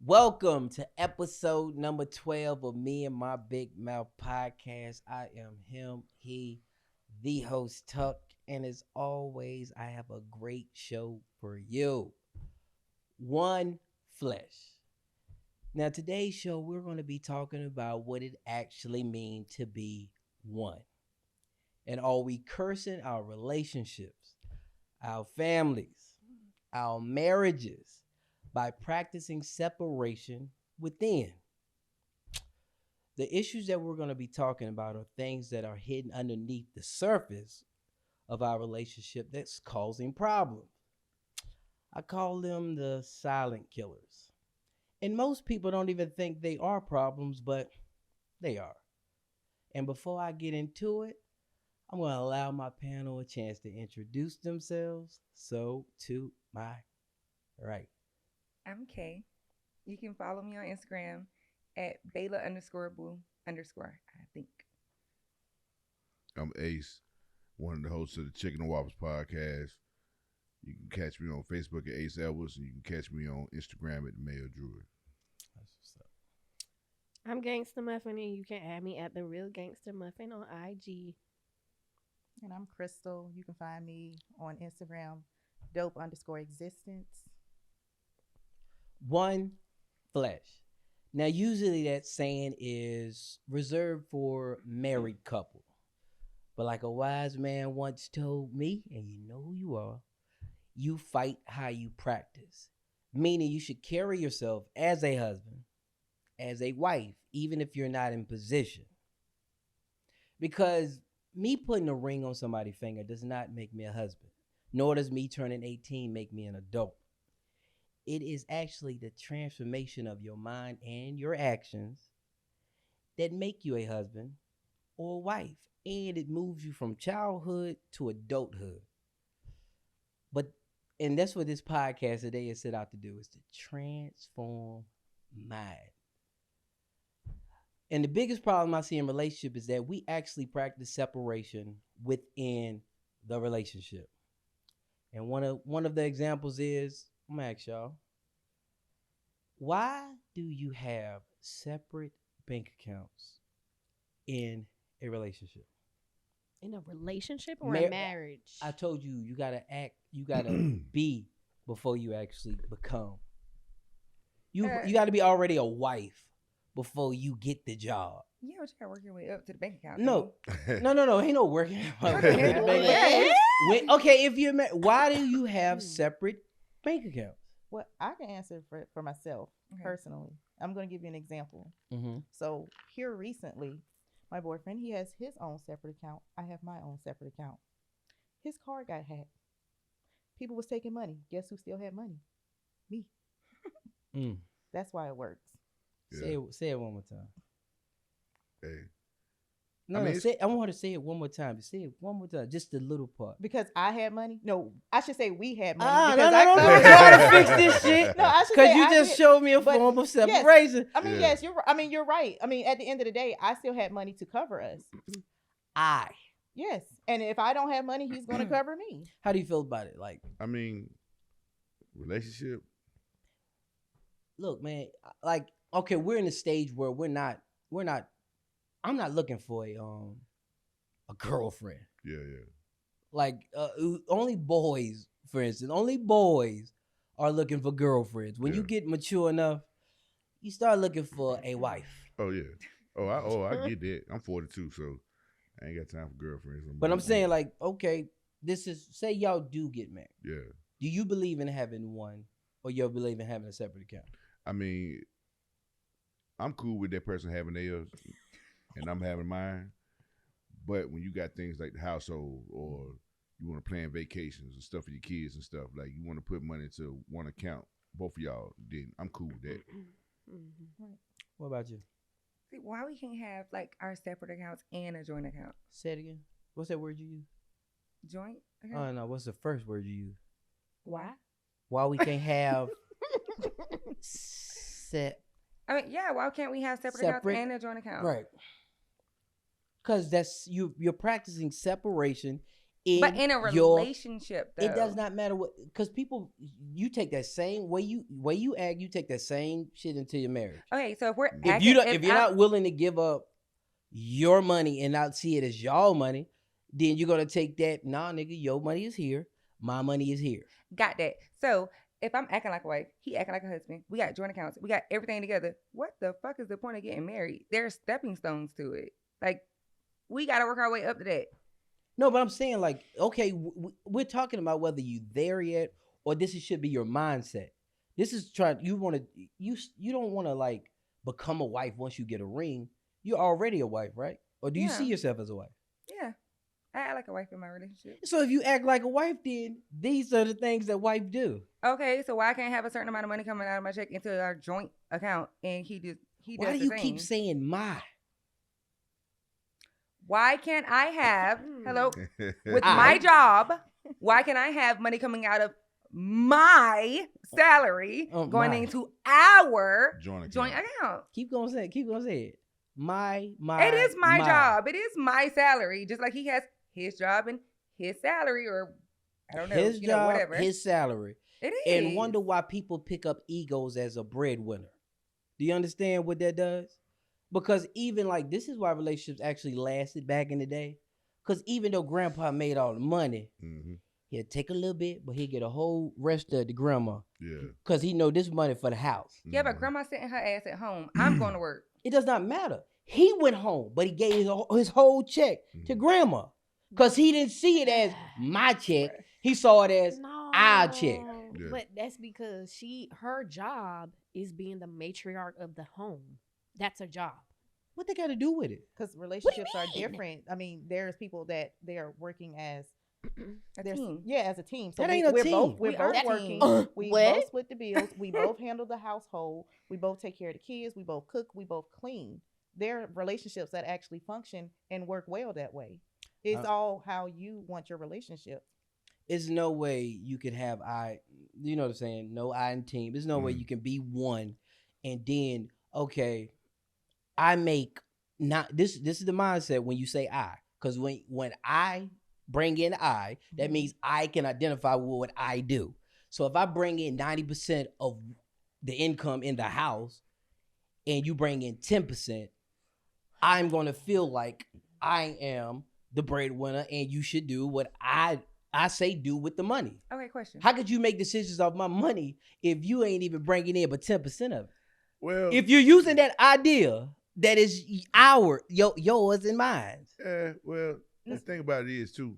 Welcome to episode number 12 of Me and My Big Mouth podcast. I am him, he, the host Tuck, and as always, I have a great show for you. One flesh. Now, today's show, we're going to be talking about what it actually means to be one. And are we cursing our relationships, our families, our marriages by practicing separation within? The issues that we're going to be talking about are things that are hidden underneath the surface of our relationship that's causing problems. I call them the silent killers. And most people don't even think they are problems, but they are. And before I get into it, I'm going to allow my panel a chance to introduce themselves. So, to my right. I'm Kay. You can follow me on Instagram at Bela_Blue_, I think. I'm Ace, one of the hosts of the Chicken and Waffles podcast. You can catch me on Facebook at Ace Edwards, and you can catch me on Instagram at the Mayo Druid. That's what's up. I'm Gangsta Muffin, and you can add me at the Real Gangsta Muffin on IG. And I'm Crystal. You can find me on Instagram, dope_existence. One flesh. Now, usually that saying is reserved for married couple. But like a wise man once told me, and you know who you are, you fight how you practice. Meaning you should carry yourself as a husband, as a wife, even if you're not in position. Because me putting a ring on somebody's finger does not make me a husband, nor does me turning 18 make me an adult. It is actually the transformation of your mind and your actions that make you a husband or a wife. And it moves you from childhood to adulthood. And that's what this podcast today is set out to do, is to transform mind. And the biggest problem I see in relationship is that we actually practice separation within the relationship. And one of the examples is, I'm gonna ask y'all, why do you have separate bank accounts in a relationship? In a relationship or a marriage? I told you, you gotta act, you gotta be before you actually become. You gotta be already a wife before you get the job. Yeah, but you gotta work your way up to the bank account. No, ain't no working. Yeah. Okay, if you're married, why do you have separate bank accounts? Well, I can answer for myself personally. I'm going to give you an example. Mm-hmm. So here recently, my boyfriend, he has his own separate account. I have my own separate account. His card got hacked. People was taking money. Guess who still had money? Me. That's why it works. Yeah. Say it one more time. Hey. I want her to say it one more time. Say it one more time, just the little part. Because I had money? No, I should say we had money. No, because don't try to fix this shit. No, I should because say you I just did, showed me a but form of separation. Yes, you're right. I mean, at the end of the day, I still had money to cover us. Yes, and if I don't have money, he's going to cover me. How do you feel about it? Like, I mean, relationship. Look, man. Like, okay, we're in a stage where we're not. I'm not looking for a girlfriend. Yeah. Like, only boys, for instance, are looking for girlfriends. When you get mature enough, you start looking for a wife. Oh yeah. I get that. I'm 42, so I ain't got time for girlfriends. But I'm saying, like, okay, say y'all do get married. Yeah. Do you believe in having one, or you believe in having a separate account? I mean, I'm cool with that person having theirs, and I'm having mine. But when you got things like the household, or you want to plan vacations and stuff for your kids and stuff, like you want to put money into one account, both of y'all, then I'm cool with that. Mm-hmm. What about you? See, why we can't have like our separate accounts and a joint account? Say it again. What's that word you use? Joint account? Oh no, what's the first word you use? Why? Why we can't have why can't we have separate accounts and a joint account? Right. Because you're practicing separation But in a your relationship, though, it does not matter what, because people, you take that same way you act, you take that same shit into your marriage. Okay, so if we're If acting, If you're not willing to give up your money and not see it as y'all money, then you're gonna take that. Nah, nigga, your money is here, my money is here. got that. So if I'm acting like a wife, he acting like a husband, we got joint accounts, we got everything together. What the fuck is the point of getting married? There's stepping stones to it. Like, we got to work our way up to that. No, but I'm saying, like, okay, we're talking about whether you there yet or should be your mindset. This is you don't want to like become a wife once you get a ring. You're already a wife, right? Or do you see Yeah. yourself as a wife? Yeah. I act like a wife in my relationship. So if you act like a wife, then these are the things that wife do. Okay, so why I can't have a certain amount of money coming out of my check into our joint account and he Why does do the you same? keep saying my? Why can't I have with I- my job? Why can I have money coming out of my salary going my. into our Joint joint account. account? Keep going to say it. Keep going to say it. My. It is my job. It is my salary. Just like he has his job and his salary, or I don't know, His job, whatever. his salary. It is. And wonder why people pick up egos as a breadwinner. Do you understand what that does? Because even like this is why relationships actually lasted back in the day. Because even though grandpa made all the money, Mm-hmm. he'll take a little bit, but he'll get a whole rest of the grandma. Yeah. Because he know this money for the house. Yeah, but Mhm. grandma sitting her ass at home. I'm going to work. It does not matter. He went home, but he gave his whole check to Mhm. grandma. Because he didn't see it as my check. He saw it as our check. Yeah. But that's because her job is being the matriarch of the home. That's her job. What they got to do with it? Because relationships are mean? different. I mean, there's people that they are working as A there's- team. Yeah, as a team. So That ain't a we're team. both We are a working. team. We What? both split the bills. We both handle the household. We both take care of the kids. We both cook. We both clean. There are relationships that actually function and work well that way. It's all how you want your relationship. There's no way you could have you know what I'm saying? No I in team. There's no way Mhm. you can be one and then, okay, I make not this is the mindset when you say I. Because when I bring in I, that means I can identify with what I do. So if I bring in 90% of the income in the house and you bring in 10%, I'm gonna feel like I am the breadwinner and you should do what I say do with the money. Okay, question. How could you make decisions off my money if you ain't even bringing in but 10% of it? Well, If you're using that idea that is yours and mine. well, the thing about it is too,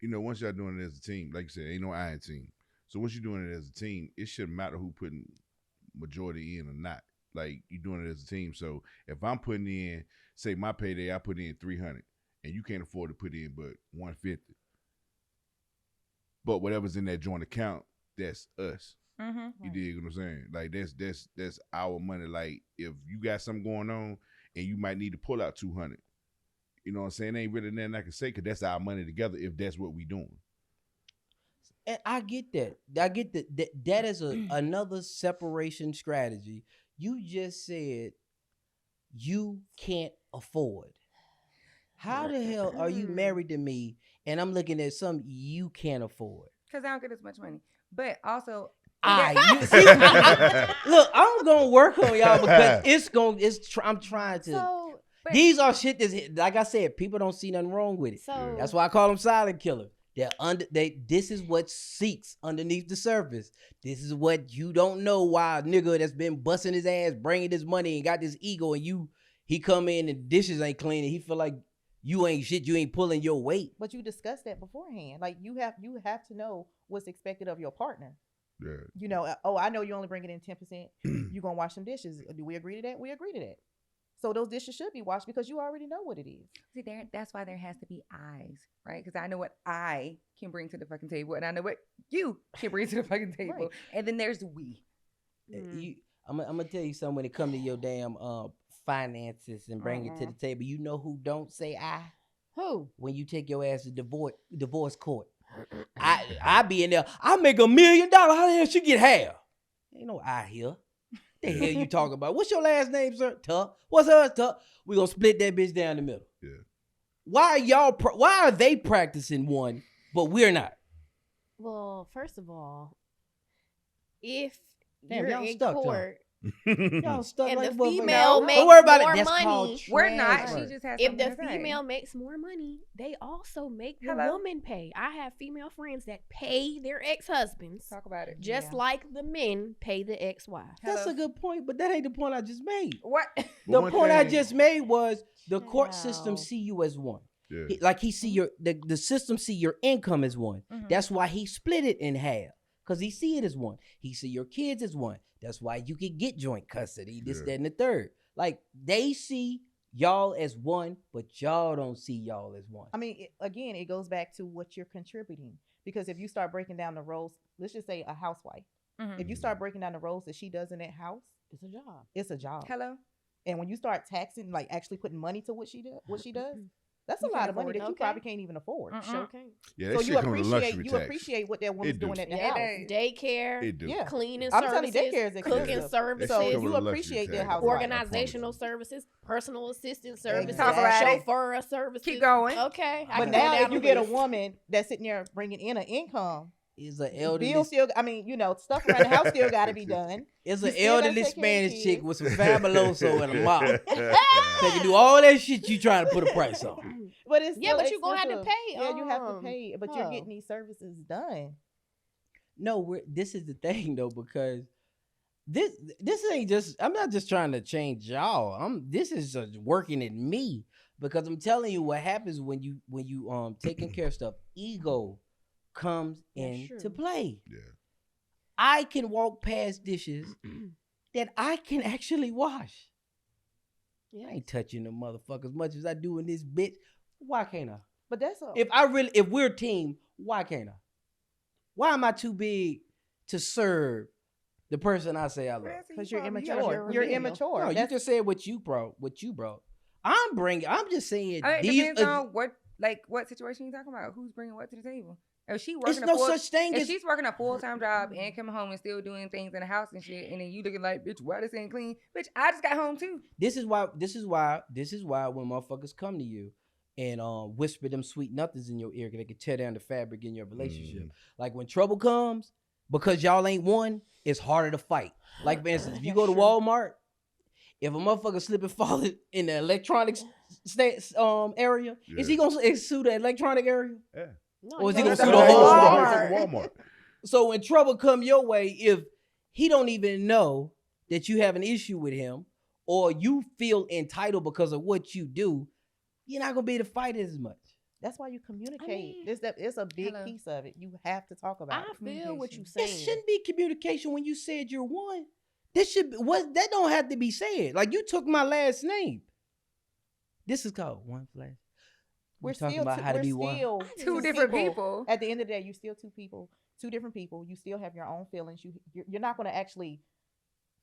once y'all doing it as a team, like you said, ain't no I in team. So once you're doing it as a team, it shouldn't matter who putting majority in or not. Like you're doing it as a team. So if I'm putting in, say my payday, I put in 300, and you can't afford to put in but 150. But whatever's in that joint account, that's us. Mm-hmm. You dig what I'm saying? Like that's our money. Like if you got something going on and you might need to pull out 200, you know what I'm saying? Ain't really nothing I can say because that's our money together if that's what we doing. And I get that. I get that is another separation strategy. You just said you can't afford. How the hell are you married to me and I'm looking at something you can't afford? Because I don't get as much money. But also, Look, I'm gonna work on y'all because I'm trying to. So but These are shit that's, like I said, people don't see nothing wrong with it. so That's why I call them silent killer. This is what seeks underneath the surface. This is what you don't know why a nigga that's been busting his ass, bringing this money and got this ego, and he come in and dishes ain't clean and he feel like you ain't shit, you ain't pulling your weight. But you discussed that beforehand. Like you have to know what's expected of your partner. Yeah. I know you only bringing in 10%. You gonna wash some dishes. Do we agree to that? We agree to that. So those dishes should be washed because you already know what it is. see, that's why there has to be eyes, right? Because I know what I can bring to the fucking table, and I know what you can bring to the fucking table. Right. And then there's we. I'm gonna tell you something when it come to your damn finances and bring it to the table. You know who don't say I? who? When you take your ass to divorce court. I be in there. I make $1 million. How the hell she get half? Ain't no I here. The hell you talking about? What's your last name, sir? Tuck. What's hers, Tuck? We gonna split that bitch down the middle. Yeah. why are they practicing one, but we're not? Well, first of all, if Damn, you're y'all in stuck, John. court Y'all stuck and like the motherfuckers. female No. makes Don't worry about more it. That's money, called We're not. transfer. She just has if something the to say. female makes more money, they also make the Hello? woman pay. I have female friends that pay their ex-husbands Talk about it. just Yeah. like the men pay the ex-wives. That's Hello? a good point, but that ain't the point I just made. What? The one point I thing- just made was the court system Child. see you as one. Yeah. Like he see the system see your income as one. Mhm. That's why he split it in half. Cause he see it as one. He see your kids as one. That's why you can get joint custody, this, Yeah. that, and the third. Like they see y'all as one, but y'all don't see y'all as one. I mean, again, it goes back to what you're contributing. Because if you start breaking down the roles, let's just say a housewife. Mhm. If you start breaking down the roles that she does in that house, It's a job. it's a job. Hello? And when you start taxing, like actually putting money to what she does, that's You a can't lot of money afford that it. you Okay. probably can't even afford. Mm-mm. Sure can. Yeah, So that you shit come with a appreciate luxury tax. appreciate what that woman's It do. doing at the Yeah, house. it does. Daycare, It do. Yeah. cleaning I'm telling you, services, daycare is cooking expensive. services, That shit So come you with a luxury appreciate tax, their I housewife. promise organizational you. services, personal assistant services, Talk about it. chauffeur services. Keep going. Okay. I But can go now, down if the you get a list. woman that's sitting there bringing in an income, Is an elderly bills still. I mean, stuff around the house still got to be done. is you an still gotta elderly take care of the Spanish chick kids. with some fabuloso and a mop. They can do all that shit you trying to put a price on. But it's Yeah, still but you gonna have to expensive. pay, Yeah, you have to um, pay, but you're oh. getting these services done. No, this is the thing though, because this ain't just. I'm not just trying to change y'all. This is just working in me, because I'm telling you what happens when you taking care of stuff. Ego comes That's into true. play. Yeah. I can walk past dishes that I can actually wash. Yeah. I ain't touching the motherfuckers as much as I do in this bitch. Why can't I? But that's a If we're a team, why can't I? Why am I too big to serve the person I say I love? because you're Probably- immature. you're You're remedial. immature. No, you That's- just said what you brought. I'm just saying I mean, it these. depends on what situation you talking about. Who's bringing what to the table? If she It's working no such thing if as she's working a full-time job and coming home and still doing things in the house and shit, and then you looking like, bitch, why this ain't clean? Bitch, I just got home too. This is why when motherfuckers come to you and whisper them sweet nothings in your ear, they can tear down the fabric in your relationship. Like when trouble comes, because y'all ain't one, it's harder to fight. Like for instance, if you go to Walmart, if a motherfucker slip and fall in the electronics area, is he gonna sue the electronic area? Yeah. No, Or is you he go gonna to sue the whole Walmart? Walmart. So when trouble come your way, if he don't even know that you have an issue with him, or you feel entitled because of what you do, you're not gonna be able to fight it as much. That's why you communicate. mean- It's a big Hello. piece of it. You have to talk about I it. feel what you There saying. shouldn't be communication when you said you're one. This should be, what that don't have to be said. Like you took my last name. This is called one flash. We're talking still about how to be one. Two different people. At the end of the day, you still two people, two different people. You still have your own feelings. You're not going to actually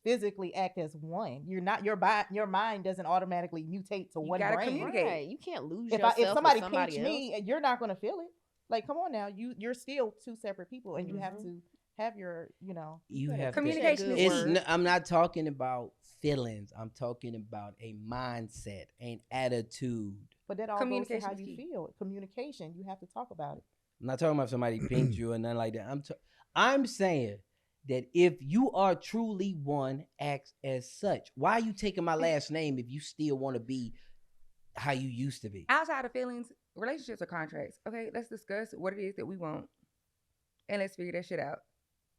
physically act as one. You're not your mind doesn't automatically mutate to You one gotta brain. communicate. Right. You can't lose If yourself somebody with somebody pinch else. me, you're not going to feel it. Like, come on now, you're still two separate people, and you have to have your, You have Communication to, is it's word. I'm not talking about feelings. I'm talking about a mindset, an attitude. But that all goes to Communication how is you key. feel. Communication, you have to talk about it. I'm not talking about somebody pinked you or nothing like that. I'm saying that if you are truly one, act as such. Why are you taking my last name if you still want to be how you used to be? Outside of feelings, relationships are contracts. Okay, let's discuss what it is that we want, and let's figure that shit out.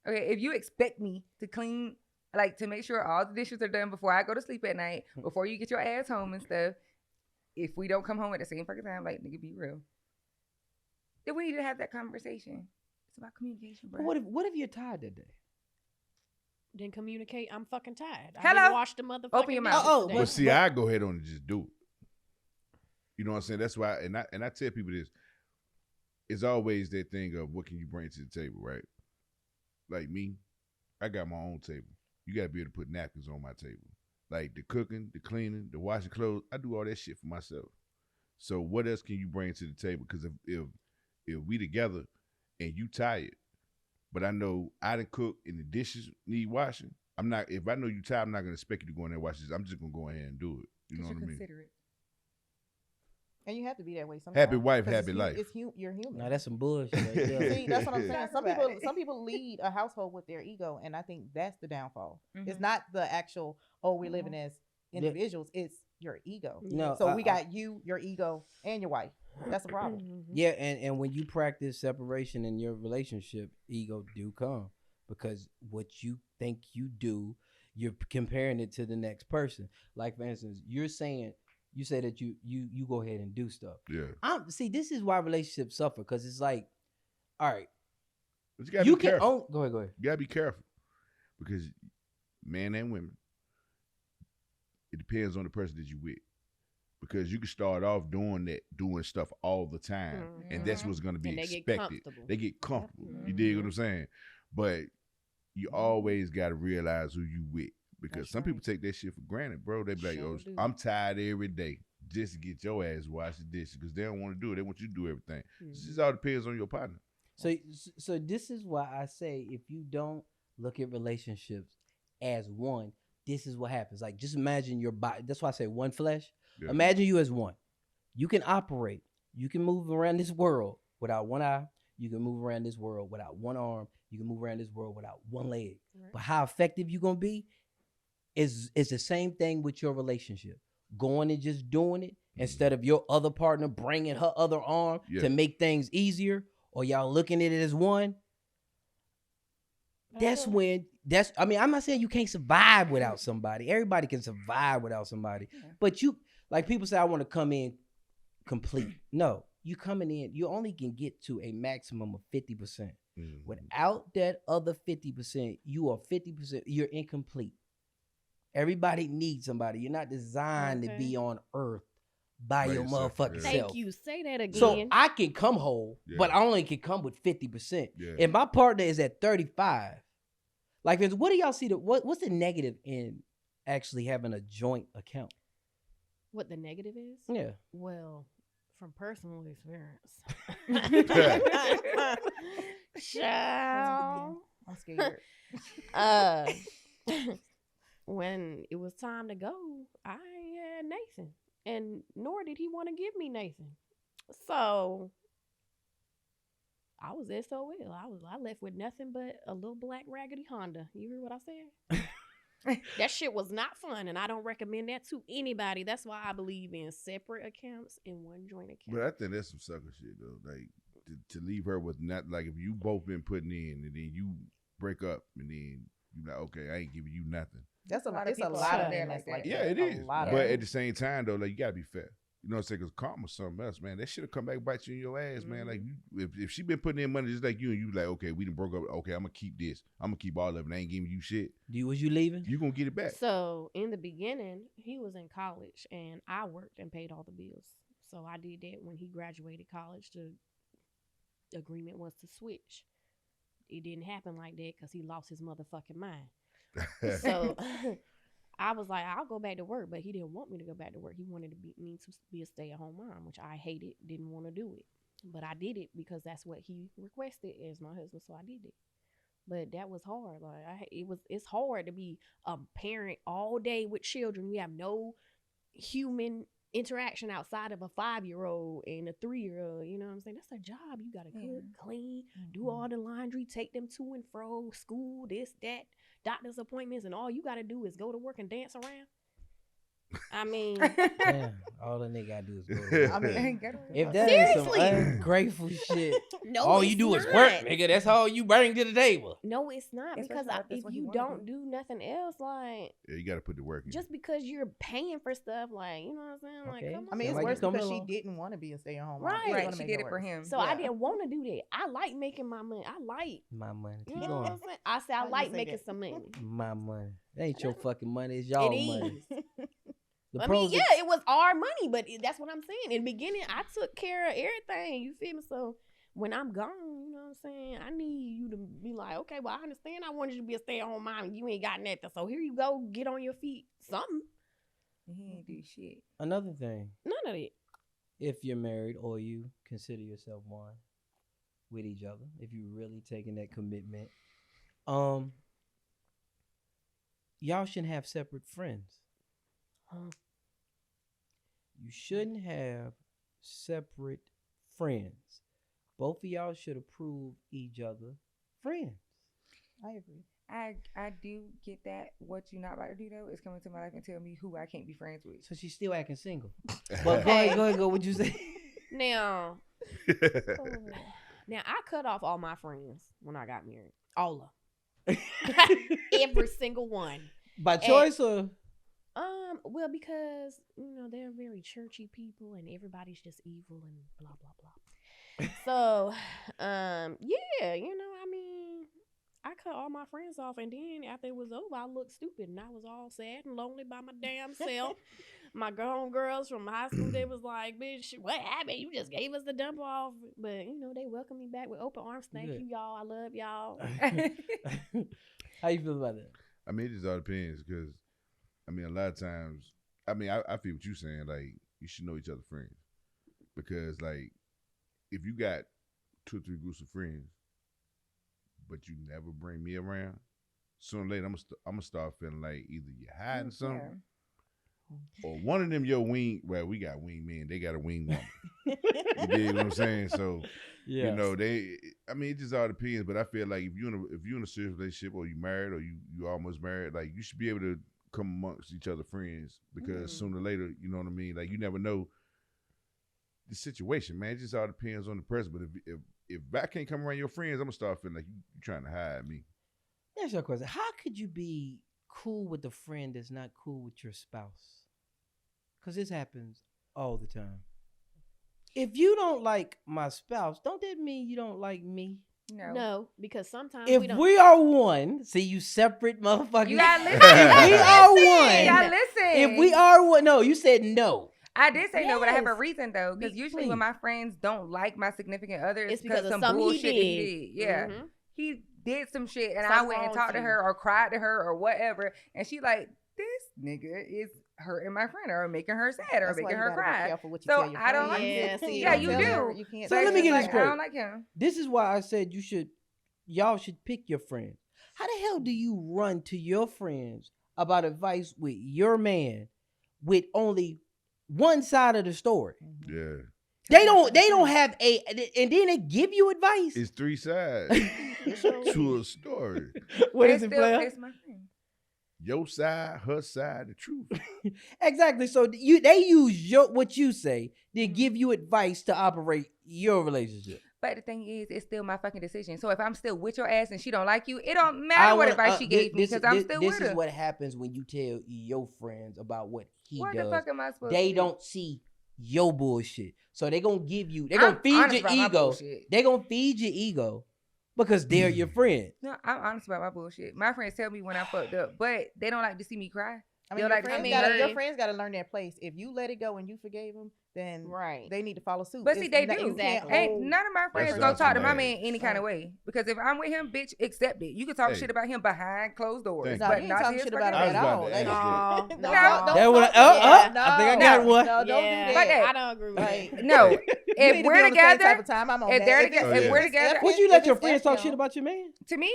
Okay, if you expect me to clean, like to make sure all the dishes are done before I go to sleep at night, before you get your ass home and stuff, if we don't come home at the same fucking time, like nigga, be real, then we need to have that conversation. It's about communication, bro. What if you're tired that day? Then communicate. I'm fucking tired. I Hello? didn't wash the motherfucking Open your mouth. dishes Oh, today. But see, I go ahead on and just do it. You know what I'm saying? That's why, and I tell people this. It's always that thing of what can you bring to the table, right? Like me, I got my own table. You got to be able to put napkins on my table. Like the cooking, the cleaning, the washing clothes. I do all that shit for myself. So what else can you bring to the table? Because if we together and you tired, but I know I done cook and the dishes need washing, I'm not. If I know you tired, I'm not gonna expect you to go in there and wash this. I'm just gonna go ahead and do it. You know what I mean? Considerate. And you have to be that way sometimes. Happy wife, 'cause happy life. You're human. Now that's some bullshit right there. See, that's what I'm saying. Talk about it. Some people lead a household with their ego, and I think that's the downfall. It's Mhm. not the actual, oh, we're living as individuals. It's your ego. No, So we got you, your ego, and your wife. That's a problem. Yeah, and when you practice separation in your relationship, ego do come because what you think you do, you're comparing it to the next person. Like for instance, you say that you go ahead and do stuff. Yeah. See, this is why relationships suffer because it's like, all right, But you gotta you be can careful. own. Go ahead. You gotta be careful because men and women, it depends on the person that you with. Because you can start off doing stuff all the time, and that's what's gonna be And they get expected. comfortable. They get comfortable. You Mhm. dig what I'm saying? But you always gotta realize who you with. Because That's some people right. take that shit for granted, bro. They be like, Sure "Oh, do. I'm tired every day just to get your ass wash the dishes," because they don't want to do it. They want you to do everything. This just all depends on your partner. So this is why I say if you don't look at relationships as one, this is what happens. Like just imagine your body. That's why I say one flesh. Yeah. Imagine you as one. You can operate. You can move around this world without one eye. You can move around this world without one arm. You can move around this world without one leg. Right. But how effective you gonna be is the same thing with your relationship. Going and just doing it instead of your other partner bringing her other arm Yeah. to make things easier, or y'all looking at it as one. I mean, I'm not saying you can't survive without somebody. Everybody can survive without somebody. Yeah. But you, like people say, I want to come in complete. No, you coming in, you only can get to a maximum of 50%. Mhm. Without that other 50%, you are 50%, you're incomplete. Everybody needs somebody. You're not designed to be on earth by By your yourself, motherfucking yeah. self. Thank you. Say that again. So I can come whole, Yeah. but I only can come with 50%. Yeah. If my partner is at 35, like what do y'all see what's the negative in actually having a joint account? What the negative is? Yeah. Well, from personal experience. Yeah, Child. I'm scared. When it was time to go, I ain't had Nathan, and nor did he want to give me Nathan. So I was SOL. I left with nothing but a little black raggedy Honda. You heard what I said? That shit was not fun, and I don't recommend that to anybody. That's why I believe in separate accounts and one joint account. But I think that's some sucker shit though. Like to leave her with not like if you both been putting in and then you break up and then you like, okay, I ain't giving you nothing. That's a lot. It's a people lot out of there men like that's that. like Yeah, that. it is. A lot But of at the same time though, like you gotta be fair. You know what I'm saying? Because karma's something else, man. That should have come back and bite you in your ass, man. Like if she been putting in money just like you and you like, okay, we done broke up. Okay, I'm gonna keep this. I'm gonna keep all of it. And I ain't giving you shit. Was you leaving? You gonna get it back. So in the beginning, he was in college, and I worked and paid all the bills. So I did that when he graduated college. The agreement was to switch. It didn't happen like that because he lost his motherfucking mind. So I was like, I'll go back to work, but he didn't want me to go back to work. He wanted me to be a stay-at-home mom, which I hated, didn't want to do it. But I did it because that's what he requested as my husband, so I did it. But that was hard. Like it's hard to be a parent all day with children. You have no human interaction outside of a 5-year-old and a 3-year-old. You know what I'm saying? That's a job. You gotta cook, clean, do all the laundry, take them to and fro, school, this, that, doctor's appointments, and all you gotta do is go to work and dance around. I mean, Yeah, all the nigga gotta do is go to work. I mean, If that ain't some Seriously. ungrateful shit, no, all it's you do is not. work, nigga. That's all you bring to the table. No, it's not, because Especially if that's if what you you wanna don't do nothing else, like Yeah, you gotta put the work in. just because you're paying for stuff, like you know what I'm saying, Okay. like come on. I mean, it's Like you worse coming because she along. didn't want to be a stay-at-home mom. Right. It's Right, gonna she make did it it for worse. him. So I didn't want to do that. I like making my money. I like, My money. you Keep know what going. I'm saying? I say I How you like say making that? some money. My money. That ain't your fucking money. It's y'all It money. is. The I pros mean, and- yeah, it was our money, but that's what I'm saying. In the beginning, I took care of everything. You feel me? So when I'm gone, you know what I'm saying? I need you to be like, okay, well, I understand. I wanted you to be a stay-at-home mom, and you ain't got nothing. So here you go. Get on your feet. Something. He ain't do shit. Another thing, None of it. if you're married or you consider yourself one with each other, if you're really taking that commitment, y'all shouldn't have separate friends. Huh. You shouldn't have separate friends. Both of y'all should approve each other friends. I agree. I do get that. What you not about to do though is come into my life and tell me who I can't be friends with. So she's still acting single. But go ahead, go. What'd you say? Now, now I cut off all my friends when I got married. All of them. Every single one. By choice or? Well, because they're very churchy people, and everybody's just evil and blah blah blah. So, yeah, I mean, I cut all my friends off, and then after it was over, I looked stupid, and I was all sad and lonely by my damn self. My girls from high school, they was like, "Bitch, what happened? You just gave us the dump off." But they welcomed me back with open arms. Thank you, y'all. I love y'all. How you feel about that? I mean, it just all depends because, I mean, a lot of times, I mean, I feel what you're saying. Like, you should know each other's friends because, like, if you got 2 or 3 groups of friends, but you never bring me around, sooner or later, I'm gonna start feeling like either you're hiding something, or one of them your wing. Well, we got wing men, they got a wing woman. You dig what I'm saying? So, Yeah. I mean, it just all depends. But I feel like if you're in a serious relationship or you married or you almost married, like you should be able to come amongst each other friends because sooner or later, you know what I mean? Like you never know the situation, man. It just all depends on the person. But if I can't come around your friends, I'm gonna start feeling like you trying to hide me. That's your question. How could you be cool with a friend that's not cool with your spouse? Because this happens all the time. If you don't like my spouse, don't that mean you don't like me? No, because sometimes If we don't. we are one, see you separate motherfuckers. You gotta listen. If we are You one, gotta listen. if we are one, no, you said no. I did say no, but I have a Yes. reason though, because usually when Please. my friends don't like my significant other, It's it's because because of some something he bullshit that he did. did. Yeah, Mhm. he did some shit, and I Something went and wrong talked to with her or cried to her or whatever, and she like, this nigga is hurting my friend or making her sad or That's why making you her gotta be cry. careful what you So tell your I don't friends. like Yeah, it. see, Yeah, don't you tell do. her you can't So But let me it's get this like, straight. I don't like him. This is why I said y'all should pick your friends. How the hell do you run to your friends about advice with your man with only one side of the story? Mhm. Yeah, They don't have and then they give you advice. it's 3 sides sure to a story. What It's is it, still, player? it's my friend. Your side, her side, the truth. Exactly. So they use what you say to Mhm. give you advice to operate your relationship. But the thing is, it's still my fucking decision. So if I'm still with your ass and she don't like you, it don't matter what advice she gave me because I'm still with This is her. what happens when you tell your friends about what he What does. the fuck am I supposed They to do? don't see your bullshit. So they gonna give you, they're I'm gonna feed honest your about my ego. bullshit. They gonna feed your ego because they're your friend. No, I'm honest about my bullshit. My friends tell me when I fucked up, but they don't like to see me cry. I mean, They'll your like to friends, see me gotta, your hurt. friends gotta learn their place. If you let it go and you forgave them, then Right. they need to follow suit. But see, they do. You can't Exactly. Ain't hold- none of my friends That's go not talk too to my bad. man any kind of way. Because if I'm with him, bitch, accept it. You can talk Hey. shit about him behind closed doors, Thank No, you. but you ain't not to talking his shit fucking about him I at was about all. to Like, ask No, don't no. That would talk- I think I got one. No, don't do Yeah. that. But I don't agree with Like, that. No, You need if to we're be on the same type together, of time, I'm on if that. they're it's- together, if we're it's together- F- Would you if let your it's friends F talk him, shit about your man? to me,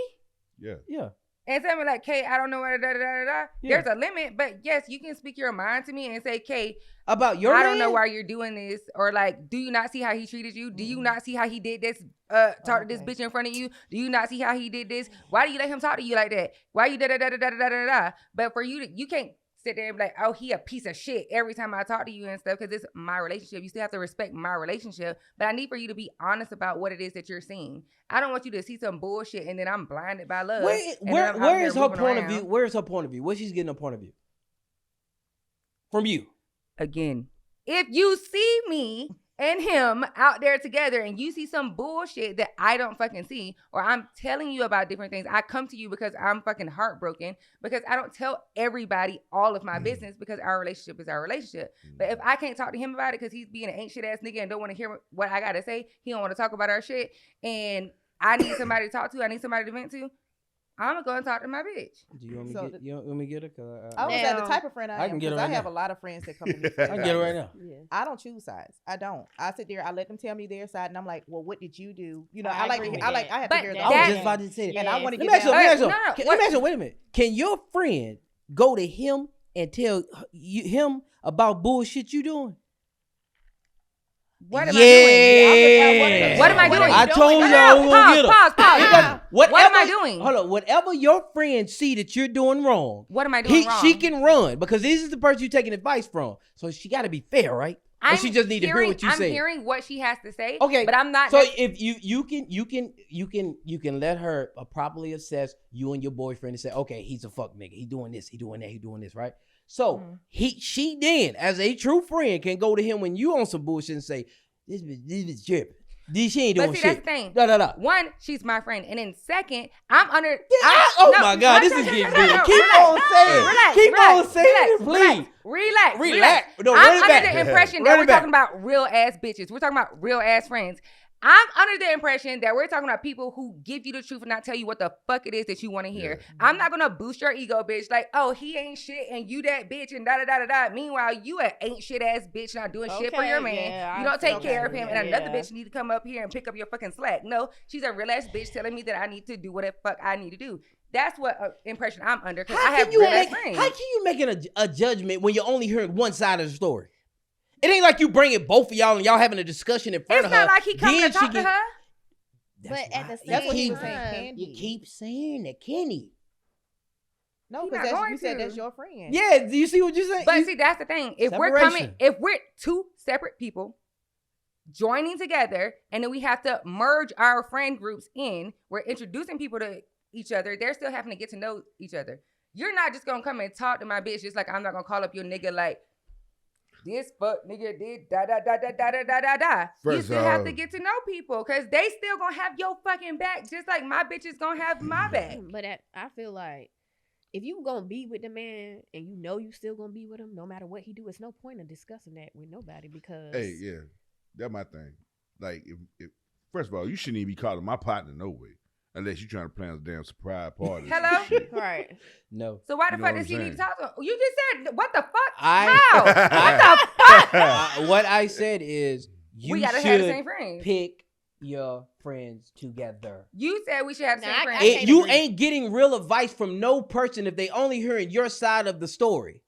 Yeah. Yeah. and tell me like, Kay, I don't know what da da da da. Yeah. There's a limit, but yes, you can speak your mind to me and say, Kay, About your I man? don't know why you're doing this, or like, do you not see how he treated you? Do you Mhm. not see how he did this? Talk to this Okay. bitch in front of you. Do you not see how he did this? Why do you let him talk to you like that? Why you da da da da da da da da? But for you, you can't sit there and be like, oh, he a piece of shit every time I talk to you and stuff because it's my relationship. You still have to respect my relationship, but I need for you to be honest about what it is that you're seeing. I don't want you to see some bullshit and then I'm blinded by love. Where is her point of view? Where is her point of view? Where she's getting her point of view? From you. Again, if you see me and him out there together and you see some bullshit that I don't fucking see, or I'm telling you about different things, I come to you because I'm fucking heartbroken because I don't tell everybody all of my business because our relationship is our relationship. But if I can't talk to him about it because he's being an ain't shit ass nigga and don't want to hear what I gotta say, he don't want to talk about our shit, and I need somebody to talk to, I need somebody to vent to, I'm gonna go and talk to my bitch. Do you want me So to you want me to get her? 'Cause I was at the Now- type of friend I I am can get her because I right have now. a lot of friends that come to me. I I can get her right now. Yeah. I don't choose sides. I don't. I sit there. I let them tell me their side, and I'm like, well, what did you do? You know, I I like. agree with I like. that. I have But to hear the I that- was whole just thing. about to say that. And I want to Let get me ask you. down. Let me ask you. No, no, Let what- me ask you. Wait a minute. Can your friend go to him and tell him about bullshit you doing? What am I doing? Yeah. What am I doing? I told No, y'all we no, gonna get 'em. pause. Because What am I doing? Hold on. Whatever your friends see that you're doing wrong, What am I doing wrong? she can run because this is the person you're taking advice from. So she got to be fair, right? Or she just need to hear what you say. I'm hearing what she has to say. Okay, but I'm not. So if you can let her properly assess you and your boyfriend and say, okay, he's a fuck nigga. He doing this. He doing that. He doing this. Right. So she then, as a true friend, can go to him when you on some bullshit and say, this is tripping. She ain't doing But see, shit. that's the thing. One, she's my friend, and then second, I'm under. Oh my God, this is getting good. Keep on saying it. Keep on saying it, please. Relax. No, I'm run it back. under the impression that Run we're it back. talking about real ass bitches. We're talking about real ass friends. I'm under the impression that we're talking about people who give you the truth and not tell you what the fuck it is that you want to hear. Yeah. I'm not gonna boost your ego, bitch. Like, oh, he ain't shit and you that bitch and da da da da da. Meanwhile, you an ain't shit ass bitch not doing shit for your man. Yeah, you don't take okay, care of him, and another yeah. bitch need to come up here and pick up your fucking slack. No, she's a real ass bitch telling me that I need to do whatever fuck I need to do. That's what impression I'm under because I have real ass friends. How can you make a judgment when you're only hearing one side of the story? It ain't like you bringing both of y'all and y'all having a discussion in front It's of her. not like he coming to Then talk she to get- her. That's But at why- the that's what same he- time, You keep saying that, Kenny. No, He because not going you said to. that's your friend. Yeah, do you see what you're saying? But see, that's the thing. If Separation. we're two separate people joining together, and then we have to merge our friend groups in, we're introducing people to each other. They're still having to get to know each other. You're not just gonna come and talk to my bitch just like I'm not gonna call up your nigga like this fuck nigga did da da da da da da da da da. You First still have to off- get to know people because they still gonna have your fucking back just like my bitch is gonna have my back. But I feel like if you gonna be with the man and you know you still gonna be with him, no matter what he do, it's no point in discussing that with nobody because Hey, yeah, that's my thing. Like, if first of all, you shouldn't even be calling my partner no way, unless you're trying to plan a damn surprise party. or some Hello? shit. right. No. So why the You know fuck what does he I'm need to saying? talk to him? You just said what the fuck? I- What I said is you We gotta have the should same friends. pick your friends together. You said we should have the Nah, same I friends. can't You agree. ain't getting real advice from no person if they only hearing your side of the story.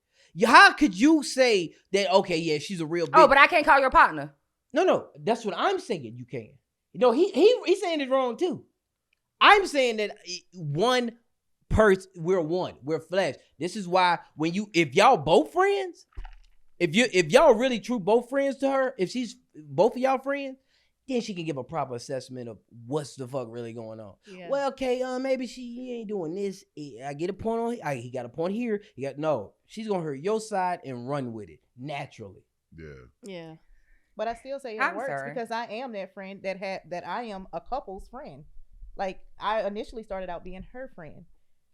How could you say that? Okay, yeah, she's a real bitch. Oh, but I can't call your partner. No, that's what I'm saying. You can. No, he's saying it wrong too. I'm saying that one person, we're one, we're flesh. This is why if y'all both friends, if y'all really true both friends to her, if she's both of y'all friends, then she can give a proper assessment of what's the fuck really going on. Yeah. Well, okay, maybe she ain't doing this. I get a point on. He got a point here. No. She's gonna hear your side and run with it naturally. Yeah. Yeah. But I still say it I'm works sorry. because I am that friend that I am a couple's friend. Like I initially started out being her friend,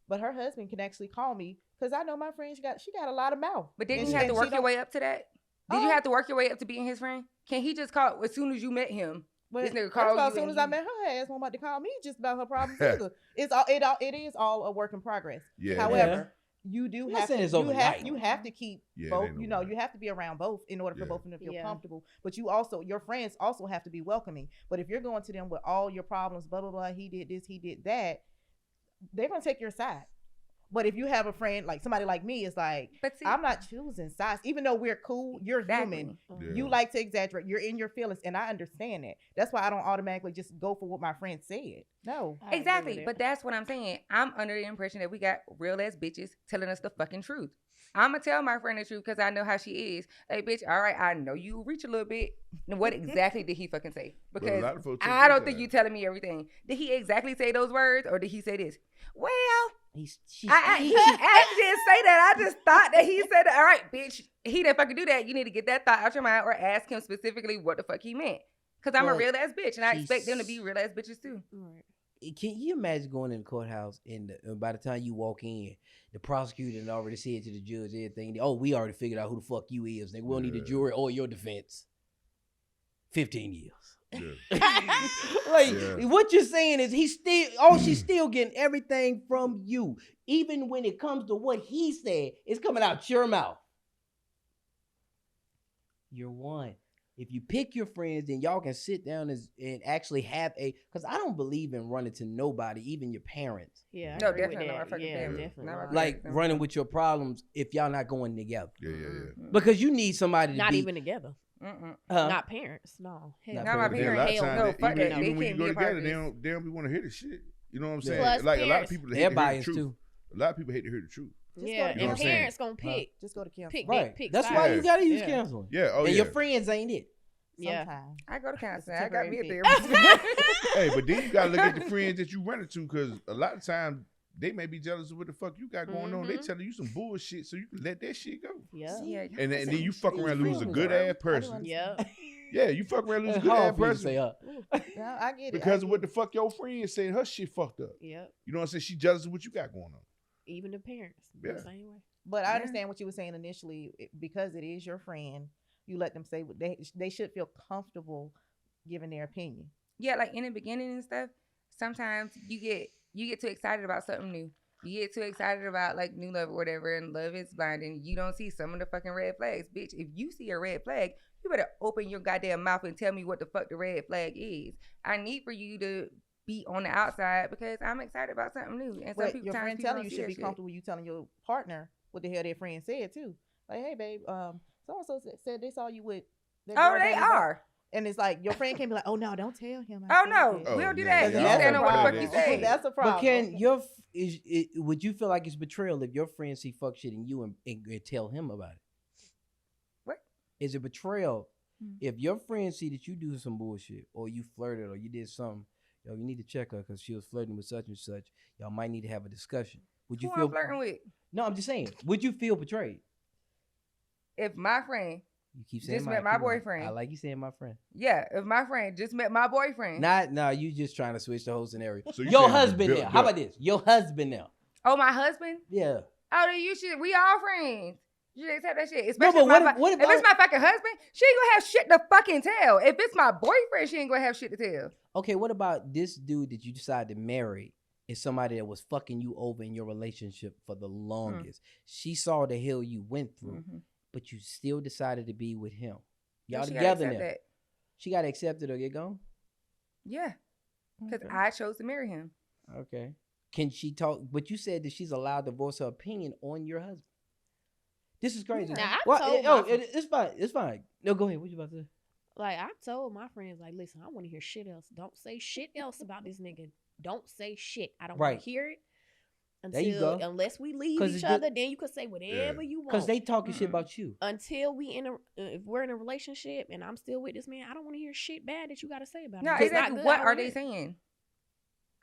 but her husband can actually call me because I know my friend. She got a lot of mouth. But didn't And you she- have to and she work your don't- way up to that? Did you Oh. have to work your way up to being his friend? Can he just call as soon as you met him? But This nigga first call of all, you as soon and as I you- met her ass, won't about to call me just about her problems either. It is all a work in progress. Yeah. However, you do I'm not have saying to it's overnight. you have to keep Yeah, it both. ain't You know, overnight. you have to be around both in order for Yeah. both of them to feel Yeah. comfortable. But your friends also have to be welcoming. But if you're going to them with all your problems, blah blah blah, he did this, he did that, they're gonna take your side. But if you have a friend like somebody like me, it's like But see, I'm not choosing sides. Even though we're cool, you're exactly. human. Yeah. You like to exaggerate. You're in your feelings, and I understand that. That's why I don't automatically just go for what my friend said. No. I agree Exactly. with it. But that's what I'm saying. I'm under the impression that we got real ass bitches telling us the fucking truth. I'm gonna tell my friend the truth because I know how she is. Hey, bitch, all right, I know you reach a little bit. And what exactly did he fucking say? But a Because lot of folks take I your don't think side. you telling me everything. Did he exactly say those words or did he say this? Well, he actually didn't say that. I just thought that he said, all right, bitch, he didn't fucking do that. You need to get that thought out your mind or ask him specifically what the fuck he meant. Because I'm a But real ass bitch and I he expect them to be real ass bitches too. Right. Can you imagine going in the courthouse and by the time you walk in, the prosecutor had already said to the judge everything. Oh, we already figured out who the fuck you is. Nigga, we don't need a Yeah. jury or your defense. 15 years. Yeah. Like Yeah. what you're saying is she's still getting everything from you. Even when it comes to what he said, it's coming out your mouth. You're one. If you pick your friends, then y'all can sit down and actually have because I don't believe in running to nobody, even your parents. Yeah. I No, agree with definitely not that. my fucking Yeah, family. definitely. Not my not. fucking Like family. running with your problems if y'all not going together. Yeah. Mm-hmm. Because you need somebody to Not be even together. Not parents. No. Hell Not no. Not my But then a parents. lot of Hell times, no. they- Fuck that. even They when you can't go be a part together, of they this. don't be want to hear the shit. You know what I'm saying? Plus Like a lot of parents. people hate They're to hear the biased truth. too. A lot of people hate to hear the truth. Just Yeah, go to and You know what I'm saying? parents gonna pick. Just go to counseling. Pick Right. pick That's sides. why you gotta use Yeah. counseling. Yeah. Oh And yeah. your friends ain't it. Yeah. Sometimes. I go to counseling. It's a I got me a temporary therapist. Hey, but then you gotta look at the friends that you run into, because a lot of times they may be jealous of what the fuck you got going on. They Mhm. telling you some bullshit, so you can let that shit go. Yeah. Yeah. And then you fuck around and lose a feelings, good bro. ass person. Yeah. Yeah, you fuck around and lose a It's good ass hard for you to person say, No, I get it. because I of get what the fuck your friend said. Her shit fucked up. Yeah. You know what I'm saying? She jealous of what you got going on. Even the parents. Yeah. The same way. But I Yeah. understand what you were saying initially, because it is your friend. You let them say what they should feel comfortable giving their opinion. Yeah, like in the beginning and stuff, sometimes you get too excited about something new. You get too excited about like new love or whatever, and love is blind, and you don't see some of the fucking red flags. Bitch, if you see a red flag, you better open your goddamn mouth and tell me what the fuck the red flag is. I need for you to be on the outside because I'm excited about something new. And some But people, your times friend people telling don't you see should that be shit. comfortable you telling your partner what the hell their friend said too. Like, hey babe, so and so said they saw you with that Oh, girl they down the block." are. And it's like your friend can't be like, oh no, don't tell him. Oh no, Oh, we don't do yeah, that. yeah, You I stand on what the fuck don't you do that. say. That's a problem. But can Okay. your would you feel like it's betrayal if your friend see fuck shit in you and tell him about it? What? Is it betrayal Hmm. if your friend see that you do some bullshit or you flirted or you did something? Yo, you need to check her because she was flirting with such and such. Y'all might need to have a discussion. Would you Who feel I'm flirting with? No, I'm just saying. Would you feel betrayed? If my friend, You keep saying Just met my keep on. boyfriend. I like you saying my friend. yeah, if my friend just met my boyfriend. No, you just trying to switch the whole scenario. So you Your saying husband built now. How up. about this? Your husband now. Oh, my husband? Yeah. Oh, then you should. We all friends. You should accept that shit. No, Especially but what if, if, what if it's my fucking husband, she ain't gonna have shit to fucking tell. If it's my boyfriend, she ain't gonna have shit to tell. Okay, what about this dude that you decided to marry is somebody that was fucking you over in your relationship for the longest? She saw the hell you went through, but you still decided to be with him. Y'all She gotta together accept now. that. She got to accept it or get gone? Yeah, because Okay. I chose to marry him. Okay. Can she talk? But you said that she's allowed to voice her opinion on your husband. This is crazy. Now, I Well, told my it's fine. It's fine. No, go ahead. What you about to say? Like, I told my friends, like, listen, I want to hear shit else. Don't say shit else about this nigga. Don't say shit. I don't want Right. to hear it There you until go. unless we leave 'Cause each it's just- other. Then you can say whatever you want. Because they talking shit Mm-mm. about you. Until we if we're in a relationship and I'm still with this man, I don't want to hear shit bad that you got to say about No, him. If it's not exactly. good, What I don't are wanna they hear it. saying?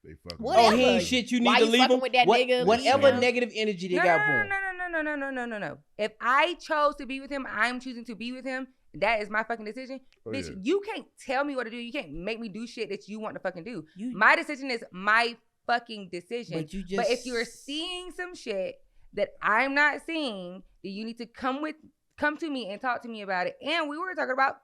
They fucking. Whatever. Oh, he ain't shit. You need Why to you leave fucking him. with that nigga? Whatever Leave him. negative energy they No, got no, for no, him. no. If I chose to be with him, I'm choosing to be with him. That is my fucking decision. Oh, Bitch, yeah. you can't tell me what to do. You can't make me do shit that you want to fucking do. You- My decision is my fucking decision. But you just. But if you're seeing some shit that I'm not seeing, then you need to come to me and talk to me about it. And we were talking about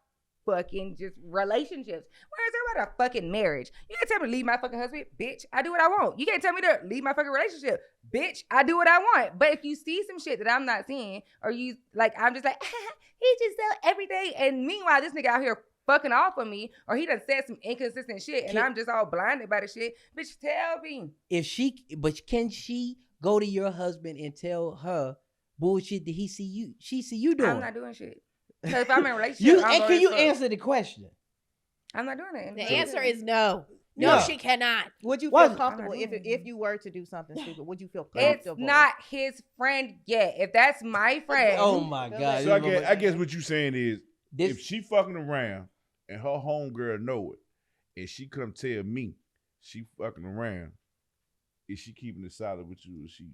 fucking just relationships. We're talking about a fucking marriage. You can't tell me to leave my fucking husband, bitch. I do what I want. You can't tell me to leave my fucking relationship, bitch. I do what I want. But if you see some shit that I'm not seeing, or you like, I'm just like, he just sell every day, and meanwhile this nigga out here fucking off of me, or he done said some inconsistent shit, and Can- I'm just all blinded by the shit. Bitch, tell me. But can she go to your husband and tell her bullshit that she see you doing? I'm not doing shit. Because if I'm in a relationship, You I'm and going can to you fuck. answer the question? I'm not doing it. The So- answer is no. No, Yeah. she cannot. Would you Why- feel comfortable I'm not if doing if it. you were to do something stupid? Would you feel It's comfortable? not his friend yet. If that's my friend, Oh my god! So I guess what you saying is, This- if she fucking around and her homegirl know it, and she come tell me she fucking around, is she keeping it solid with you? Or she?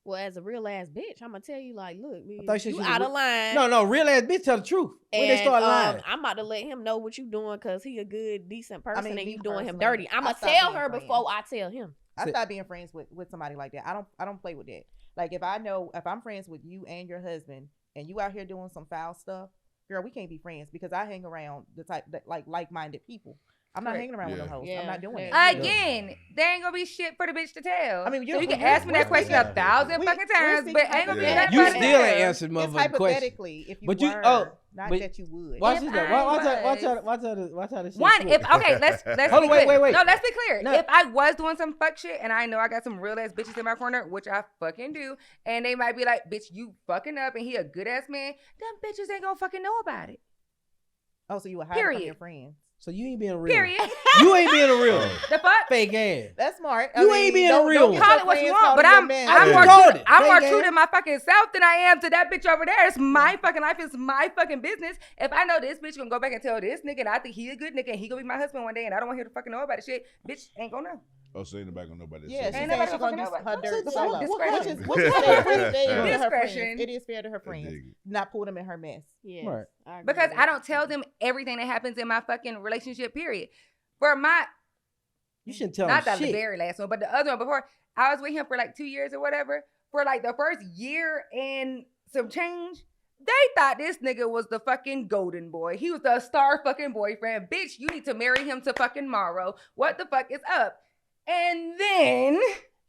Well, as a real ass bitch, I'm gonna tell you, like, look, thought bitch, she you was out a of line. No, real ass bitch tell the truth. When they And, start lying, I'm about to let him know what you doing because he a good, decent person, mean, and me you doing him personally, dirty. I'm I gonna stopped tell being her friends. before I tell him. I stopped being friends with somebody like that. I don't play with that. Like if I'm friends with you and your husband and you out here doing some foul stuff, girl, we can't be friends because I hang around the type that like-minded people. I'm not Correct. hanging around with Yeah. no hoes. Yeah. I'm not doing it. Yeah. again, there ain't gonna be shit for the bitch to tell. I mean, so you're- you can we're- ask me that we're question speaking- 1,000 we- fucking we're times, speaking but ain't gonna be hypothetically. nothing you for the still ain't tell. answered It's motherfucking question. hypothetically if you But you- were, oh, not but- that you would. Watch If this. Though. I Watch how the shit. One, flip. let's Hold be on, clear. wait. No, let's be clear. No. If I was doing some fuck shit and I know I got some real ass bitches in my corner, which I fucking do, and they might be like, bitch, you fucking up and he a good ass man, them bitches ain't gonna fucking know about it. Oh, so you would hide it from Period. your friends. So you ain't being real. Period. You ain't being a real one. The fuck? Fake ass. That's smart. You ain't being a real don't one. get Call your it what you friends want, caught but in your I'm man. I I'm just more called true, it. I'm more Fake true ass. to my fucking self than I am to that bitch over there. It's my fucking life. It's my fucking business. If I know this bitch gonna go back and tell this nigga and I think he a good nigga and he gonna be my husband one day and I don't want him to fucking know about the shit, bitch ain't gonna know. Oh, so ain't nobody gonna know about this. Yeah, she Ain't said nobody she gonna gonna do fucking know her about- dirt What's solo. discretion? Which is fair to her Discretion. friends. It is fair to her friends. dig it. Not pull them in her mess. Yes, Right. I agree Because with I that. don't tell them everything that happens in my fucking relationship, period. For my You shouldn't tell not them the shit. very last one, but the other one before, I was with him for like 2 years or whatever. For like the first year and some change, they thought this nigga was the fucking golden boy. He was the star fucking boyfriend. Bitch, you need to marry him to fucking Morrow. What the fuck is up? And then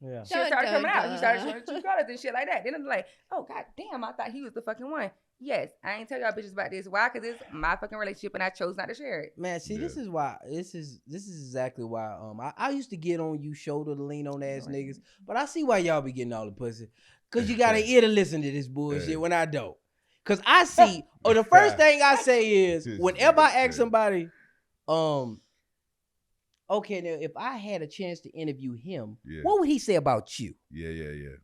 Yeah. shit started Dun, coming dun, out. He started dun. showing true colors and shit like that. Then I'm like, oh god damn, I thought he was the fucking one. Yes, I ain't tell y'all bitches about this. Why? Because it's my fucking relationship and I chose not to share it. Man, see, this Yeah. is why this is exactly why I used to get on you shoulder to lean on ass niggas, but I see why y'all be getting all the pussy. Cause you got an ear to listen to this bullshit when I don't. Cause I see, or the first thing I say is whenever I ask somebody, okay, now if I had a chance to interview him, Yeah. what would he say about you? Yeah.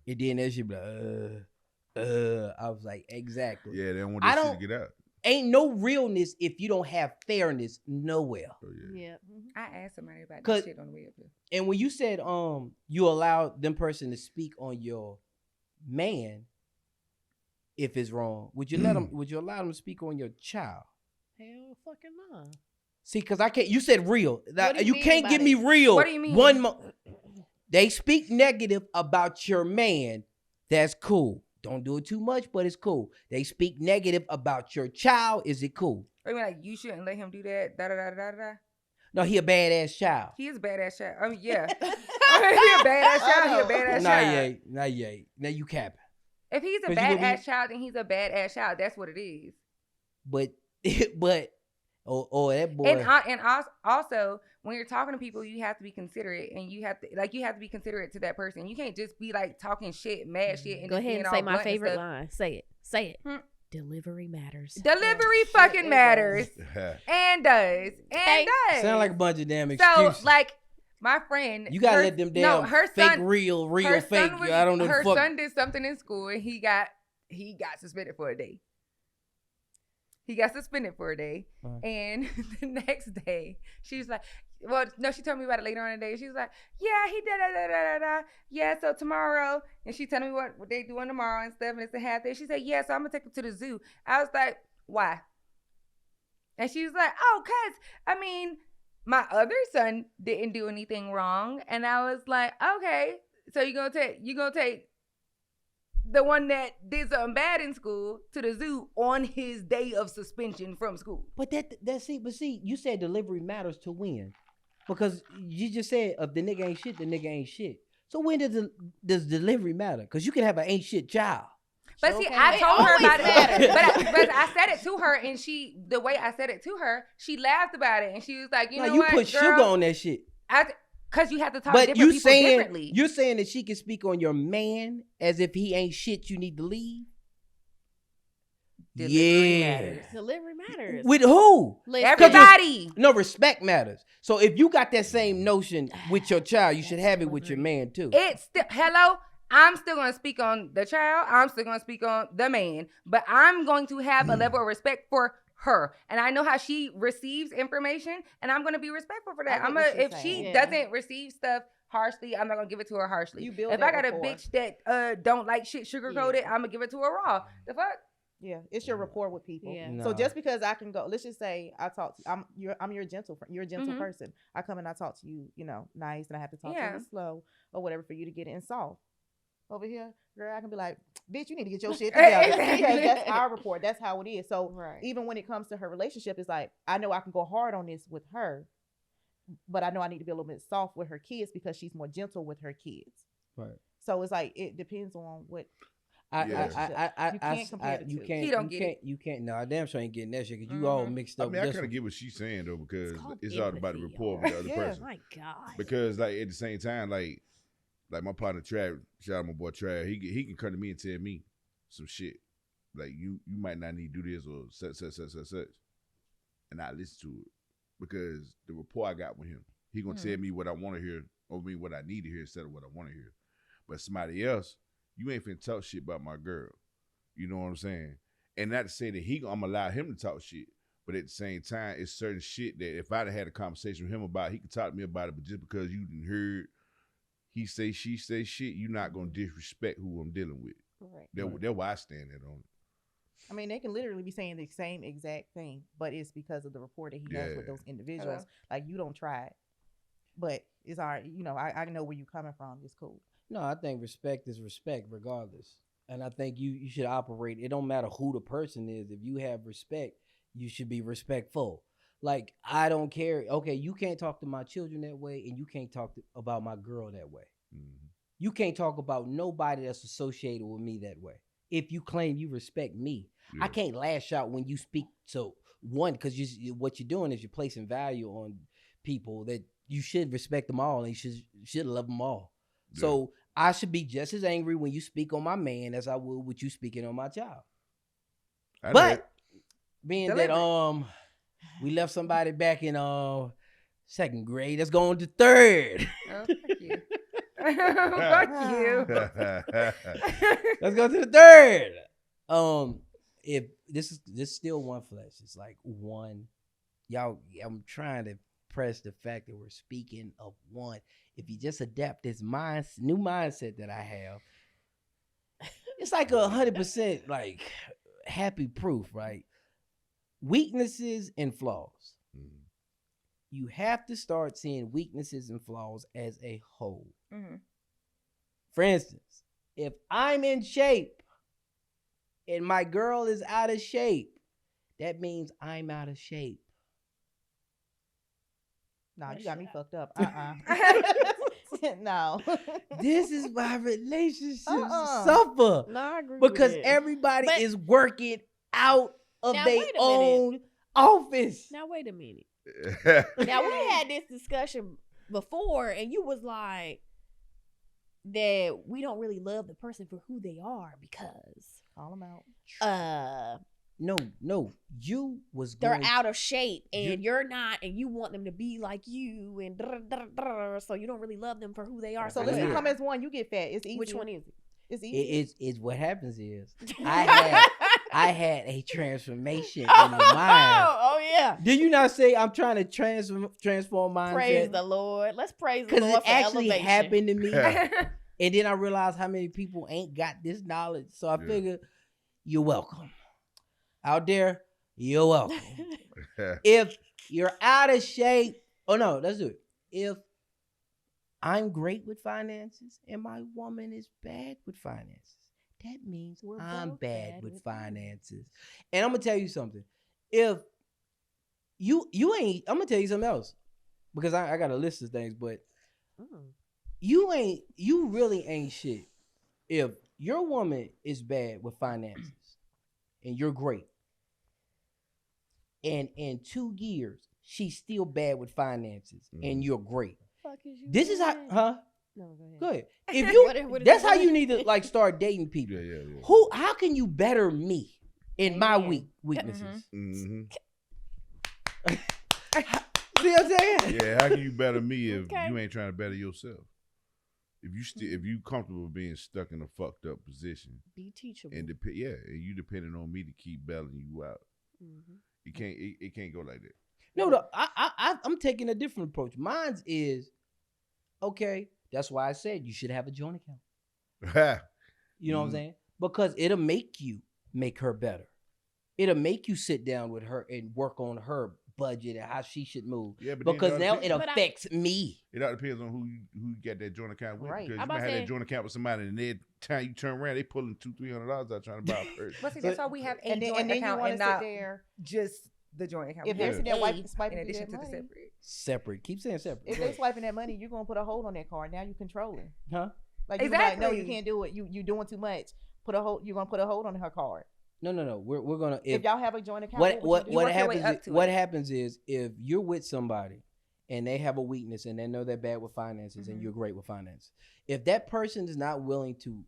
And then that shit be like, I was like, exactly. Yeah, they don't want I this shit don't- to get out. Ain't no realness if you don't have fairness nowhere. Oh, yeah. Yeah. I asked somebody about 'Cause- this shit on the way up here. And when you said you allow them person to speak on your man if it's wrong, would you let them would you allow them to speak on your child? Hell fucking no. See, because I can't you said real. What do you You mean can't by give me that? real. What do you mean? They speak negative about your man. That's cool. Don't do it too much, but it's cool. They speak negative about your child. Is it cool? I mean, like, you shouldn't let him do that. Da da da da da da. No, he a badass child. He is a badass child. I mean, yeah. he a badass child. He a badass Not child. yet. Not yet. Now you capping. If he's a 'Cause you would be- badass child, then he's a badass child. That's what it is. But that boy. And also, when you're talking to people, you have to be considerate, and you have to be considerate to that person. You can't just be like talking shit, mad shit, and Go just ahead being and all say my blunt and favorite stuff. line. Say it. Say it. Hmm. Delivery matters. Delivery shit, fucking it matters, does. and does, Okay. Sound like a bunch of damn so excuses. like my friend. You gotta her- let them no, damn her fake son, real her fake. son was- I don't know Her the fuck. son did something in school, and he got suspended for a day. He got suspended for a day, and the next day she's like, "Well, no." She told me about it later on in the day. She was like, "Yeah, he did da. Yeah, so tomorrow," and she told me what they doing tomorrow and stuff, and it's a half day. She said, "Yeah, so I'm gonna take him to the zoo." I was like, "Why?" And she was like, "Oh, cause I mean, my other son didn't do anything wrong," and I was like, "Okay, so you gonna take the one that did something bad in school to the zoo on his day of suspension from school." But see, you said delivery matters to when, because you just said if the nigga ain't shit, the nigga ain't shit. So when does delivery matter? Because you can have an ain't shit child. But Sure see, can. I It told her always about matters. it, but I said it to her, and the way I said it to her, she laughed about it, and she was like, "You know you what, put girl? sugar on that shit. Because you have to talk to But different you people saying differently." you're saying that she can speak on your man as if he ain't shit. You need to leave. Delivery Yeah. matters. Delivery matters. With who? Listen, Everybody. No, respect matters. So if you got that same notion with your child, you should have it with your man too. It's still, hello, I'm still going to speak on the child. I'm still going to speak on the man. But I'm going to have a level of respect for her. And I know how she receives information. And I'm going to be respectful for that. I get what she's If she saying. Yeah. doesn't receive stuff harshly, I'm not going to give it to her harshly. You build If I that got a rapport. bitch that don't like shit sugar coated, Yeah. I'm going to give it to her raw. The fuck? Yeah, it's your rapport with people. Yeah. So Nah. just because I can go, let's just say I talk to I'm your gentle friend. You're a gentle Mhm. person. I come and I talk to you, nice, and I have to talk to Yeah. you slow or whatever for you to get it in soft. Over here, girl, I can be like, bitch, you need to get your shit together. Because that's our rapport. That's how it is. So Right. even when it comes to her relationship, it's like I know I can go hard on this with her, but I know I need to be a little bit soft with her kids because she's more gentle with her kids. Right. So it's like it depends on what. I You can't compare the you two. can't. He don't you get can't. You can't. No, I damn sure ain't getting that shit because you all Mhm. mixed I up. mean, I with this kind of one. get what she's saying though, because called it's all about the empathy, rapport y'all. with the other Yeah. person. My God. Because like at the same time, like my partner Trav, shout out my boy Trav, he can come to me and tell me some shit. Like you might not need to do this or such. and I listen to it because the rapport I got with him, he gonna tell me what I want to hear or me what I need to hear instead of what I want to hear. But somebody else, you ain't finna talk shit about my girl. You know what I'm saying? And not to say that I'm gonna allow him to talk shit, but at the same time, it's certain shit that if I'd have had a conversation with him about, he could talk to me about it. But just because you didn't heard he say, she say shit, you're not gonna disrespect who I'm dealing with. Right. That's why I stand it on it. I mean, they can literally be saying the same exact thing, but it's because of the rapport that he has with those individuals. Like, you don't try it, but it's all right. You know, I know where you're coming from. It's cool. No, I think respect is respect regardless. And I think you should operate. It don't matter who the person is. If you have respect, you should be respectful. Like, I don't care. Okay, you can't talk to my children that way, and you can't talk about my girl that way. Mm-hmm. You can't talk about nobody that's associated with me that way. If you claim you respect me, I can't lash out when you speak to one, because what you're doing is you're placing value on people that you should respect them all and you should love them all. Yeah. So I should be just as angry when you speak on my man as I would with you speaking on my child. But being that we left somebody back in second grade, let's go on to third. Oh, fuck you. Fuck you. Let's go to the third. If this is still one flesh, it's like one. Y'all, I'm trying to press the fact that we're speaking of one. If you just adapt this new mindset that I have, it's like 100% like happy proof, right? Weaknesses and flaws. Mm-hmm. You have to start seeing weaknesses and flaws as a whole. Mm-hmm. For instance, if I'm in shape and my girl is out of shape, that means I'm out of shape. No, you got me fucked up. No. This is why relationships suffer. No, I agree because with everybody is working out of their own office. Now, wait a minute. Now, we had this discussion before, and you was like that we don't really love the person for who they are because call them out. No, you was they're out of shape and you're not, and you want them to be like you, and so you don't really love them for who they are. So let's become as one. You get fat. It's easy. Which one is it? It's easy. It's what happens is I had a transformation in the mind. Oh yeah. Did you not say I'm trying to transform mindset? Praise the Lord. Let's praise the Lord for elevation. Because it actually happened to me. And then I realized how many people ain't got this knowledge. So I figured, you're welcome. Out there, you're welcome. If you're out of shape, let's do it. If I'm great with finances and my woman is bad with finances, that means I'm bad with finances. And I'm going to tell you something. If you ain't, I'm going to tell you something else. Because I got a list of things, but you really ain't shit. If your woman is bad with finances and you're great, and in 2 years, she's still bad with finances and you're great. This is how, huh? No, go ahead. Go ahead. If you, that's how you need to like start dating people. Yeah. How can you better me in my weaknesses? Mm-hmm. See what I'm saying? Yeah, how can you better me if you ain't trying to better yourself? If you comfortable being stuck in a fucked up position, be teachable. And and you depending on me to keep bailing you out. Mm-hmm. It can't go like that. No, I'm taking a different approach. Mine's is okay. That's why I said you should have a joint account. You know what I'm saying? Because it'll make her better. It'll make you sit down with her and work on her budget and how she should move. Yeah, because now it affects me. It all depends on who you got that joint account with. Right. Because you might have that joint account with somebody, and every time you turn around, they pulling $200-$300 out trying to buy a purse. But see, that's why we have a joint account and not just the joint account. If they're sitting there swiping in addition to the separate. Keep saying separate. If they're swiping that money, you're gonna put a hold on that card. Now you controlling. Huh? Like exactly. No, you can't do it. You doing too much. You're gonna put a hold on her card. No. We're gonna if y'all have a joint account. What happens is if you're with somebody and they have a weakness and they know they're bad with finances and you're great with finances, if that person is not willing to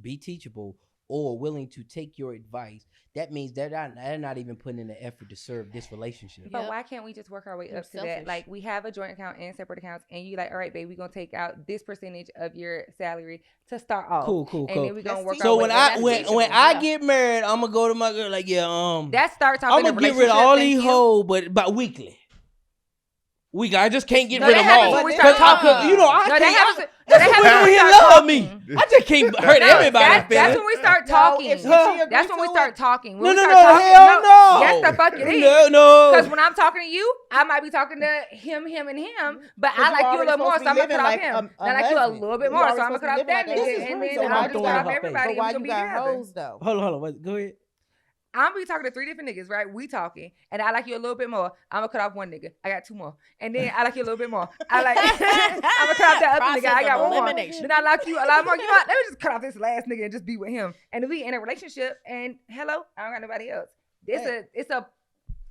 be teachable or willing to take your advice, that means they're not even putting in the effort to serve this relationship. But Yep. why can't we just work our way They're up to that? selfish. Like, we have a joint account and separate accounts, and you like, all right, babe, we're gonna take out this percentage of your salary to start off. Cool. And then we're gonna That's work teachable. our So way when up. I That's when teachable. when I yeah. get married, I'm gonna go to my girl like, That starts off I'm in a gonna get rid of relationship, all thank these you. hoes, but weekly. I just can't get No, rid that of happens all. when we Cause start talking. I No, that can't. happens. That's when when he we love start me. talking. I just can't hurt No, everybody's that's feelings. when we start No, talking. if she agrees That's when we to start it. talking. When No, we no, start no, talking, hell no. Yes, the fuck it is. No. Because when I'm talking to you, I might be talking to him, and him, but I Because like you a already little more, supposed so to I'm be gonna cut off living him. like And I like you a husband. little bit You more, already so I'm gonna supposed to cut be off that living like nigga, that. and then So I'm why just you cut got- off everybody, But and why we gonna you be got together. hoes though? Hold on. Go ahead. I'm gonna be talking to 3 different niggas, right? We talking, and I like you a little bit more. I'm gonna cut off one nigga. I got 2 more, and then I like you a little bit more. I'm gonna cut off that other nigga. I got Process of 1 more. elimination. Then I like you a lot more. You know what? Let me just cut off this last nigga and just be with him. And if we in a relationship, and hello, I don't got nobody else. It's a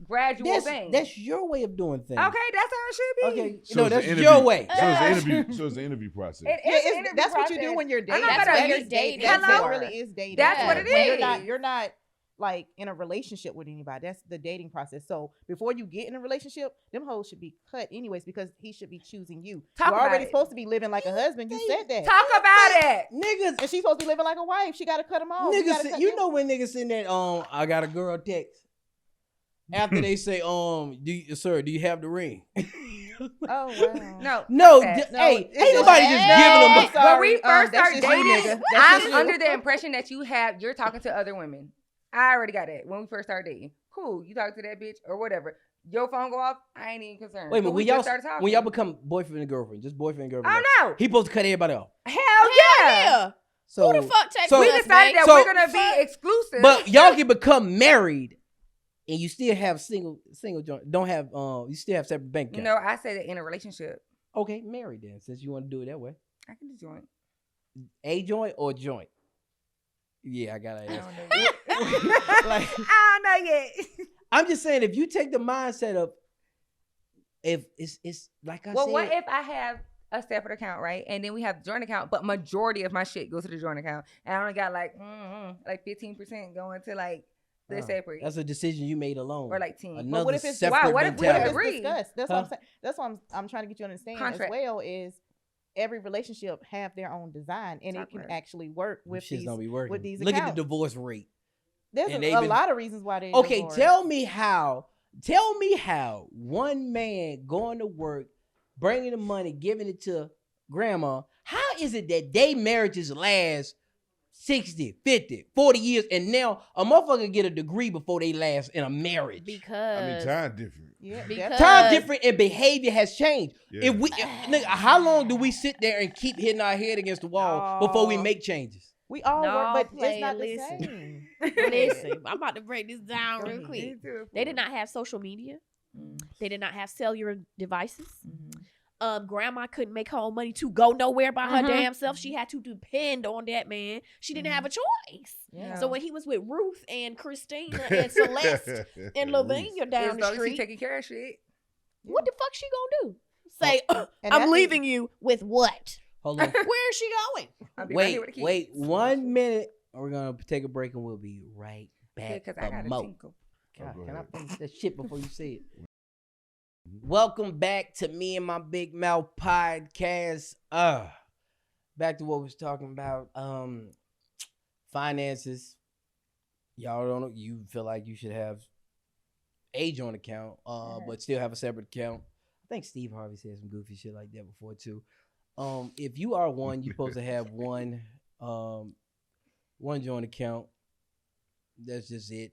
gradual thing. That's your way of doing things. Okay, that's how it should be. Okay. So No, it's that's the your interview- way. So it's the interview. So it's the interview process. It Yeah, is an interview that's what you process. do when you're I'm dating. not That's gonna what be you're dating That's Hello? what it really is dating. That's what When it You're not like in a relationship with anybody. That's the dating process. So before you get in a relationship, them hoes should be cut anyways because he should be choosing you. Talk You're about already it. supposed to be living like a husband. You said that. Talk about it. Niggas, And she's supposed to be living like a wife. She got to cut him off. niggas, you know when niggas send that I got a girl text after they say do you have the ring? Oh wow. No, No, that. hey, it's ain't nobody just Hey, giving them. I'm sorry. When we first that's start just you, dating, nigga. That's I'm just you. under the impression that you're talking to other women. I already got that when we first started dating. Cool, you talk to that bitch or whatever. Your phone go off, I ain't even concerned. Wait a But minute, we just started talking. when y'all become boyfriend and girlfriend, just boyfriend and girlfriend. Oh no, He supposed to cut everybody off. hell yeah. Yeah. So Who the fuck text so- We us, decided babe? that So- we're gonna be exclusive. but y'all can become married and you still have single joint. Don't have you still have separate bank accounts. no, I say that in a relationship, Okay, married then, since you want to do it that way. I can just join. A joint or joint? Yeah, I gotta I ask. don't know yet. Like, I don't know yet. I'm just saying, if you take the mindset of, if it's like I Well, said, what if I have a separate account, right? And then we have joint account, but majority of my shit goes to the joint account, and I only got like 15% going to like the separate, that's a decision you made alone, or like 10. But Another what if it's separate what if we mentality. It's agree? discussed. That's Huh? what I'm saying. That's what I'm trying to get you to understand Contract. as well. Is every relationship have their own design, and it can Right. actually work Them with shits these. don't be working. with these Look at the accounts. divorce rate. There's and a they've been- lot of reasons why they. Okay, divorce. tell me how one man going to work, bringing the money, giving it to grandma. How is it that they marriages last 60, 50, 40 years, and now a motherfucker get a degree before they last in a marriage? Because I mean, time different. Yeah, Because- Time different and behavior has changed. Yeah. Nigga, how long do we sit there and keep hitting our head against the wall before we No. make changes? we all No, work, but player, it's not the listen. same. listen, I'm about to break this down real Mhm. quick. They did not have social media. They did not have cellular devices. Grandma couldn't make her own money to go nowhere by her Mhm. damn self. She had to depend on that man. She didn't have a choice. Yeah. So when he was with Ruth and Christina and Celeste and Lavinia down as the long as he street, taking care of shit. what the fuck she gonna do? Say, And I'm that's leaving you with what? Hold on. Where is she going? I'll be right here with the Wait, kids. 1 minute. We're gonna take a break and we'll be right back. Because I got for a more. tinkle. God, go can I ahead. finish that shit before you say it? Welcome back to Me and My Big Mouth podcast. Back to what we was talking about. Finances. Y'all don't know. You feel like you should have a joint account, but still have a separate account. I think Steve Harvey said some goofy shit like that before too. If you are one, you're supposed to have one joint account. That's just it.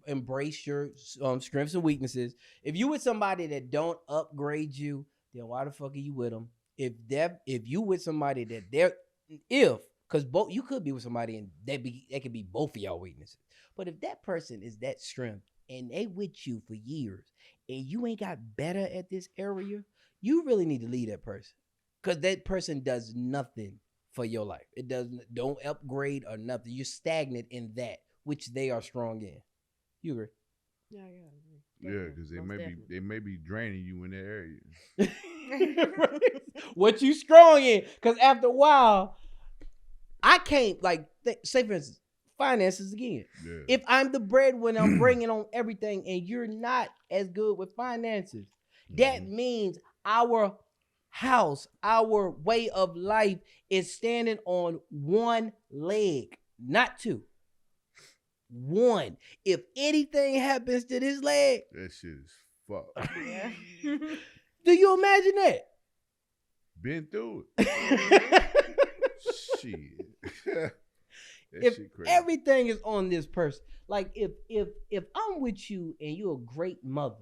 Embrace your strengths and weaknesses. If you with somebody that don't upgrade you, then why the fuck are you with them? If you with somebody that because both you could be with somebody and that could be both of y'all weaknesses. But if that person is that strength and they with you for years and you ain't got better at this area, you really need to leave that person, because that person does nothing for your life. It don't upgrade or nothing. You're stagnant in that which they are strong in. You agree? Yeah, Yeah, because they may be draining you in that area. What you strong in? Because after a while, I can't say for instance, finances again. Yeah. If I'm the breadwinner, I'm bringing on everything, and you're not as good with finances. That means our house, our way of life is standing on one leg, not two. One. If anything happens to this leg, That shit is fucked. Yeah. do you imagine that? Been through it. Shit. That If shit crazy. everything is on this person, like if I'm with you and you're a great mother,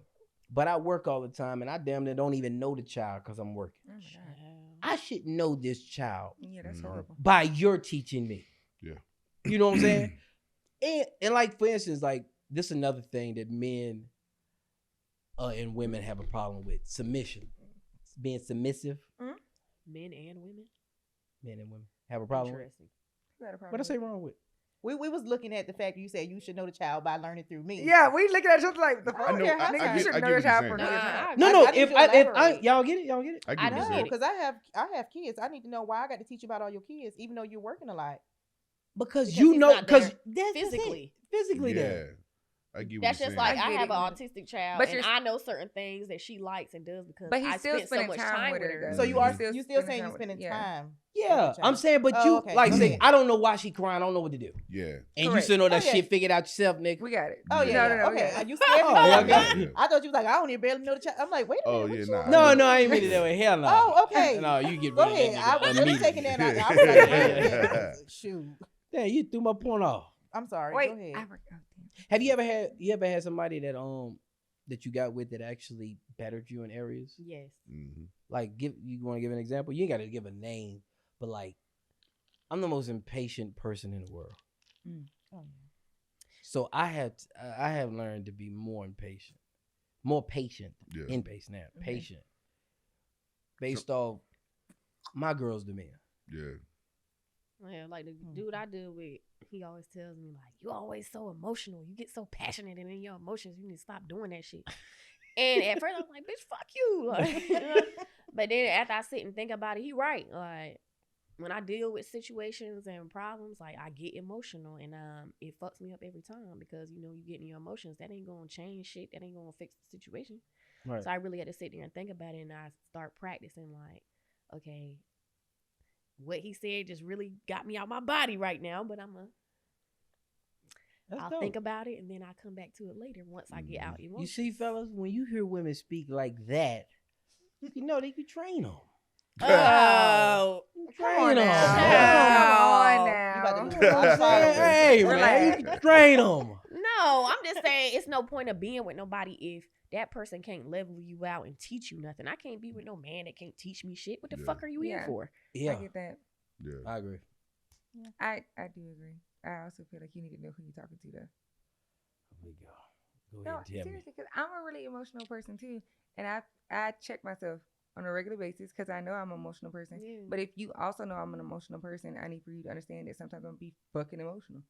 but I work all the time and I damn near don't even know the child because I'm working. Oh my God. I should know this child Yeah, that's Mhm. horrible. by your teaching me. Yeah. You know what I'm saying? And like, for instance, like, this is another thing that men and women have a problem with: submission, being submissive. Men and women. Men and women have a problem with. Interesting. What I say wrong with? We was looking at the fact that you said you should know the child by learning through me. Yeah, we looking at each other like the fuck. I know, I Nigga, get- you should I know get your what child you're for saying. know your Nah, child. No, I no. need If you to I elaborate. y'all get it, y'all get it. I I get what know. you're No, saying. because I have kids. I need to know why I got to teach you about all your kids, even though you're working a lot. Because Because you he's know, not because there that's physically. physically Yeah. there. I get what That's you're just saying. like I I get have it. an autistic child, But and you're- I know certain things that she likes and does because But he's I still spent so spending much time time with with her, her. though. So you Mhm. you still spending saying time you're with- spending yeah. time. Yeah, with the I'm child. saying, but Oh, you okay. like Go say, ahead. I don't know why she crying. I don't know what to do, Yeah. and you Correct. should know that Oh, yeah. shit figured out yourself, nigga. We got it. Oh yeah, No, yeah. no, no, Okay, yeah. you scared me? Oh, yeah, okay. I thought you was like, I don't even barely know the child. I'm like, wait a minute. Oh, what yeah, you nah, on? No, I ain't mean it that way. Hell no. Oh, okay. No, you get Go rid of ahead. that I nigga was really immediately. taking that. I was like, wait a minute. Shoot. Damn, you threw my point off. I'm sorry. Wait, Go ahead. I forgot. Have you ever had somebody that you got with that actually bettered you in areas? Yes. Mm-hmm. Like, you want to give an example? You ain't got to give a name, but like, I'm the most impatient person in the world. Oh, yeah. So I have learned to be more patient, Yeah. impatient now, Okay. patient, based off my girl's demeanor. Yeah. Yeah, like the dude I deal with, he always tells me like, "You always so emotional. You get so passionate, and in your emotions, you need to stop doing that shit." And at first, I'm like, "Bitch, fuck you." Like, but then after I sit and think about it, he right. Like, when I deal with situations and problems, like, I get emotional, and it fucks me up every time because you get in your emotions. That ain't gonna change shit. That ain't gonna fix the situation. Right. So I really had to sit there and think about it, and I start practicing like, okay, what he said just really got me out my body right now, but That's I'll dope. think about it and then I'll come back to it later once I get out emotions. You see, fellas, when you hear women speak like that, you know that you train them. Oh, Come on Train 'em. now. You about to lose Come a lot of followers. Hey, man, Relax. you train them. no, I'm just saying it's no point of being with nobody if that person can't level you out and teach you nothing. I can't be with no man that can't teach me shit. What the Yeah. fuck are you Yeah. here for? Yeah, I get that. Yeah. I agree. I do agree. I also feel like you need to know who you're talking to, though. Here we go. Go No, ahead and tell me. seriously, because I'm a really emotional person too, and I check myself on a regular basis because I know I'm an emotional person. Yeah. But if you also know I'm an emotional person, I need for you to understand that sometimes I'm be fucking emotional.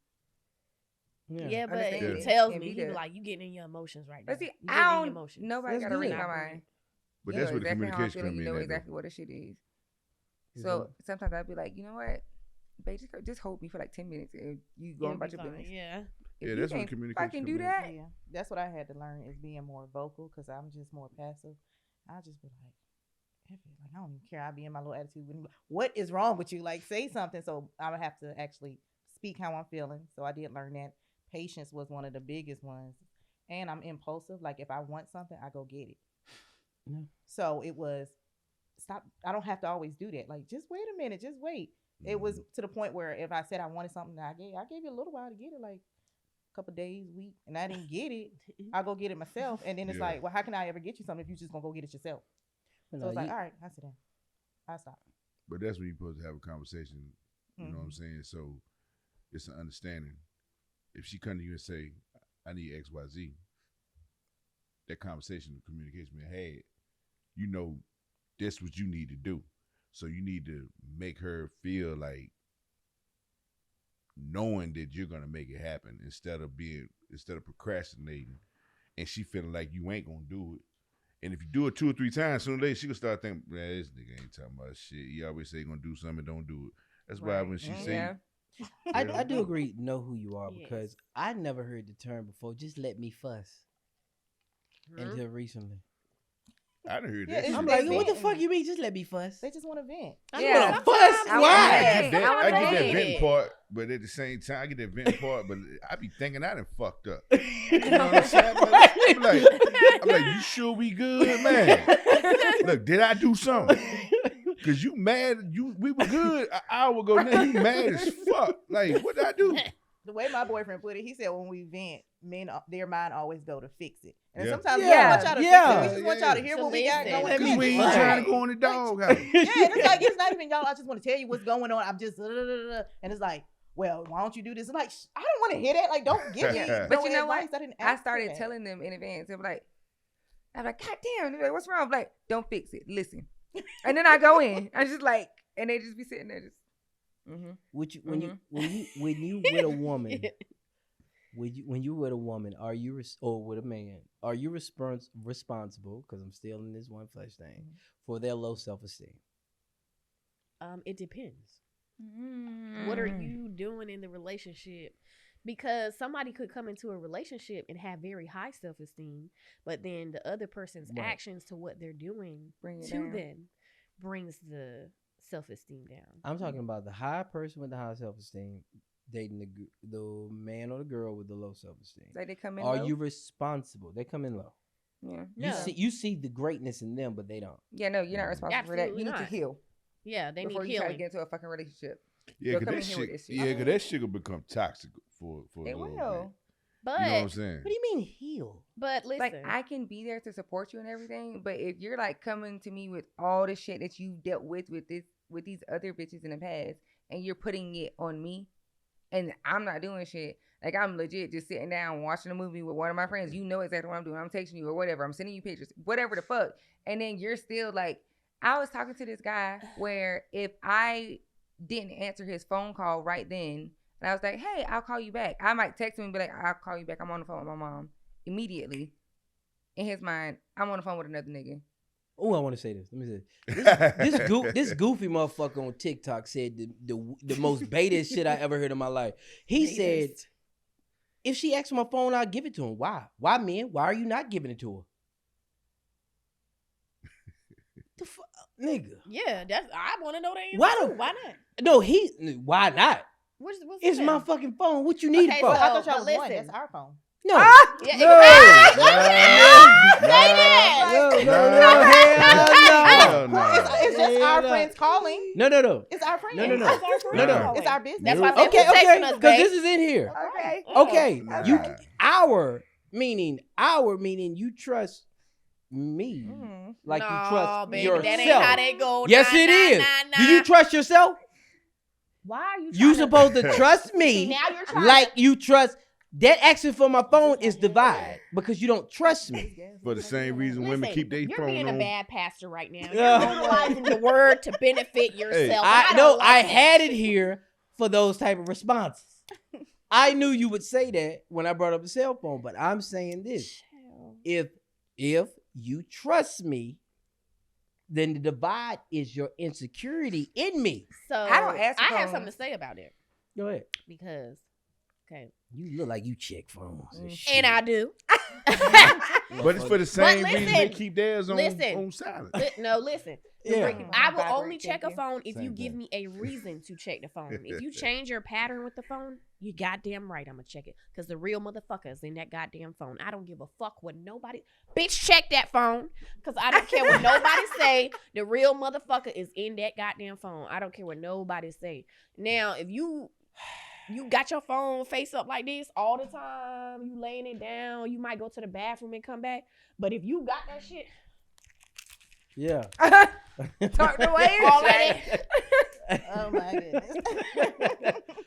Yeah, but Understand he it tells and me, be he be there. like, you getting in your emotions right now. But see, You I getting in your don't. emotions. Nobody That's got to read good. my mind. But You that's know where the exactly how I'm communication feeling. come You in. know at, though. exactly what the shit is. Mhm. So sometimes I'd be like, you know what, babe, just hold me for like 10 minutes and you It'll going be about your fine, business. Yeah. If Yeah, you that's where can't communication fucking come do in. that. Yeah, that's what I had to learn is being more vocal because I'm just more passive. I'll just be like, F it, like I don't even care. I'll be in my little attitude. What is wrong with you? Like say something. So I would have to actually speak how I'm feeling. So I did learn that. Patience was one of the biggest ones. And I'm impulsive. Like if I want something, I go get it. Yeah. So it was stop. I don't have to always do that. Like just wait a minute. Just wait. It was to the point where if I said I wanted something, I gave you a little while to get it, like a couple days, week, and I didn't get it. I'll go get it myself, and then it's Yeah. like, well, how can I ever get you something if you just gonna go get it yourself? You So know, it's like, you- all right, I sit down, I stop. But that's when you're supposed to have a conversation. You know what I'm Mhm. saying? So it's an understanding. If she come to you and say, I need X, Y, Z, that conversation, the communication being had, you know that's what you need to do. So you need to make her feel like knowing that you're gonna make it happen instead of procrastinating and she feeling like you ain't gonna do it. And if you do it 2 or 3 times, sooner or later she gonna start thinking, man, this nigga ain't talking about shit. He always say he gonna do something and don't do it. That's why Right. when she Mhm. say Yeah. I do agree. Know who you are Yes. because I never heard the term before. Just let me fuss Mhm. until recently. I done heard Yeah, that. it's shit. I'm they like, venting. what the fuck you mean? Just let me fuss. They just want to vent. I Yeah. want to fuss. Sometimes Why? I Hey, get that. I I get that hate venting it. part, but at the same time, I get that venting part. But I be thinking I done fucked up. You know what I'm saying? I'm like, you sure we good, man? Look, did I do something? Cause you mad? We were good an hour ago. Now you mad as fuck. Like, what did I do? The way my boyfriend put it, he said when we vent, men, their mind always go to fix it. And Yeah. sometimes we Yeah. don't want y'all to Yeah. fix it. We just want y'all to hear To what we got listen. going Let me Cause on. we ain't Right. trying to go in the doghouse. Yeah, and it's like, it's not even y'all. I just want to tell you what's going on. I'm just, and it's like, well, why don't you do this? I'm like, I don't want to hear that. Like, don't give me But no you know what? advice. I didn't I ask for started that. telling them in advance. I'm like, God damn, they're like, what's wrong? I'm like, don't fix it. Listen. And then I go in. I just like, and they just be sitting there just. Mm-hmm. When you with a woman, when you with a woman, are you or with a man, are you responsible? Because I'm still in this one flesh thing for their low self-esteem. It depends. What are you doing in the relationship? Because somebody could come into a relationship and have very high self-esteem, but then the other person's Right. actions to what they're doing Bring it to down. them brings the self-esteem down. I'm talking about the high person with the high self-esteem dating the man or the girl with the low self-esteem. Like they come in. Are low? you responsible? They come in low. Yeah. No. You see the greatness in them, but they don't. Yeah, no, you're not responsible for that. Absolutely You need to not. heal Yeah, they before need you try to healing. get into a fucking relationship. Yeah, They'll cause come that in here with shit. this shit. Yeah, cause that shit will become toxic for They a little will. bit. But You know what I'm saying? What do you mean heal? but listen, Like I can be there to support you and everything, but if you're like coming to me with all the shit that you dealt with these other bitches in the past, and you're putting it on me, and I'm not doing shit. Like I'm legit just sitting down watching a movie with one of my friends. You know exactly what I'm doing. I'm texting you or whatever. I'm sending you pictures, whatever the fuck. And then you're still like, I was talking to this guy where if I didn't answer his phone call right then, and I was like, hey, I'll call you back. I might text him and be like, I'll call you back. I'm on the phone with my mom. Immediately, in his mind, I'm on the phone with another nigga. Oh, I want to say this. Let me say this goofy motherfucker on TikTok said the most beta shit I ever heard in my life. He said, if she asks for my phone, I'll give it to him. Why? Why, man? Why are you not giving it to her? The fuck, nigga. yeah, that's I want to know the answer. Why Why the- Why not? No, why not? What's It's the my matter? fucking phone. What you need Okay, it for? Well, I so- thought y'all but was one. listen. That's our phone. No. Yeah, No. Hell no. It's just Hell our no. friends calling. No. It's our friends. No. It's our friend No. calling. It's our business. That's why I said Okay, who's texting us, because babe? this is in here. Okay. Okay, Nah. our meaning you trust me Mm. like no, you trust baby, yourself. that ain't how that go. Yes, Nah, it nah, is. nah, Do you nah. trust yourself? Why are you? You trying supposed to trust See, me now you're trying like to, you trust. That action for my phone is divide because you don't trust me. For the same reason women Listen, keep their you're phone being on. a bad pastor right now. Yeah. You're utilizing the word to benefit yourself. I don't know like I that. had it here for those type of responses. I knew you would say that when I brought up the cell phone, but I'm saying this. If you trust me, then the divide is your insecurity in me. So I don't answer I have phones. something to say about it Go ahead. because, okay, You look like you check phones and shit. and I do. But it's for the same reason they listen, keep theirs on listen. silent. No, listen. Yeah. I will Vibrate, only check a thank you. phone if you Same give thing. me a reason to check the phone. If you change your pattern with the phone, you goddamn right I'm gonna check it. Because the real motherfucker is in that goddamn phone. I don't give a fuck what nobody... Bitch, check that phone. Because I don't care what nobody say. The real motherfucker is in that goddamn phone. I don't care what nobody say. Now, if you got your phone face up like this all the time, you laying it down, you might go to the bathroom and come back. But if you got that shit... Yeah. Talk the way all like it's that... Oh my goodness.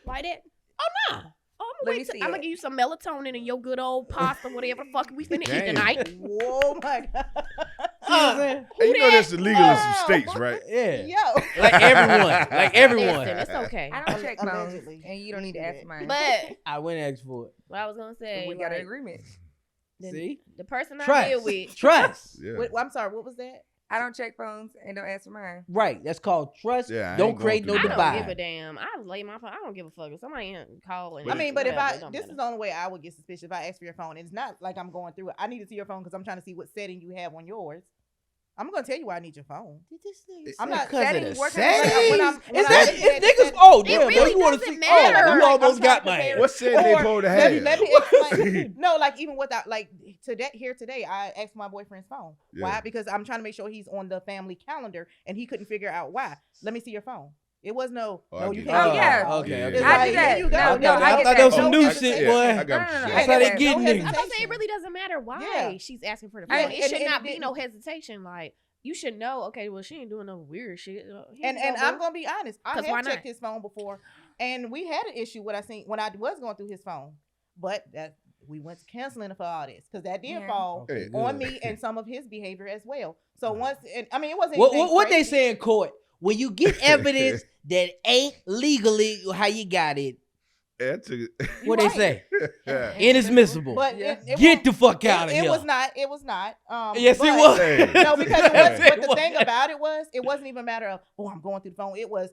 Like that? Oh no. Oh, Let me see I'm gonna it. give you some melatonin and your good old pasta, whatever the fuck we finna eat Damn. tonight. Whoa, my God. See what I'm saying? Hey, you know that's illegal in some states, right? Yeah. Yo. Like everyone. Like everyone. Listen, it's okay. I don't check phones, Allegedly. and you don't need to ask mine. But I went and asked for it. what I was gonna say, we got an like, agreement. the, See? the person I Trust. deal with, Trust. Yeah. I'm sorry, what was that? I don't check phones and don't answer mine. Right. That's called trust. Yeah, I Don't ain't going create no through I that. don't give a divide. damn. I lay my phone. I don't give a fuck if somebody call and But I mean, but if whatever, I, it don't this matter. is the only way I would get suspicious if I ask for your phone. And it's not like I'm going through it. I need to see your phone because I'm trying to see what setting you have on yours. I'm gonna tell you why I need your phone. I'm not because of setting the what kind of- settings. when I'm- Is when that I'm- is niggas? Oh, It damn! really you want to doesn't see? matter. Oh, you Like, almost I'm got trying my to ass. compare- What setting they Or supposed to let have? me explain. No, like even without like today, I asked my boyfriend's phone. Yeah. Why? Because I'm trying to make sure he's on the family calendar, and he couldn't figure out why. Let me see your phone. It was no, Oh, I no, get you it. can't. Oh, yeah. Okay. It's okay. I like, do that. here you go. No, no, I I get thought that was that. some No new hesitation. shit, Yeah, boy. I got No, what no, you're no, saying. That's I how they get that. getting No niggas. I'm about to say it hesitation. really doesn't matter why Yeah. she's asking for the I- phone. It and- should and- not be and- no hesitation. Like you should know. Okay, well she ain't doing no weird shit. Here And you go, I'm boo. gonna be honest. I 'Cause have why checked not? his phone before, and we had an issue when I was going through his phone, but that we went to counseling for all this because that did Yeah. fall Okay, on good. me and some of his behavior as well. So once, and, I mean, it wasn't What anything what they crazy. say in court? When you get evidence that ain't legally how you got it, Yeah, I took it. what they right. say? Yeah. Inadmissible. But Yeah. Get the fuck out of it here. was not. It was not. Yes, it but- was. Hey. No, because it Yes, was. But it the was. thing about it wasn't even a matter of I'm going through the phone. It was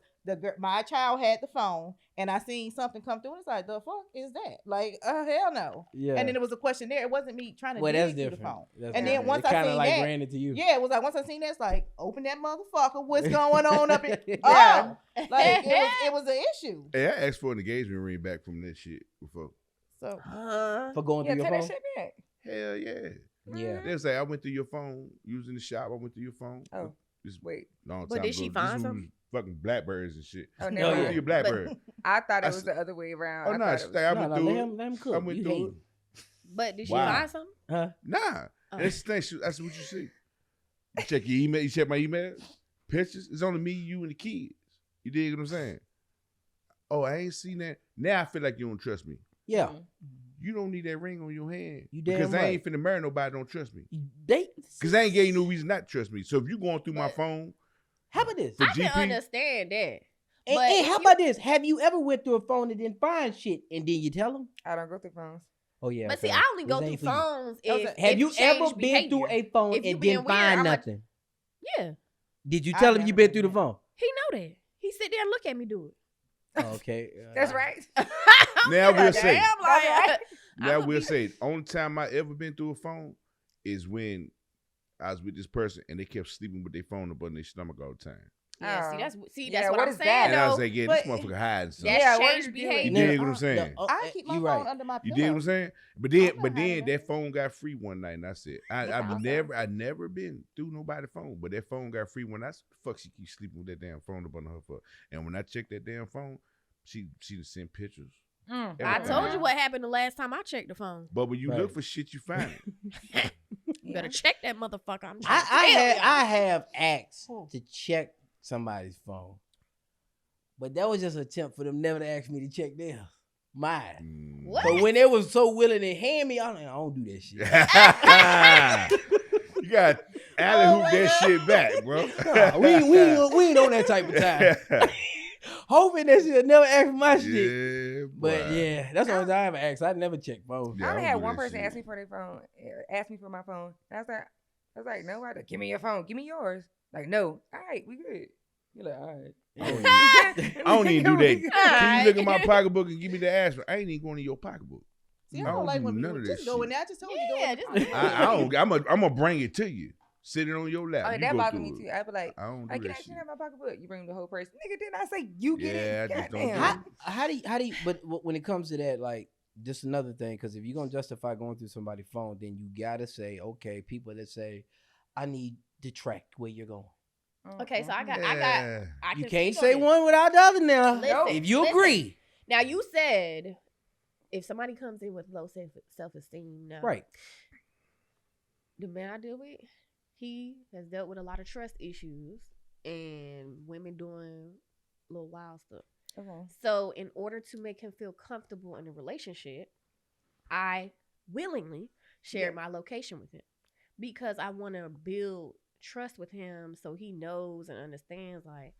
my child had the phone, and I seen something come through. And it's like the fuck is that? Like, hell no. Yeah. And then it was a question there. It wasn't me trying to Well, that's dig through different. the phone. That's And then different. once it I kinda seen like that- ran into you. Yeah, it was like once I seen that, it's like open that motherfucker. What's going on up in? Yeah. Oh, like it was an issue. Hey, I asked for an engagement ring back from that shit before. So For going Yeah, through take your that phone. shit back. Hell yeah. Yeah. They say I went through your phone using the shop. I went through your phone. Oh, This wait. long But time did she ago. find This some? was fucking blackbirds and shit. Oh, I never Oh, went yeah. through your blackbird. I thought it I was s- the other way around. Oh I no, thought it was- I No, went no, through let it. him cook. I went You through hating. it. But did she Wow. find some? Huh? Nah, Oh. that's the thing. That's what you see. You check your email. You check my email. Pictures. It's only me, you, and the kids. You dig what I'm saying? Oh, I ain't seen that. Now I feel like you don't trust me. Yeah. You don't need that ring on your hand. You damn because I ain't right. finna marry nobody that don't trust me. They. Because I ain't gave you no reason not to trust me. So if you going through my But- phone, How about this? For I can GP? understand that. And, But and if how you- about this? Have you ever went through a phone and didn't find shit and then you tell them? I don't go through phones. Oh yeah. But see, okay. I only go This through ain't for you. phones Those if are- Have if you ever changed been through behavior. a phone If you and being didn't weird, find I'm like- nothing? Yeah, Did you I've tell him you never been done through the that. phone? he know that. He sit there and look at me do it. Oh, okay. That's right. Now I will say. Damn, like, now I I'ma will be- say, the only time I ever been through a phone is when I was with this person and they kept sleeping with their phone up on their stomach all the time. Yeah, Oh. that's Yeah, what what I'm is saying. that? And I was Though. like, yeah, this but- motherfucker hiding something. That's Yeah, what changed are you behavior. You dig what I'm saying? I keep my you phone right. under my You pillow. dig what I'm saying? But I'm then, not but then hiding that phone got free one night, and I said, Look I've outside. never been through nobody's phone, but that phone got free when I fuck. She keeps sleeping with that damn phone up on her foot, and when I checked that damn phone, she done sent pictures. Mm. I everything. told you what happened the last time I checked the phone. But when you Right. look for shit, you find it. You better check that motherfucker. I'm trying to I tell y'all. have asked to check somebody's phone, but that was just an attempt for them never to ask me to check theirs. Mine. What? So when they was so willing to hand me, I'm like, I don't do that shit. You got alley hoop that shit back, bro. Nah, we ain't on that type of time. Hoping that she'll never ask my shit. Yeah, But boy. yeah, that's the only time I ever asked. I never check phones. Yeah, I I only don't had do one that person shit. ask me for their phone, ask me for my phone. And I was like, no, I don't. Give me your phone. Give me yours. Like, no. All right, we good. You're like, all right. I don't even do that. Can you look at my Alright. pocketbook and give me the aspirin? I ain't even going to your pocketbook. See, I I don't don't like do when none people of that just go in shit. there. I just told Yeah, you. just Go in do there. I'm gonna bring it to you. Sit it on your lap. Oh, You that go bothered through me it. too. I'd be like, I don't do can that I shit. have my pocketbook? You bring the whole person. Nigga, didn't I say you get Yeah, it? I just don't do Goddamn. it. How do you, but when it comes to that, like, just another thing, because if you're going to justify going through somebody's phone, then you got to say, okay, people that say, I need to track where you're going. Okay, so I got. Yeah. I You can can't speak on say this. one without the other now. Listen, If you listen. agree. Now you said if somebody comes in with low self esteem, no. Right. The man I deal with, he has dealt with a lot of trust issues and women doing little wild stuff. Okay. So in order to make him feel comfortable in a relationship, I willingly shared my location with him because I want to build trust with him so he knows and understands, like,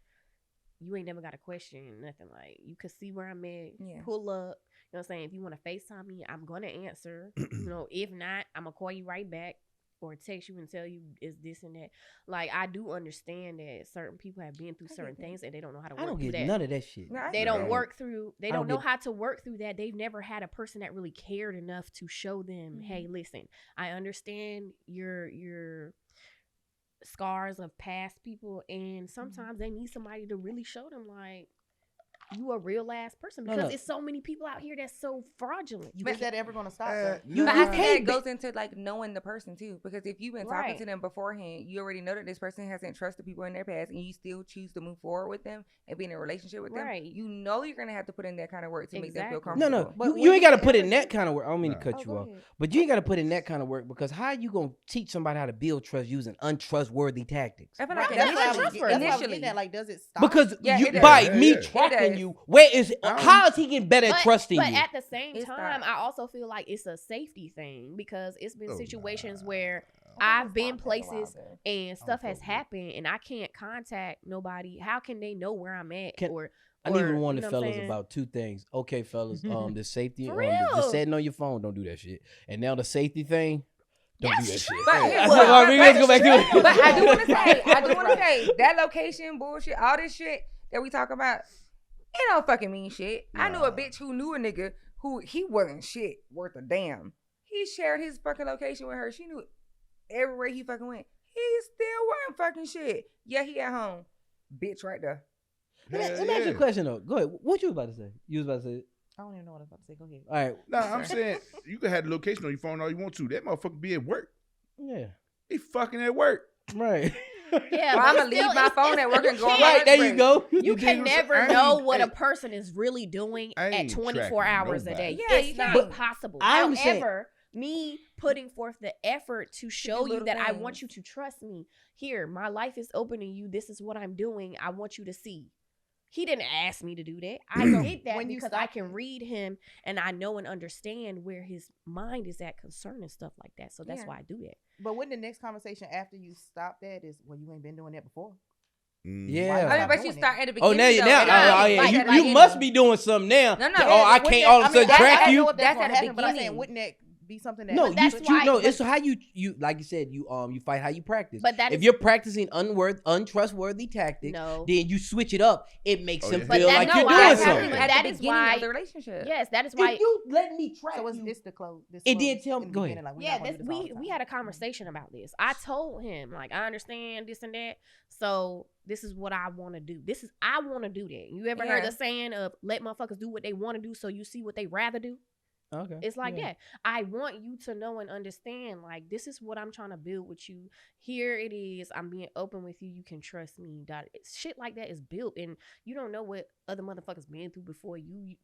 you ain't never got a question, nothing. Like, you can see where I'm at, Yeah. pull up. You know what I'm saying? If you want to FaceTime me, I'm going to answer. You know, if not, I'm going to call you right back. or text you and tell you is this and that. Like, I do understand that certain people have been through I get certain that. things and they don't know how to I work don't through get that. none of that shit. No, I They get don't that. work through. They I don't don't know get- how to work through that. They've never had a person that really cared enough to show them, hey, listen, I understand your scars of past people, and sometimes they need somebody to really show them like you a real ass person, No, because no. it's so many people out here that's so fraudulent. Is that ever going to stop? though? You But I think can't that goes into like knowing the person too, because if you've been talking Right. to them beforehand, you already know that this person hasn't trusted people in their past, and you still choose to move forward with them and be in a relationship with them. Right. You know you're gonna have to put in that kind of work to make them feel Exactly. No, comfortable. no, But you when ain't you got to put ever in that do- kind of work. I don't mean to Nah. cut Oh, you go off, ahead. but you ain't got to put in that kind of work, because how you gonna teach somebody how to build trust using untrustworthy tactics? I feel Right, like that's That's why I was initially, getting- that's why I was initially, getting at, like, does it stop? Because Yeah, you it does. by Yeah, me yeah. trusting does. you, where is I don't- how is he getting better at But trusting you? at the same It's time, not. I also feel like it's a safety thing, because it's been Oh, situations nah. where I I've think been it's stopped after a while, places though. and stuff has fuck with it. happened and I can't contact nobody. How can they know where I'm at? Can- or I need to or, warn you the know what I'm fellas saying? about two things. Okay, fellas, the safety, For the real. setting on your phone, don't do that shit. And now the safety thing, don't do that That's shit. But, Hey, I well, said, well, but- let's go back to it. But I do want to say, Right. that location bullshit, all this shit that we talk about, it don't fucking mean shit. I knew a Nah. bitch who knew a nigga who he wasn't shit worth a damn. He shared his fucking location with her. She knew everywhere he fucking went. He still wasn't fucking shit. Yeah, he at home. Bitch right there. Let Hell me ask you yeah. a question though. Go ahead. What you was about to say? You was about to say it. I don't even know what I was about to say. Go ahead. All right. No, I'm saying you can have the location on your phone all you want to. That motherfucker be at work. Yeah. He fucking at work. Right. Yeah, Well, but I'ma still, leave my it's- phone at work and you go on can't- my Right, there you break. go. You dig can what I'm saying? never I know ain't- what hey, a person is really doing I at ain't 24 tracking hours a nobody. day. Yeah, It's you not can't. possible. I understand. However, me putting forth the effort to show you little that I things. want you to trust me. Here, my life is open to you. This is what I'm doing. I want you to see. He didn't ask me to do that. I did that When you because I stop can it. read him and I know and understand where his mind is at concerning stuff like that. So that's Yeah. why I do that. But wouldn't the next conversation after you stop that is, well, you ain't been doing that before? Yeah. Why I mean, stop but you doing start that? at the Oh, beginning. now, though, now, and oh, like- yeah, like you, at the you beginning. must be doing something now. No, no. Oh, I Wouldn't can't that- all of a I mean, sudden I track know you. what that's That's gonna at the happen, but I'm saying, beginning. wouldn't that be something that? No, But that's you why- know, but- it's how you like you said, you fight how you practice. But that if is- you're practicing untrustworthy tactics, No. then you switch it up. It makes Oh, him yeah. But feel that- like no, you're I doing have to- something. but At that the is beginning why- of the relationship. Yes, that is why. If you let me track So it's you, this the close. And then tell me- go ahead. Like, we're Yeah, not gonna this, do this all we the we time. had a conversation about this. I told him, like, I understand this and that, so this is what I want to do. I want to do that. You ever heard Yeah. the saying of let motherfuckers do what they want to do so you see what they rather do? okay, It's like yeah. that. I want you to know and understand, like, this is what I'm trying to build with you. Here it is. I'm being open with you. You can trust me. Shit like that is built, and you don't know what other motherfuckers been through before you.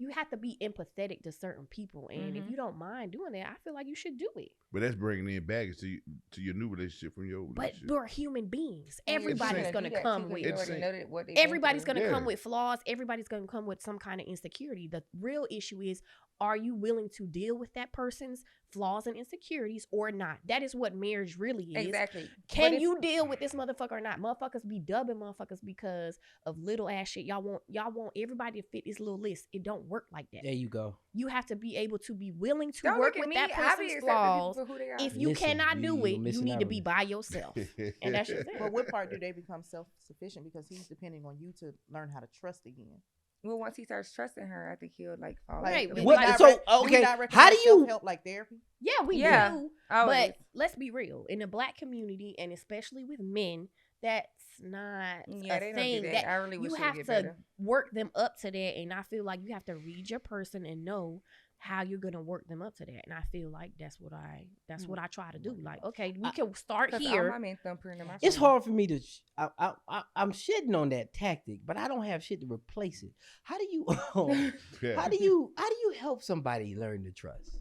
You have to be empathetic to certain people, and if Mhm. you don't mind doing that, I feel like you should do it. But that's bringing in baggage to your new relationship from your old But relationship. we're human beings. And you're Everybody's saying- gonna do that come too, 'cause with. you already It's know that what they've been Everybody's through. gonna Yeah. come with flaws. Everybody's gonna come with some kind of insecurity. The real issue is, are you willing to deal with that person's flaws and insecurities or not? That is what marriage really is. Exactly. Can But if- you deal with this motherfucker or not? Motherfuckers be dubbing motherfuckers because of little ass shit. Y'all want everybody to fit this little list. It don't work like that. There you go. You have to be able to be willing to Don't work look at with me. that I be person's accepting flaws. people for who they are. If you Listen, cannot do you're it, you missing need out to on be this. by yourself. And that's just it. But what part do they become self-sufficient because he's depending on you to learn how to trust again? Well, once he starts trusting her, I think he'll like fall. Like, Right, do but we What- not so, rec- do we okay, not how do recognize you- self-help like therapy? Yeah, we Yeah. do. Always. But let's be real. In the black community, and especially with men, that's not Yeah, a they don't thing. do that. I really wish you they would have get to better. work them up to that. And I feel like you have to read your person and know how you're gonna work them up to that. And I feel like that's what I try to do. Like, okay, we can start 'Cause all here. my men thumbprint in my It's phone. hard for me to. I'm shitting on that tactic, but I don't have shit to replace it. How do you? Yeah. how do you help somebody learn to trust?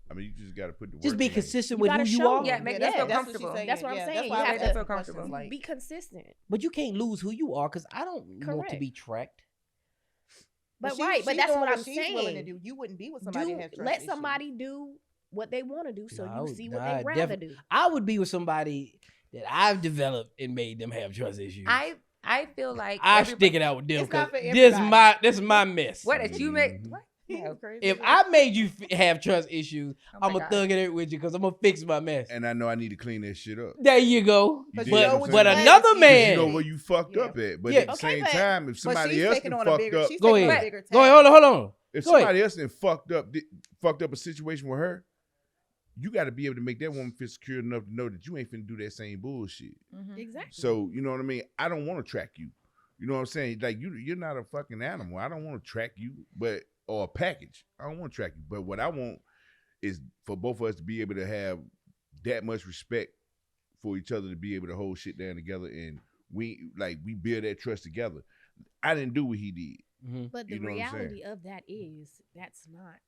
I mean, you just got to put the work Just be in. consistent You with who gotta you show are. them. Yeah, make them feel that's what comfortable. she's saying. That's what I'm Yeah, saying. That's You why I have was to asking feel questions comfortable. like, Be consistent. But you can't lose who you are because I don't want to Correct. be tracked. But she- right, but she's that's doing what I'm she's willing to saying. do. You wouldn't be with somebody that has trust Let issues. somebody do what they want to do, so No, you see what nah, they rather definitely. do. I would be with somebody that I've developed and made them have trust issues. I feel like I everybody- stick it out with them It's not because for this everybody. is my mess. What that you make? Mhm. What? No. Crazy. If I made you have trust issues, Oh my I'm a God. thug it with you because I'm gonna fix my mess. And I know I need to clean that shit up. There you go. You But dig you what know I'm what saying? But you another want. Because you man. know where you fucked Yeah. up at. But Yeah. at the Okay, same but- time, if But somebody she's else taking done on a fucked bigger. up, She's Go taking on a ahead. bigger Go ahead. task. Hold on. if Go ahead. somebody else done fucked up a situation with her, you got to be able to make that woman feel secure enough to know that you ain't finna do that same bullshit. Mhm. Exactly. So you know what I mean. I don't want to track you. You know what I'm saying? Like you're not a fucking animal. I don't want to track you, or a package. I don't want to track you. But what I want is for both of us to be able to have that much respect for each other to be able to hold shit down together, and we build that trust together. I didn't do what he did. Mhm. But the You know what I'm saying? reality of that is that's not.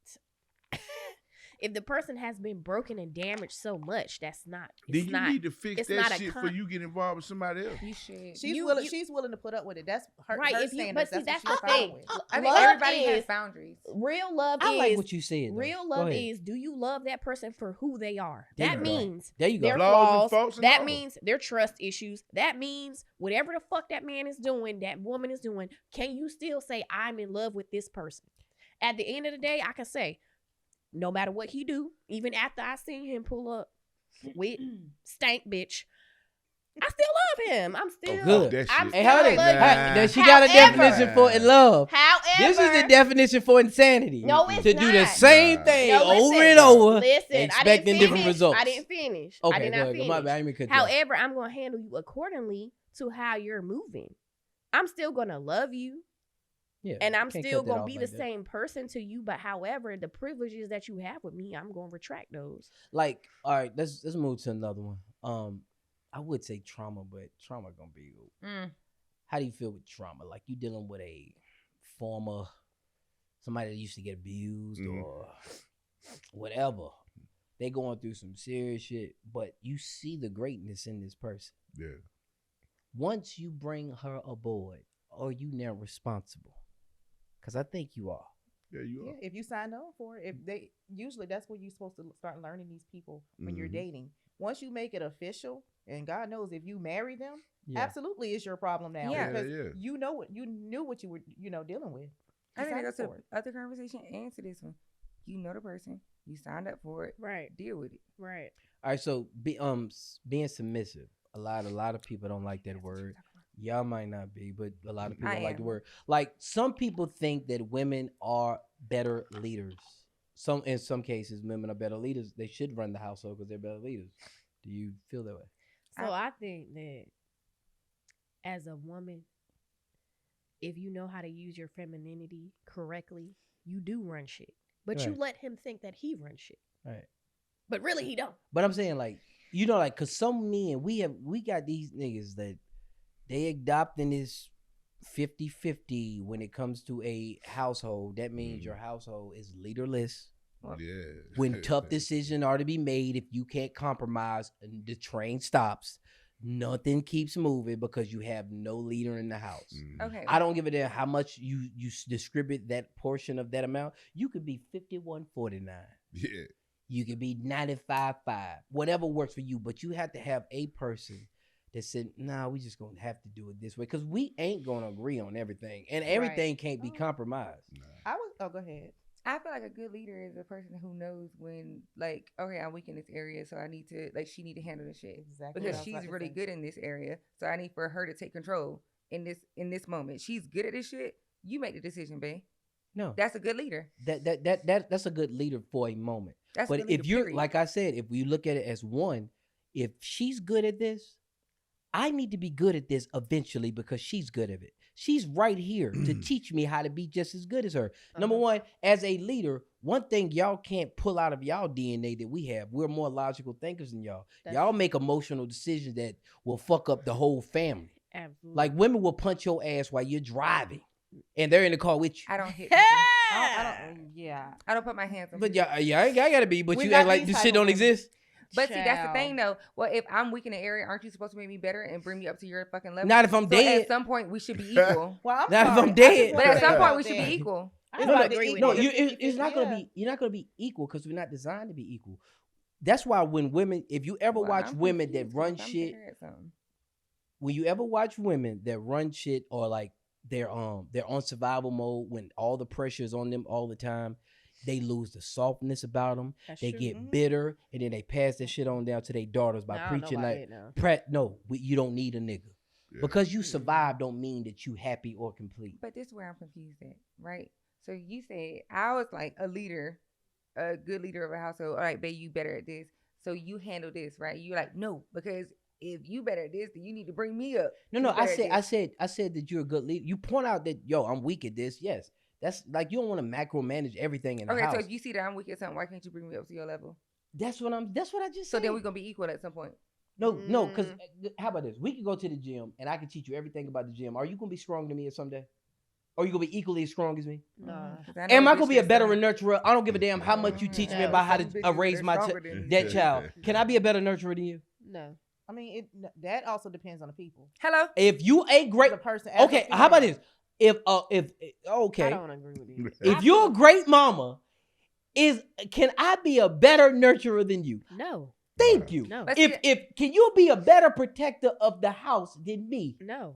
If the person has been broken and damaged so much, that's not. It's Then you not. need to fix it's that not a shit before con- you get involved with somebody else. You should. She's You- willing. you- She's willing to put up with it. That's her. Right, Her if you- standards. but see, That's that's what the she's fine thing. with. I think Love everybody has is- boundaries. Real love I is like what you said. Though. real Go love ahead. is do you love that person for who they are? There That you go. means There you go. their Flaws and flaws. faults and That all. means their trust issues. That means whatever the fuck that man is doing, that woman is doing, can you still say I'm in love with this person? At the end of the day, I can say, no matter what he do, even after I seen him pull up with stank bitch, I still love him. I'm still good. That I'm shit. Hey, still how in did love with Nah. him. she got a However- definition for in love? However, This is the definition for insanity. No, it's to do the not. same Nah. thing No, over listen. and over, Listen, expecting I didn't different finish. results. I didn't finish. Okay, I did go not ahead. finish. My bad. I didn't mean to cut you off. However, I'm going to handle you accordingly to how you're moving. I'm still going to love you, Yeah, and I'm can't still cut that going to off be like the that. same person to you. But however, the privileges that you have with me, I'm going to retract those. Like, all right, let's move to another one. I would say trauma, but trauma gonna be. How do you feel with trauma? Like you dealing with a former somebody that used to get abused Mhm. or whatever. They going through some serious shit, but you see the greatness in this person. Yeah. Once you bring her aboard, are you now responsible? Because I think you are. Yeah, you Yeah, are. if you signed on for it, if they usually that's where you're supposed to start learning these people when you're Mhm. dating. Once you make it official, and God knows if you marry them, Yeah. absolutely it's your problem now. Yeah. because Yeah. you know what you knew what you were dealing with. I think that You goes signed to for it. the other conversation and to this one. You know the person. You signed up for it. Right, Deal with it. right. All right, so being submissive. A lot of people don't like that word. Y'all might not be, but a lot of people I don't like the am. word. Like some people think that women are better leaders. In some cases, women are better leaders. They should run the household because they're better leaders. Do you feel that way? So I think that as a woman, if you know how to use your femininity correctly, you do run shit. But you Right. let him think that he runs shit. Right. But really he don't. But I'm saying like cause some men we got these niggas that they adopting this 50-50 when it comes to a household. That means your household is leaderless. Yeah. When tough decisions are to be made, if you can't compromise and the train stops, nothing keeps moving because you have no leader in the house. Mhm. Okay. I don't give a damn how much you distribute that portion of that amount. You could be 51-49. Yeah. You could be 95-5. Whatever works for you, but you have to have a person that said, "Nah, we just gonna have to do it this way," because we ain't gonna agree on everything, and everything can't be Oh. compromised. I was. Oh, go ahead. I feel like a good leader is a person who knows when, like, okay, I'm weak in this area, so I need to, like, she need to handle this shit Exactly. what because I was she's about to really say. good in this area. So I need for her to take control in this moment. She's good at this shit. You make the decision, babe. No, That's a good leader. that's a good leader for a moment. That's a But good leader, if you're period. like I said, if you look at it as one, if she's good at this, I need to be good at this eventually because she's good at it. She's right here to teach me how to be just as good as her. Number one, as a leader, one thing y'all can't pull out of y'all DNA that we have, we're more logical thinkers than y'all. Y'all make emotional decisions that will fuck up the whole family. Absolutely. Like women will punch your ass while you're driving and they're in the car with you. I don't hit people. I don't. Yeah. I don't put my hands on But people. yeah, I gotta be, but We're you not act like these this type shit of don't women. exist. But see, that's the Child. thing, though. Well, if I'm weak in the area, aren't you supposed to make me better and bring me up to your fucking level? Not if I'm So dead. At some point, we should be equal. Well, I'm Not if sorry. I'm dead. But at some point, we should be equal. I No, don't no, agree with no, that. it's not gonna be. You're not gonna be equal because we're not designed to be equal. That's why when women, if you ever Well, watch I'm women that confused run 'cause I'm shit, better at something. when you ever watch women that run shit or like they're on survival mode when all the pressure is on them all the time. They lose the softness about them. That's They true. get bitter, and then they pass that shit on down to their daughters by Nah, I don't know preaching about like, that now. you don't need a nigga. Yeah. Because you survive don't mean that you happy or complete. But this is where I'm confused at, right? So you said I was like a leader, a good leader of a household. All right, babe, you better at this. So you handle this, right? You're like, no, because if you better at this, then you need to bring me up. No, You I better at said this. that you're a good leader. You point out that I'm weak at this. Yes, that's like you don't want to macromanage everything in the Okay, house. so if you see that I'm weak at something, why can't you bring me up to your level? That's what I just So said. then we're gonna be equal at some point. No, because how about this? We can go to the gym and I can teach you everything about the gym. Are you gonna be stronger than me or someday? Or are you gonna be equally as strong as me? Nah. Am I gonna be a better nurturer? I don't give a damn how much you teach me No. about how to raise that child. Can I be a better nurturer than you? No. I mean, that also depends on the people. Hello. If you a great The person. as a okay, how about female. this? If I okay, don't agree with you. if you're a great mama, can I be a better nurturer than you? No. Thank you. No. But If can you be a better protector of the house than me? No.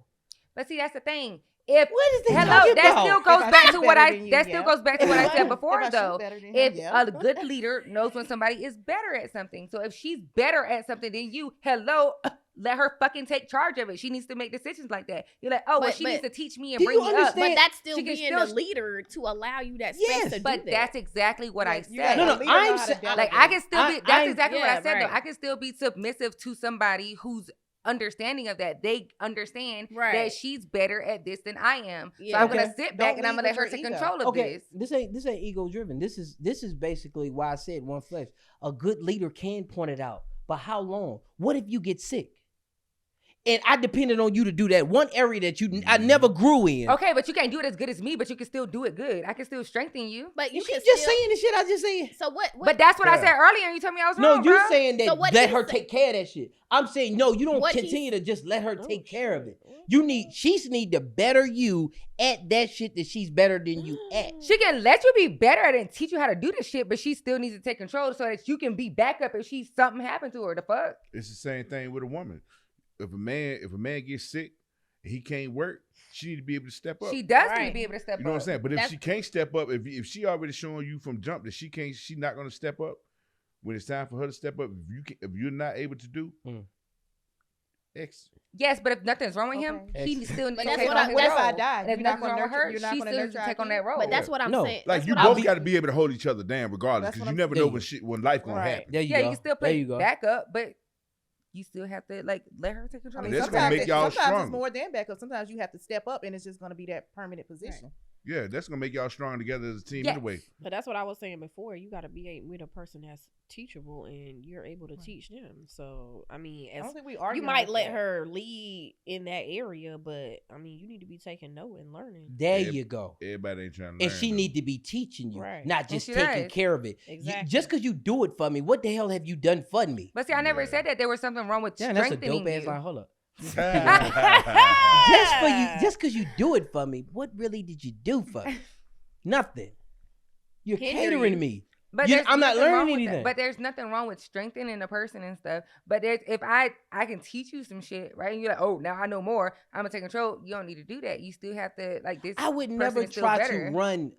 But see, that's the thing. If What is this hello, talking that about? still If goes I back shoot to what better I than you, that still yeah. goes back to what I said If before I shoot though. better than him, If yeah. a good leader knows when somebody is better at something. So if she's better at something than you, hello, let her fucking take charge of it. She needs to make decisions like that. You're like, oh, well, But- she but- needs to teach me and Do bring you me up. understand? But that's still She can being still- the leader to allow you that space Yes. to do But that. that's exactly what I Like, you said. gotta No, lead no, her I'm know how to sa- delegate. Like I can still be. That's I'm- exactly what I yeah, said though. right. I can still be submissive to somebody who's understanding of that. They understand Right. that she's better at this than I am. So Yeah. I'm gonna Okay. sit back Don't and I'm lead gonna let with her your take ego. control of Okay, this. this ain't ego driven. This is basically why I said one flesh. A good leader can point it out, but how long? What if you get sick? And I depended on you to do that one area that I never grew in. Okay, but you can't do it as good as me, but you can still do it good. I can still strengthen you. But You you keep can just still, saying the shit I just said. So what? But that's what I Yeah. said earlier, and you told me I was No, wrong, you bro. saying that So what let he her say- take care of that shit. I'm saying no, you don't What he- continue to just let her Oh, take care of shit. it. She's need to better you at that shit that she's better than you at. She can let you be better at it and teach you how to do this shit, but she still needs to take control so that you can be backup if something happened to her. The fuck? It's the same thing with a woman. If a man gets sick and he can't work, she need to be able to step up. She does need to Right. be able to step You know up. what I'm saying? But if That's- she can't step up, if she already showing you from jump that she's not gonna step up when it's time for her to step up. If you're not able to do, X. Yes, but if nothing's wrong with him, Okay. he still needs But to that's take what on I- his What if role. I die? And if You're not nothing's gonna wrong with nurture. her, You're not she gonna still needs nurture to take our on that kids? role. But that's what I'm No. saying. Like That's you what I'm both be- got to be able to hold each other down, regardless, That's because what you I'm never know saying. when life gonna Right. happen. There you Yeah, go. you can still There play you go. backup, but you still have to let her take I control. mean, That's gonna sometimes make y'all sometimes stronger. it's more than backup. Sometimes you have to step up, and it's just going to be that permanent position. Yeah, that's gonna make y'all strong together as a team Yes. anyway. But that's what I was saying before. You got to be with a person that's teachable and you're able to teach them. So, I mean, I don't as think we are. you might let her lead in that area, but I mean, you need to be taking note and learning. There Yeah. you go. Everybody ain't trying to And learn. she though. need to be teaching you, Right. not And just she taking does. care of it. Exactly. Just because you do it for me, what the hell have you done for me? But see, I never Yeah. said that there was something wrong with Damn, that's a strengthening dope ass you. line. Hold up. Yeah. Just because you do it for me, what really did you do for me? Nothing. You're Hinder catering you. me. But You- there's I'm not nothing wrong learning with that. anything. But there's nothing wrong with strengthening a person and stuff. But if I can teach you some shit, right? And you're like, oh, now I know more. I'm gonna take control. You don't need to do that. You still have to like this. I would person never is still try better. to run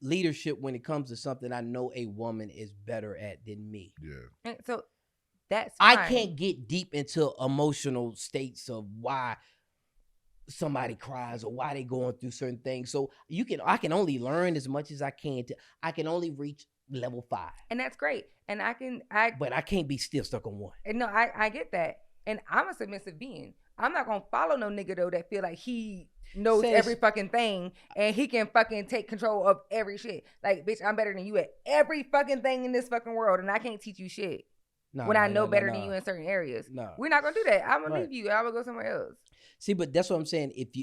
leadership when it comes to something I know a woman is better at than me. Yeah. And so that's I fine. can't get deep into emotional states of why somebody cries or why they going through certain things. So I can only learn as much as I can. I can only reach level 5, And that's great. And but I can't be still stuck on 1. and no, I get that. And I'm a submissive being. I'm not gonna follow no nigga though that feel like he knows Says- every fucking thing and he can fucking take control of every shit. Like, bitch, I'm better than you at every fucking thing in this fucking world, and I can't teach you shit when I know better than you in certain areas. No. We're not gonna do that. I'm gonna Right. leave you. I'm gonna go somewhere else. See, but that's what I'm saying. If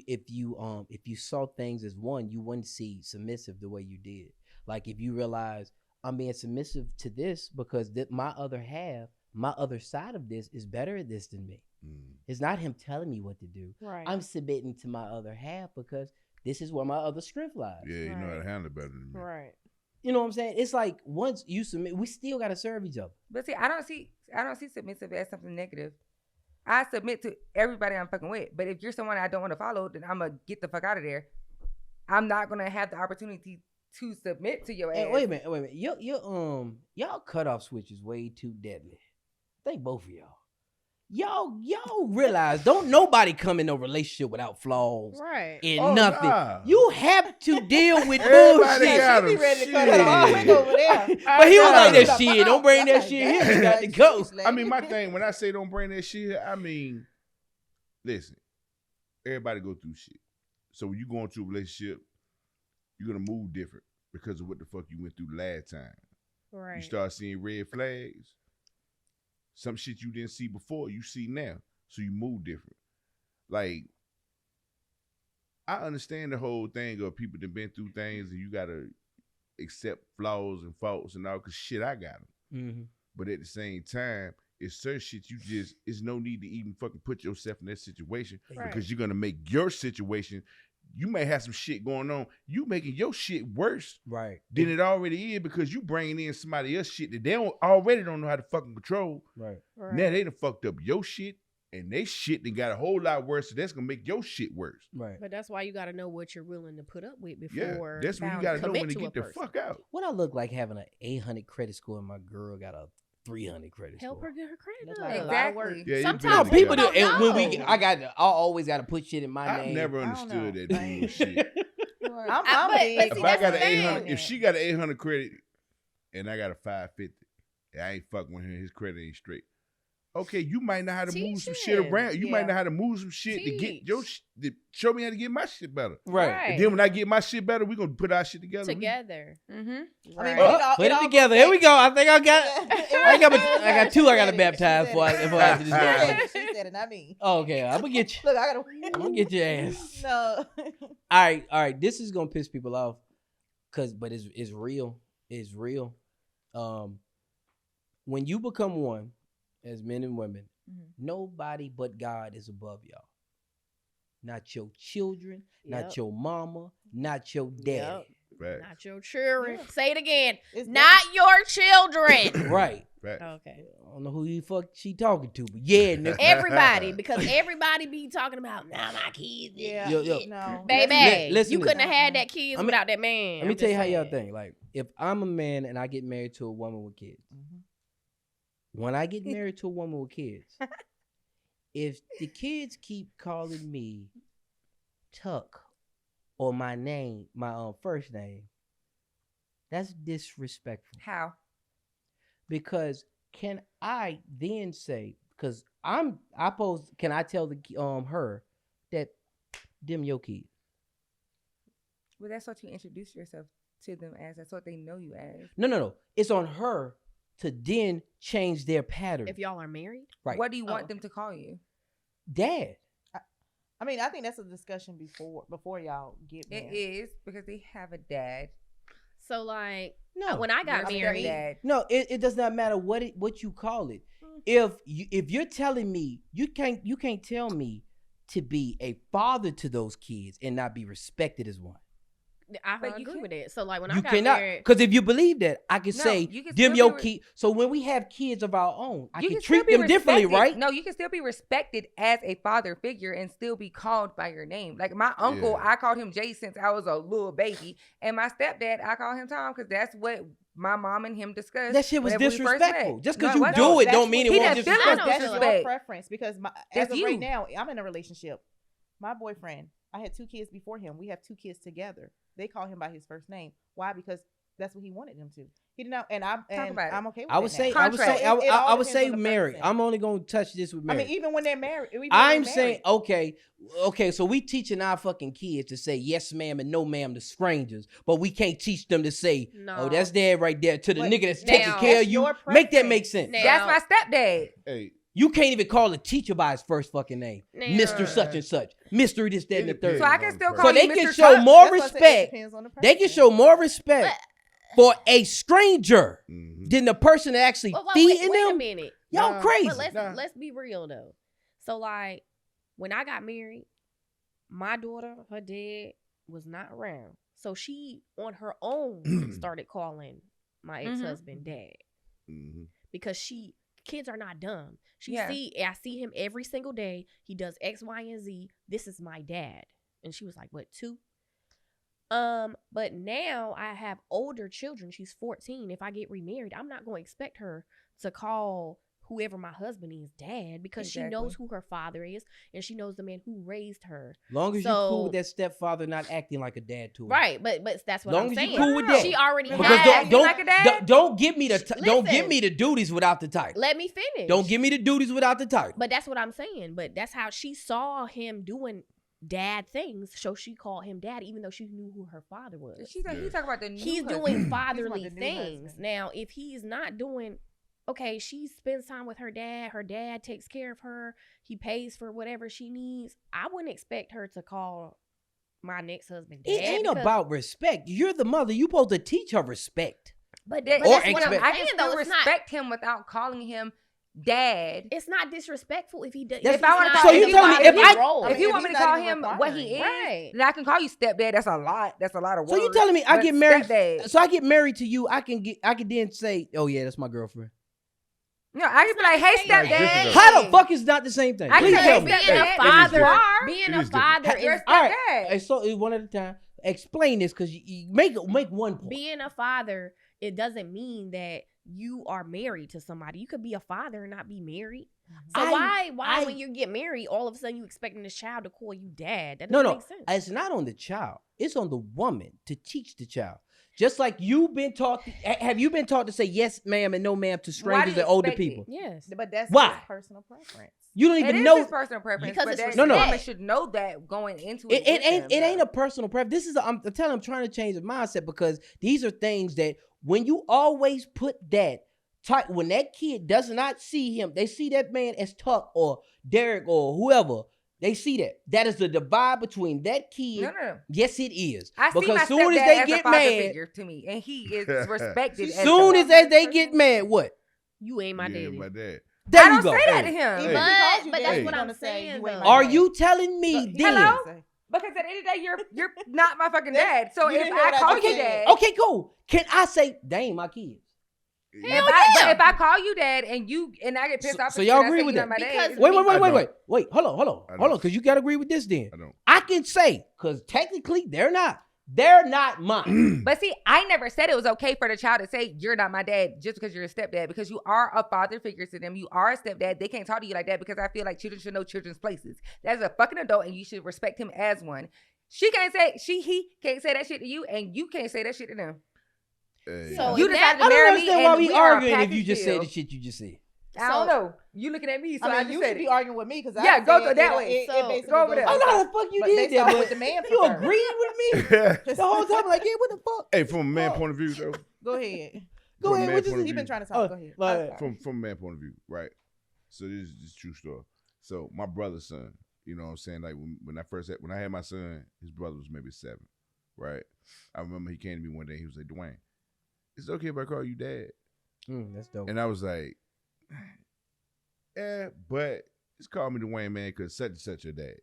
you saw things as one, you wouldn't see submissive the way you did. Like if you realize I'm being submissive to this because my other half, my other side of this is better at this than me. Mm. It's not him telling me what to do. Right. I'm submitting to my other half because this is where my other strength lies. Yeah, you know how to Right. handle it better than me. Right. You know what I'm saying? It's like once you submit, we still got to serve each other. But see, I don't see submissive as something negative. I submit to everybody I'm fucking with. But if you're someone I don't want to follow, then I'm gonna get the fuck out of there. I'm not gonna have the opportunity to submit to your ass. Hey, wait a minute. Y'all cutoff switch is way too deadly. I think both of y'all. Y'all realize don't nobody come in a relationship without flaws Right. and Oh, nothing. nah. You have to deal with Everybody bullshit. got She be him. ready to cut her off Shit. quick over there. But he was like that Nah. shit. Don't bring that shit here. You got to go. I mean, my thing, when I say don't bring that shit, I mean, listen, everybody go through shit. So when you go into a relationship, you're going to move different because of what the fuck you went through last time. Right. You start seeing red flags. Some shit you didn't see before, you see now. So you move different. Like, I understand the whole thing of people that been through things and you got to accept flaws and faults and all, because shit, I got them. Mm-hmm. But at the same time, it's certain shit it's no need to even fucking put yourself in that situation Right. because you're going to make your situation, you may have some shit going on. You making your shit worse Right. than it already is because you bringing in somebody else shit that they already don't know how to fucking control. Right. Right. Now they done fucked up your shit and they shit done got a whole lot worse. So that's going to make your shit worse. Right. But that's why you got to know what you're willing to put up with Yeah, before. that's when you bound got to to know commit when to to get a the person. fuck out. What I look like having an 800 credit score and my girl got a 300 credit Help score. her get her credit That's up. like a lot of Exactly. work. Yeah, you Sometimes No, been people do. together. And when we, know. I always got to put shit in my I've name. never I don't understood know. that bullshit. I'm but big. see, If I that's got the an thing. 800, if she got an 800 credit and I got a 550, I ain't fucking with him. His credit ain't straight. Okay, you might know how to move some shit Teach him. around. You might Yeah. know how to move some shit to get your Teach. to show me how to get my shit better. Right. And then when I get my shit better, we gonna put our shit together. Together. Mm-hmm. I mean, Right. but Oh, put it all together. goes Here we back- go. I think I got. I got. It I got two. I got to She baptize said before it. before after this. Now. She said it, not me. Oh, okay, I'm gonna get you. Look, I gotta. I'm gonna get your ass. No. All right. This is gonna piss people off, but it's real. It's real. When you become one, as men and women, nobody but God is above y'all. Not your children, not Yep. your mama, not your daddy. Yep. Facts. Not your children. Yeah. Say it again. It's Not your children. Right. Facts. Okay. I don't know who you fuck she talking to, but yeah, nigga. Everybody, because everybody be talking about, nah, my kids. Yeah. Yo. No. Baby, Listen you to couldn't this. have had that kids Let me- without that man. Let me I'm tell you just how y'all saying. think. Like, if I'm a man and I get married to a woman with kids, Mhm. when I get married to a woman with kids, if the kids keep calling me Tuck or my name, my first name, that's disrespectful. How? Because can I then say, because can I tell the her that them your kids? Well, that's what you introduce yourself to them as. That's what they know you as. No. It's on her to then change their pattern. If y'all are married, Right. What do you want Oh. them to call you? Dad. I mean, I think that's a discussion before y'all get It married. is because they have a dad. so like No. when I got There's a married, dad. No, it does not matter what you call it. If you're telling me you can't tell me to be a father to those kids and not be respected as one. I But you agree can't- with it. So like when I You got cannot, married, because if you believe that, I can No, say you can them still your be kid. So when we have kids of our own, I You can still treat be them differently, respected. right? No, you can still be respected as a father figure and still be called by your name. Like my uncle, Yeah. I called him Jay since I was a little baby, and my stepdad, I call him Tom because that's what my mom and him discussed. That shit was whenever we first disrespectful. met. Just No, because it you wasn't. do it That's don't mean it what- He won't didn't feel disrespect. no That's disrespect. your preference because as That's of right you. now, I'm in a relationship. My boyfriend, I had 2 kids before him. We have 2 kids together. They call him by his first name. Why? Because that's what he wanted them to. He did not, and I'm about it. okay with I would that say, now. I would say, Contract. I would, It all I would depends say on the married. person. I'm only gonna touch this with I married. mean, even when they're married, even when I'm they're saying, married. okay, so we teaching our fucking kids to say yes, ma'am, and no, ma'am to strangers, but we can't teach them to say, No. oh, that's dad right there, to the But nigga that's now- taking care of That's you. your Make that preference. make sense. Now- That's my stepdad. Hey, You can't even call a teacher by his first fucking name, Now- Mr. Such and Such, Mr. this, that, and the third. So I can still So call So you they Mr. can show Tuck. more That's why I said it respect. depends on the They can person. show more respect for a stranger mhm. than the person that actually Well, feeding wait a them. minute. Y'all Nah. crazy. But Nah. let's be real though. So like when I got married, my daughter, her dad was not around. So she on her own started calling my ex-husband dad Mhm. because she kids are not dumb. Yeah. I see him every single day. He does X, Y, and Z. This is my dad. And she was like, what, 2? But now I have older children. She's 14. If I get remarried, I'm not going to expect her to call whoever my husband is dad, because she knows who her father is and she knows the man who raised her. Long as you're cool with that stepfather not acting like a dad to her. Right, but that's what long I'm as saying. You're cool with that. She already because has. don't give me the don't give me the duties without the title. Let me finish. Don't give me the duties without the title. But that's what I'm saying. But that's how she saw him doing dad things, so she called him dad, even though she knew who her father was. He talk about the new he's husband. doing fatherly He's about the new things. husband. Now, if he's not doing, okay, she spends time with her dad takes care of her, he pays for whatever she needs, I wouldn't expect her to call my next husband dad. It ain't about respect. You're the mother. You supposed to teach her respect. But Or that's what expect- I can though, still it's not- respect him without calling him dad. It's not disrespectful if he does. That's- If I wanna not call- So you if telling me I- if if I role. If you if want me to he's not call even him what he is, Right. then I can call you stepdad. That's a lot. That's a lot of So words. you telling me I But get married? stepdad. So I get married to you. I can then say, oh yeah, that's my girlfriend. No, I can be like, hey, It's not the same stepdad. thing. How the fuck is not the same thing? I Please can tell say me. being stepdad. a father, You are. being It a is different. father You're is a All right. stepdad. Hey, so one at a time. Explain this, because you make one point. being a father. It doesn't mean that you are married to somebody. You could be a father and not be married. So why when you get married, all of a sudden you expecting this child to call you dad? That doesn't No, make sense. it's not on the child. It's on the woman to teach the child. Just like you've been taught. Have you been taught to say yes, ma'am, and no, ma'am to Why do strangers you and older expect it? people? Yes. But that's Why? his personal preference. You don't It even is know. his personal preference, Because but it's that respect. woman should know that going into it. It ain't a personal preference. This is I'm telling. I'm trying to change the mindset, because these are things that when you always put that type, when that kid does not see him, they see that man as Tuck or Derek or whoever. They see that. That is the divide between that kid. No. Yes, it is. I see because my soon as stepdad they as a get father mad, figure to me, and he is respected. as soon a- as they get mad, what? You ain't my Yeah, daddy. my dad. There I you don't go. say that to Hey. him. Even if he calls you But dad, that's he's what I'm gonna say, saying, you ain't though. my Are dad. you telling me He then? Hello? didn't say. Because at the end of the day, you're not my fucking dad. So You if didn't hear I what I call just you said. dad, Okay, cool. Can I say, dang, my kids? but if I call you dad and I get pissed off, So at y'all you and I agree say with you're that? not my dad, Because- it's Wait, me. wait. Hold on, because you gotta agree with this then. I don't. I can say, because technically they're not mine. But see, I never said it was okay for the child to say you're not my dad just because you're a stepdad, because you are a father figure to them. You are a stepdad. They can't talk to you like that, because I feel like children should know children's places. That's a fucking adult, and you should respect him as one. He can't say that shit to you, and you can't say that shit to them. So You if decided that- to I marry don't me, understand and why we we are a arguing if you package just deal. said the shit you just said. I don't know. You looking at me, so I I mean, just you said should it. be arguing with me, because Yeah, go through that way. It So, basically go over goes there. I based know how off- the fuck you but did based that, off but what the man you prefers. agreed with me the whole time. Like, yeah, what the fuck? Hey, from a man point of view, though. Go ahead. Go From a ahead. man What you point of You've been view. trying to talk. Go ahead. like- From a man point of view, right? So this is true story. So my brother's son, you know what I'm saying? Like when I had my son, his brother was maybe 7, right? I remember he came to me one day. He was like, Dwayne, is it okay if I call you dad? That's dope. And I was like, yeah, but just call me Dwayne, man, because such and such your dad.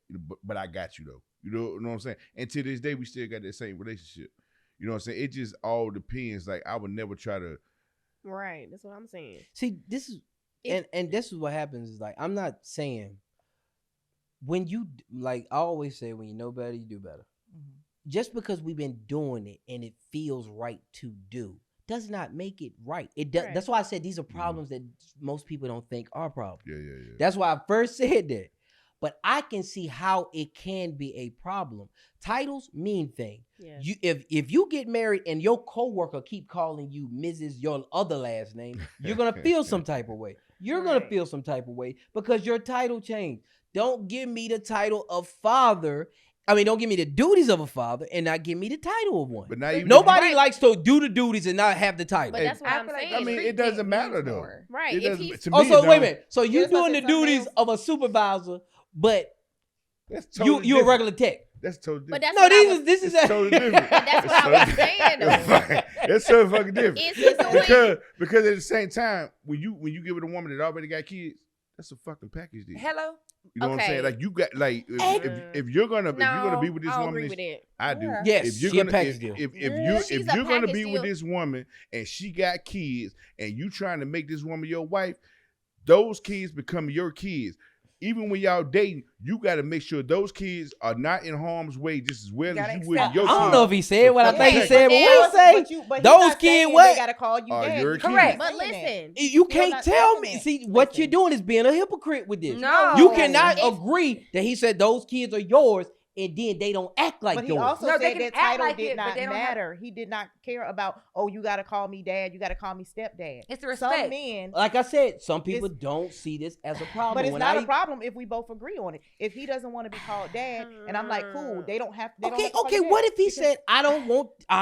But I got you though. You know what I'm saying? And to this day, we still got that same relationship. You know what I'm saying? It just all depends. Like I would never try to. Right. That's what I'm saying. See, this is If- and this is what happens is, like, I'm not saying when you, like I always say, when you know better, you do better. Mhm. Just because we've been doing it and it feels right to do does not make it right. It does. Right. That's why I said these are problems that most people don't think are problems. Yeah. That's why I first said that. But I can see how it can be a problem. Titles mean things. Yeah. You if you get married and your coworker keep calling you Mrs. your other last name, you're gonna feel some type of way. You're gonna Right. feel some type of way because your title changed. Don't give me the title of father. I mean, don't give me the duties of a father and not give me the title of one. But now even Nobody Right. likes to do the duties and not have the title. But that's what I I'm feel like saying. I mean, it doesn't matter though. Right. It If doesn't- he's to Oh, me, so it wait a don't. minute. So you That's why I doing the said some duties males- of a supervisor, but That's you totally a different. regular tech. That's totally But different. that's No, what I this was, is this is It's totally different. But that's what I was saying, though. That's so fucking different. It's just the way- because at the same time, when you give it a woman that already got kids, that's a fucking package deal. Hello? You know what I'm saying? Okay. Like you got like Mm. if you're gonna No, be with this I don't woman, agree with it. I do. Yeah. Yes, If you're she a gonna package if, deal. if, She's if a you're gonna package be with deal. this woman and she got kids and you trying to make this woman your wife, those kids become your kids. Even when y'all dating, you got to make sure those kids are not in harm's way just as well as you would accept your I kids. don't know if he said what I think he Yeah, said, but what he say? But Those he's not kids, saying what? They gotta call you Are dad. your He's Correct. not But saying that. listen, You You're can't not tell saying me. that. See, what you're Listen. doing is being a hypocrite with this. No. You cannot It's- agree that he said those kids are yours and then they don't act like But he yours. also No, they said can that act title like did it, but not they don't have- matter. He did not care about, oh, you got to call me dad. You got to call me stepdad. It's the respect. Some men, Like I said, some people don't see this as a problem. but it's When not I, a problem if we both agree on it. If he doesn't want to be called dad, and I'm like, cool, they don't have. They don't Okay, have to call okay. you dad. What if he Because- said, I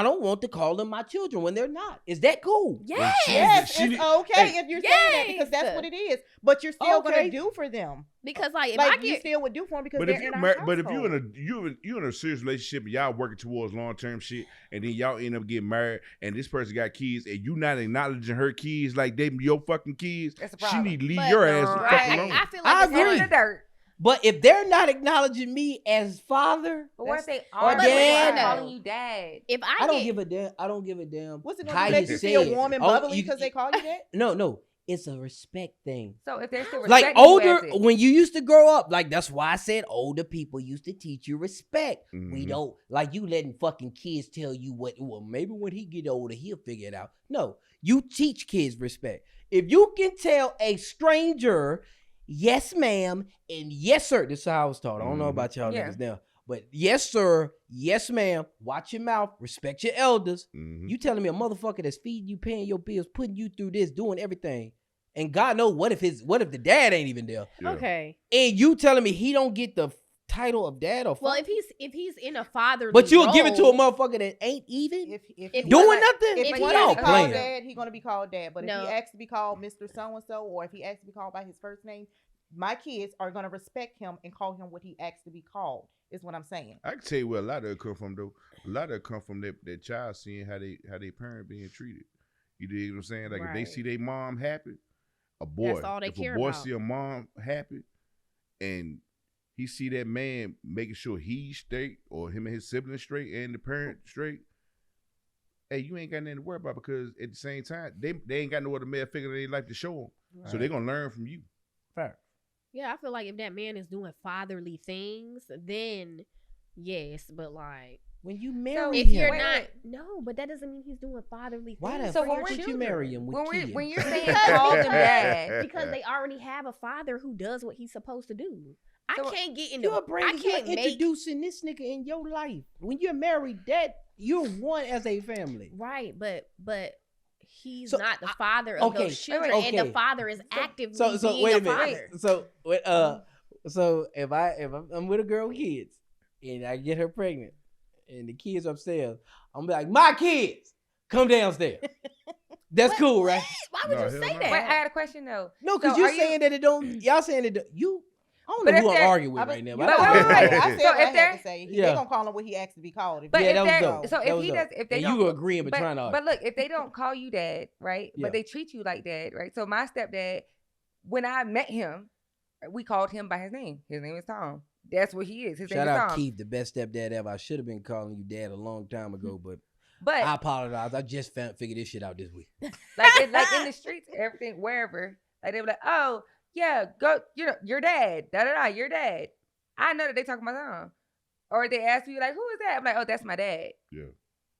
don't want to call them my children when they're not? Is that cool? yes. Yes, She- it's okay hey. if you're saying that because that's Yes. what it is. But you're still Okay. gonna do for them, Because like if like I you get still would do for them because But they're if you in our mar- but if household. you in a serious relationship and y'all working towards long term shit, and then y'all end up getting married, and this person got kids, and you not acknowledging her kids like they your fucking kids, That's a she problem. need to leave but your ass the no, fuck I- alone. I feel I like it's agree. in the dirt. But if they're not acknowledging me as father, But what if they or are dad. calling you dad? if I, I don't get, give a damn. I don't give a damn. What's it how gonna do? Make you say feel it. warm and Oh, bubbly you- because they call you that? No. It's a respect thing. So if they're still Like respecting you older, as it- when you used to grow up, like that's why I said older people used to teach you respect. We Mhm. don't like you letting fucking kids tell you what. Well, maybe when he get older, he'll figure it out. No, you teach kids respect. If you can tell a stranger, yes, ma'am, and yes, sir. This is how I was taught. I don't know Mhm. about y'all Yeah. niggas now, but yes, sir, yes, ma'am. Watch your mouth. Respect your elders. Mhm. You telling me a motherfucker that's feeding you, paying your bills, putting you through this, doing everything, and God knows what if the dad ain't even there, Yeah. okay. and you telling me he don't get the title of dad or Well, father? if he's in a fatherly But you'll give it to a role, motherfucker that ain't even If If he doing wanna- nothing. If If he he wants to y'all be playing. called dad, he's gonna be called dad. But No. if he asks to be called Mr. So and so, or if he asks to be called by his first name, my kids are gonna respect him and call him what he asks to be called. Is what I'm saying. I can tell you where a lot of it come from though. A lot of it come from that child seeing how they parent being treated. You dig what I'm saying? Like if they Right. see their mom happy, a boy. That's all they if care a boy about. see a mom happy, and he see that man making sure he's straight or him and his siblings straight and the parent straight. Hey, you ain't got nothing to worry about because at the same time they ain't got no other male figure in their life to show them, so they're gonna learn from you. Fact. yeah, I feel like if that man is doing fatherly things, then yes, but like When you marry if him, you're Wait, not, wait. no, but that doesn't mean he's doing fatherly why the things. So fuck when would we're you marry him with when kids? when you're saying Because- call them dad, because they already have a father who does what he's supposed to do. I So- can't get into. You're I bringing, can't you're make introducing this nigga in your life. When you're married, that you're one as a family. right, but he's So, not the father of okay, those children, wait, and the okay. father is actively So being wait a a minute. father. So if I'm with a girl with kids and I get her pregnant and the kids upstairs, I'm gonna be like, my kids, come downstairs. That's What? cool, right? Why would No, you hell say no. that? Wait, I had a question though. No, because So you're are you- saying that it don't. Y'all saying it. You. I don't But know if who I'm they're- arguing with I right now. you But But know, I wait, don't wait, know. wait. I said So what I if had they're- to say. Yeah. They're gonna call him what he asked to be called. If But Yeah, if that was they're dope. so That if was he dope. does if they And don't you agreeing but trying to argue. but look, if they don't call you dad, right? Yeah. But they treat you like dad, right? So my stepdad, when I met him, we called him by his name. His name is Tom. That's what he is. His Shout name is out Tom. Keith, the best stepdad ever. I should have been calling you dad a long time ago, but But I apologize. I just figured this shit out this week. like in the streets, everything, wherever, like they were like, oh yeah, go, your dad, da da da, your dad. I know that they talking about Tom, or they ask me like, who is that? I'm like, oh, that's my dad. Yeah.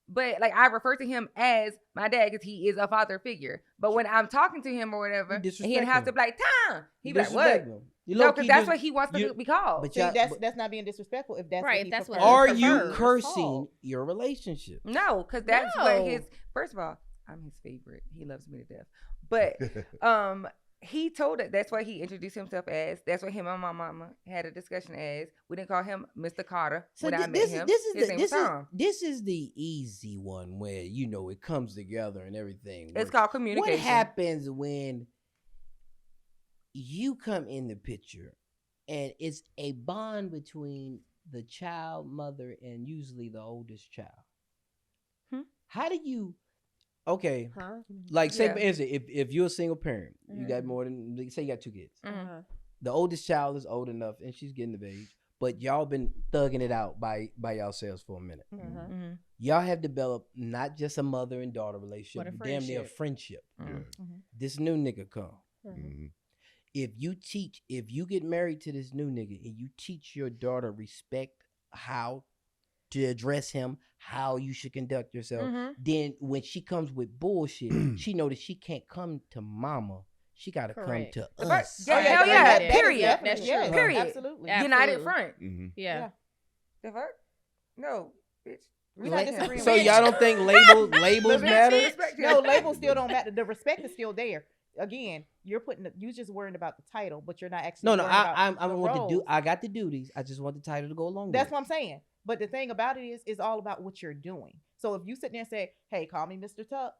But like I refer to him as my dad because he is a father figure. But when I'm talking to him or whatever, You and he disrespect has to him. be like Tom, he be like, what? Disrespect him. You No, low-key because that's just- what he wants to you- be called. but See, y'all- that's not being disrespectful. If that's Right, what if he that's what prefers. Are prefers. you Prefers. cursing your relationship? No, because that's what No. his. First of all, I'm his favorite. He loves me to death. But he told it. That's what he introduced himself as. That's what him and my mama had a discussion as. We didn't call him Mr. Carter So when I met this him. is His name was Tom. this is the easy one where it comes together and everything. It's works. called communication. What happens when you come in the picture and it's a bond between the child, mother, and usually the oldest child? How do you? Okay, Huh? like say Yeah. for instance, if you're a single parent, you got Mhm. more than say you got 2 kids. Mhm. The oldest child is old enough and she's getting of age, but y'all been thugging it out by yourselves for a minute. Mhm. Mhm. Y'all have developed not just a mother and daughter relationship, But a but damn near a friendship. friendship. Mhm. Yeah. This new nigga come. Mhm. Mhm. if you get married to this new nigga and you teach your daughter respect how to address him, how you should conduct yourself, then when she comes with bullshit, she know that she can't come to mama. She got to come Correct. to The us. fuck? Yeah, hell yeah. that is Period. definitely- That's yes, true. Period. Absolutely. Yeah. United Absolutely. front. Mm-hmm. Yeah. The fuck? No, bitch. We're not disagreeing So with y'all don't think labels matter? Respect No, him. labels still don't matter. The respect is still there. Again, you just worrying about the title, but you're not actually. No, worrying about I the want to do. roles. I got the duties. I just want the title to go along That's with. what I'm saying. But the thing about it is all about what you're doing. So if you sit there and say, "Hey, call me Mr. Tuck,"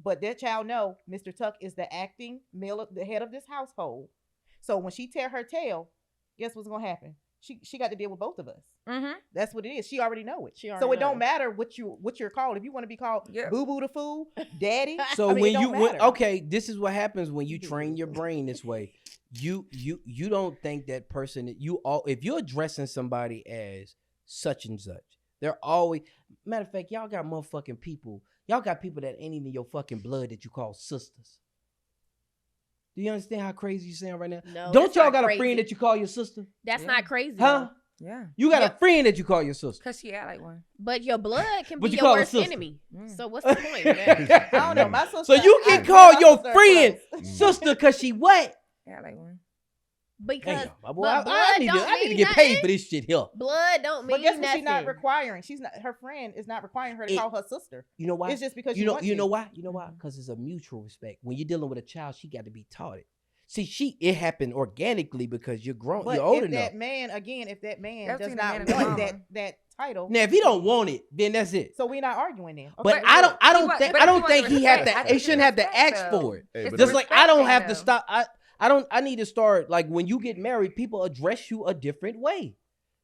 but that child know Mr. Tuck is the acting male, the head of this household. So when she tear her tail, guess what's gonna happen? She got to deal with both of us. Mm-hmm. That's what it is. She already know it. She So already it don't knows. matter what you're called. If you want to be called Yeah. Boo Boo the Fool, Daddy. So I mean, when it you don't matter. okay, this is what happens when you train your brain this way. You don't think that person if you're addressing somebody as such and such, they're always matter of fact, y'all got motherfucking people. Y'all got people that ain't even your fucking blood that you call sisters. Do you understand how crazy you sound right now? No, Don't that's y'all not got crazy. a friend that you call your sister? That's Yeah. not crazy. Huh? though. Yeah. You got Yeah. a friend that you call your sister. Cause she act like one. But your blood can But be you your call her worst sister. enemy. Mm. So what's the point? Yeah. I don't know. My sister. So you can I- call my your sister are friend close. sister because she what? Act like one. Because Damn, my boy, but I need blood to don't get mean paid nothing. for this shit here. blood don't mean But guess what? nothing. She's not requiring. She's not. Her friend is not requiring her to It- call her sister. You know why? It's just because you she know wants you know to. why? You know why? Mhm. Because it's a mutual respect. When you're dealing with a child, she got to be taught it. See, it happened organically because you're grown, But you're old if enough. that man, again, if that man That's does between the not man and the want mama. that title, Now, if he don't want it, then that's it. so we're not arguing then. But Okay, I good. don't think but if he wants he the had respect, I to. think He it's shouldn't have to respect, ask though. for it. Hey, It's but Just the like I don't respect have thing, to though. stop. I need to start like when you get married, people address you a different way,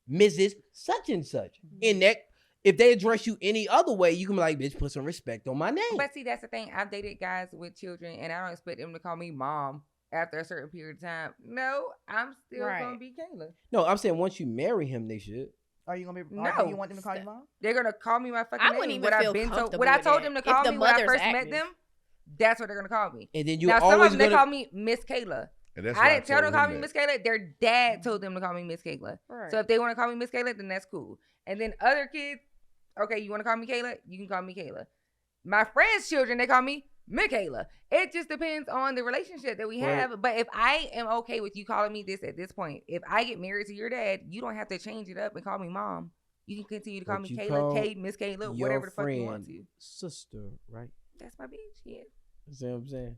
Mrs. Such and such. In that, if they address you any other way, you can be like, bitch, put some respect on my name. But see, that's the thing. I've dated guys with children, and I don't expect them to call me mom after a certain period of time. No, I'm still Right. gonna be Kayla. No, I'm saying once you marry him, they should. Are you gonna be? No. Do you want them to call you mom? They're gonna call me my fucking I name. wouldn't even what feel I've been told, comfortable what I with told that. them to If call the me when I mother's first met active. them, that's what they're gonna call me. And then you Now some always of them they gonna. call me Miss Kayla. And that's I why didn't tell them to told call him me Miss that. Kayla. Their dad told them to call me Miss Kayla. Right. So if they want to call me Miss Kayla, then that's cool. And then other kids, okay, you want to call me Kayla? You can call me Kayla. My friends' children, they call me Michaela. It just depends on the relationship that we Right. have. But if I am okay with you calling me this at this point, if I get married to your dad, you don't have to change it up and call me mom. You can continue to call But me you Kayla, call Kate, Miss Kayla, your whatever the fuck you want friend to. sister, right? That's my bitch. Yeah. You see what I'm saying?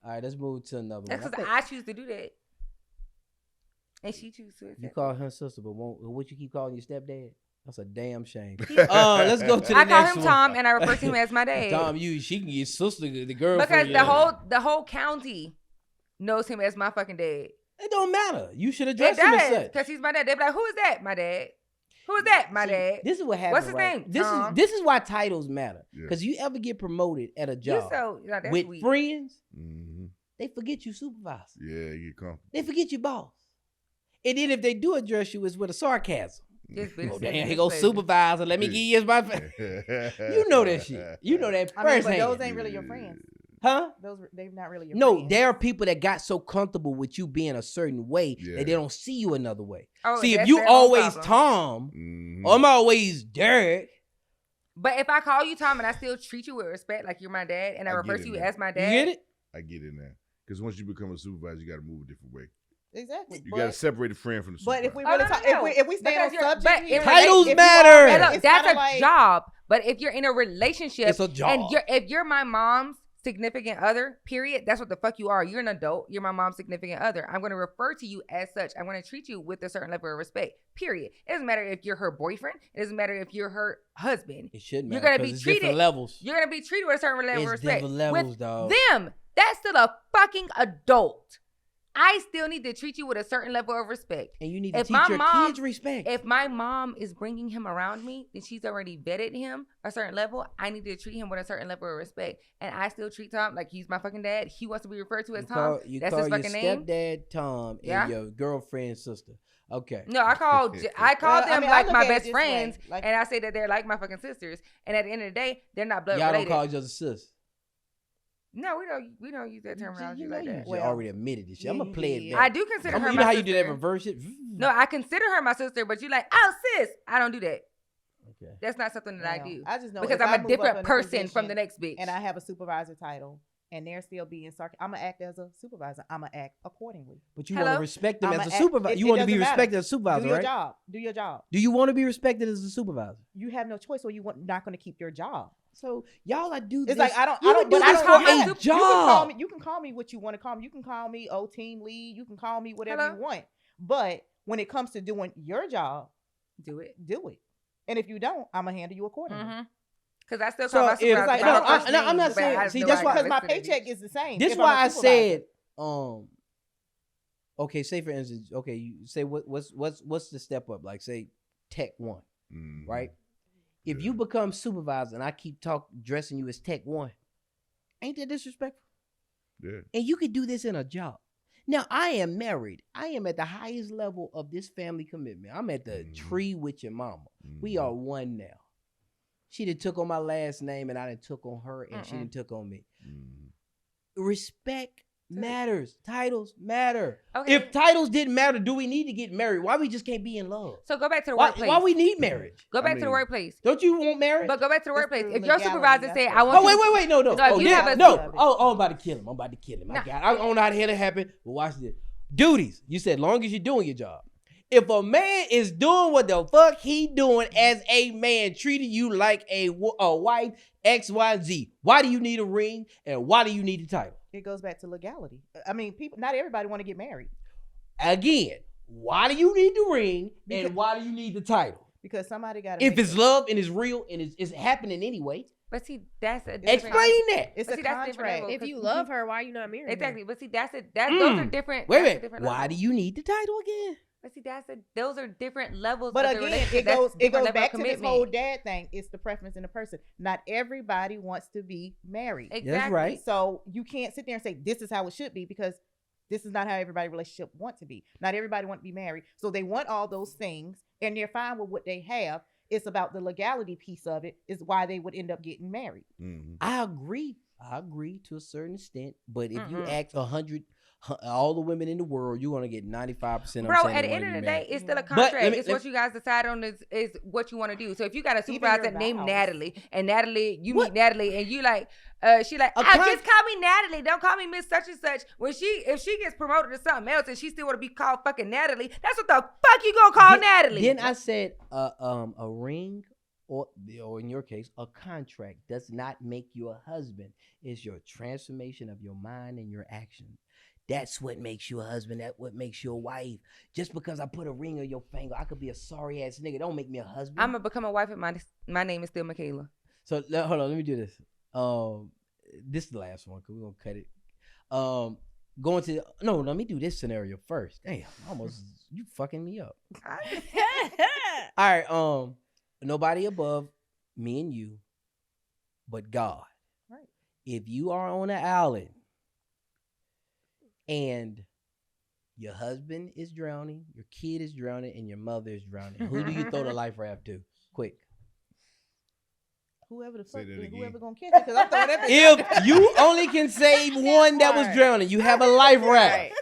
All right, let's move to another That's one. because I choose to do that. And she chooses to You accept call it. her sister, but what you keep calling your stepdad? That's a damn shame. He- Let's go to the I call next him one. Tom and I refer to him as my dad. Tom, she can get sister, the girlfriend. Because yeah. the whole county knows him as my fucking dad. It don't matter. You should It address him as does, such. because he's my dad. They be like, "Who is that? My dad. Who is that? My See, dad." This is what happens. What's his right? name? This Tom. is why titles matter. Yeah. Because you ever get promoted at a You job so that's with weak. friends, Mhm. they forget you supervisor. Yeah, you get comfortable. They forget you boss. And then if they do address you, it's with a sarcasm. Just Oh, business damn, and here goes pleasure. supervisor. Let me give you his my You know that shit. You know that I mean, first but hand. those ain't really your friends. Huh? They're not really your No, friends. there are people that got so comfortable with you being a certain way Yeah. that they don't see you another way. Oh, See, if that's you their own always problem. Tom, Mhm. or I'm always Derek, But if I call you Tom and I still treat you with respect, like you're my dad, and I I refer get to it you now. as my you dad, get it? I get it now. Because once you become a supervisor, you got to move a different way. Exactly. You got to separate the friend from the But supervisor. if we Oh, really no, talk, no, if we stay on because you're- subject, but here, in Titles if you matter. are- Hey, look, it's that's kinda a like- job. But if you're in a relationship, It's a job. and if you're my mom's significant other, period, that's what the fuck you are. You're an adult. You're my mom's significant other. I'm going to refer to you as such. I'm going to treat you with a certain level of respect, period. It doesn't matter if you're her boyfriend. It doesn't matter if you're her husband. It shouldn't You're matter. gonna be 'cause it's different treated- levels. You're going to be treated with a certain level of It's respect. different levels, with dog. them, that's still a fucking adult. I still need to treat you with a certain level of respect. And you need to If teach my your mom- kids respect. If my mom is bringing him around me, then she's already vetted him a certain level. I need to treat him with a certain level of respect. And I still treat Tom like he's my fucking dad. He wants to be referred to as Tom. You That's call his your fucking name. stepdad Tom Yeah. and your girlfriend's sister. Okay. No, I call Well, I call I them mean, I like look my at it best this way, friends, like- and I say that they're like my fucking sisters. And at the end of the day, they're not blood Y'all related. don't call each other sis. No, we don't use that terminology like that. You already admitted this shit. I'm Yeah, gonna you play did. it back. I do consider her You my know how sister. you do that reverse shit? No, I consider her my sister, but you like, oh sis, I don't do that. Okay. That's not something that I Now, do. I just know Because if I'm I a move up different in person from position the next bitch. and I have a supervisor title, and they're still being sarcastic, I'm gonna act as a supervisor. I'm gonna act accordingly. But you want Hello? to respect them I'ma as a act- supervisor. it- You it want to be doesn't matter. respected as a supervisor, Do your right? job. Do your job. Do you want to be respected as a supervisor? You have no choice, or you want not going to keep your job. So y'all, I do It's this. like I don't. You I can don't. do But I this don't for have a to- job. You can call me what you want to call me. You can call me team lead. You can call me whatever Hello? you want. But when it comes to doing your job, do it. do it. And if you don't, I'm gonna handle you accordingly. Mm-hmm. Because I still So call my if- supervisor. like, by no, her first I'm not name, but saying- I have see, no that's right why- to Because my listen to that paycheck bitch. is the same. This if why I'm a I supervisor. said, okay, say for instance, okay, you say what's the step up? Like say Tech 1, right? If you become supervisor and I keep dressing you as Tech 1, ain't that disrespectful? Yeah. And you could do this in a job. Now, I am married. I am at the highest level of this family commitment. I'm at the tree with your mama. We are one now. She done took on my last name and I done took on her and she done took on me. Respect matters. Titles matter. Okay. If titles didn't matter, do we need to get married? Why we just can't be in love? So go back to the Why, workplace. why we need marriage? Go back to the mean- workplace. Don't you want marriage? But go back to the It's workplace. through If your legality, supervisor that's say, what- I want Oh, you wait, no. No, if oh, you yeah, have a- no. I'm about to kill him. My No. God. I don't know how the hell that happened, but watch this. Duties. You said long as you're doing your job. If a man is doing what the fuck he doing as a man, treating you like a wife, X, Y, and Z, why do you need a ring and why do you need a title? It goes back to legality. I mean, not everybody want to get married Again, why do you need the ring Because- and why do you need the title? because somebody got to. If it's love and it's real and it's happening anyway, But see, that's a different. explain that. It's But a see, that's different contract. level. If you love her, why you not married? her? Exactly. But see, those are different. Wait a that's a minute. different Why level. do you need the title again? But see, those are different levels. But of the again, relationship. it That's goes different level of back to this commitment. whole dad thing. It's the preference in the person. Not everybody wants to be married. Exactly. That's right. So you can't sit there and say this is how it should be because this is not how everybody relationship want to be. Not everybody want to be married. So they want all those things and they're fine with what they have. It's about the legality piece of it is why they would end up getting married. I agree to a certain extent, but if you Mm-mm. ask 100, all the women in the world, you're gonna get 95% of Bro, them saying at they the end wanna of be the day, married. it's still a But contract. let me- It's what you guys decide on is what you want to do. So if you got a Even supervisor your named vows. Natalie, and Natalie, you What? meet Natalie, and you like, she like, A just call me Natalie. Don't call me Miss Such and Such. If she gets promoted to something else and she still want to be called fucking Natalie, that's what the fuck you gonna call Natalie? Then I said a ring or in your case, a contract does not make you a husband. It's your transformation of your mind and your action. That's what makes you a husband. That's what makes you a wife. Just because I put a ring on your finger, I could be a sorry ass nigga. Don't make me a husband. I'm gonna become a wife and my name is still Michaela. So hold on, let me do this. This is the last one because we're gonna cut it. Let me do this scenario first. Damn, almost you fucking me up. All right, nobody above me and you, but God. Right. If you are on an island and your husband is drowning, your kid is drowning, and your mother is drowning, who do you throw the life raft to? Quick. Whoever the Say fuck, that again. whoever gonna catch it, because I'm throwing that bitch. If you only can save one that was Right. drowning, you have a life raft, Right.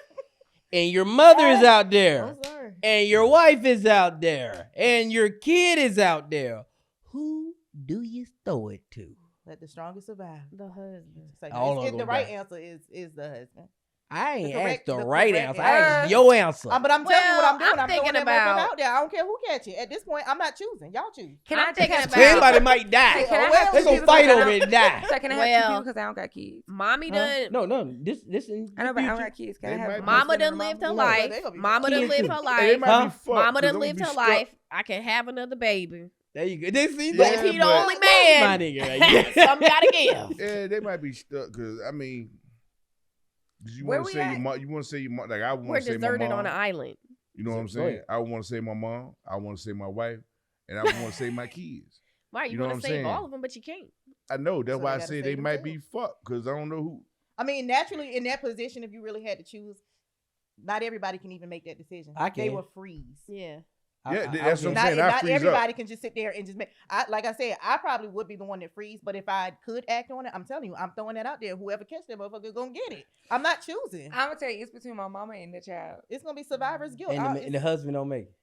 and your mother is out there, I'm sorry. and your wife is out there, and your kid is out there. Who do you throw it to? Let the strongest survive. The husband. It's like, All it's- of the them right die. answer is the husband. I ain't correct- asked the the right correct answer. I asked answer. your answer. But I'm telling you what I'm doing. I'm I'm throwing thinking that motherfucker about- out there. I don't care who catch it. At this point, I'm not choosing. Y'all choose. Can I'm I take thinking a about- Somebody might die. Can I Oh, well, have They two gonna people fight because I over it don't- and die. So can I have two people Well, because I don't got kids? Mommy done. No. This in I know, but I don't future. got kids. Can They I might have be- Mama husband done and lived mama? her No, life. they gonna be Mama done kids lived too. her They life. might Huh? be fucked, Mama 'cause done I'm lived gonna her be stuck. life. I can have another baby. There you go. They see, Yeah, But if he the but- only my man, nigga. Right there. something gotta give. Yeah, they might be stuck because I mean, 'cause you Where want we to say at? your mom. You want to say your mom. Like I We're want to say my deserted mom. on an island. You know what I'm Go saying? ahead. I want to say my mom. I want to say my wife, and I want to say my kids. Right, You you know want what to I'm save saying? all of them, but you can't. I know that's So why they I gotta say say they might be themselves. fucked because I don't know who. I mean, naturally, in that position, if you really had to choose, not everybody can even make that decision. I They can. will freeze. Yeah. That's what I'm Not, saying. I not freeze everybody up. can just sit there and just make. Like I said, I probably would be the one that freeze, but if I could act on it, I'm telling you, I'm throwing that out there. Whoever catch that motherfucker gonna get it. I'm not choosing. I'm gonna tell you, it's between my mama and the child. It's gonna be survivor's guilt. And the husband don't make it.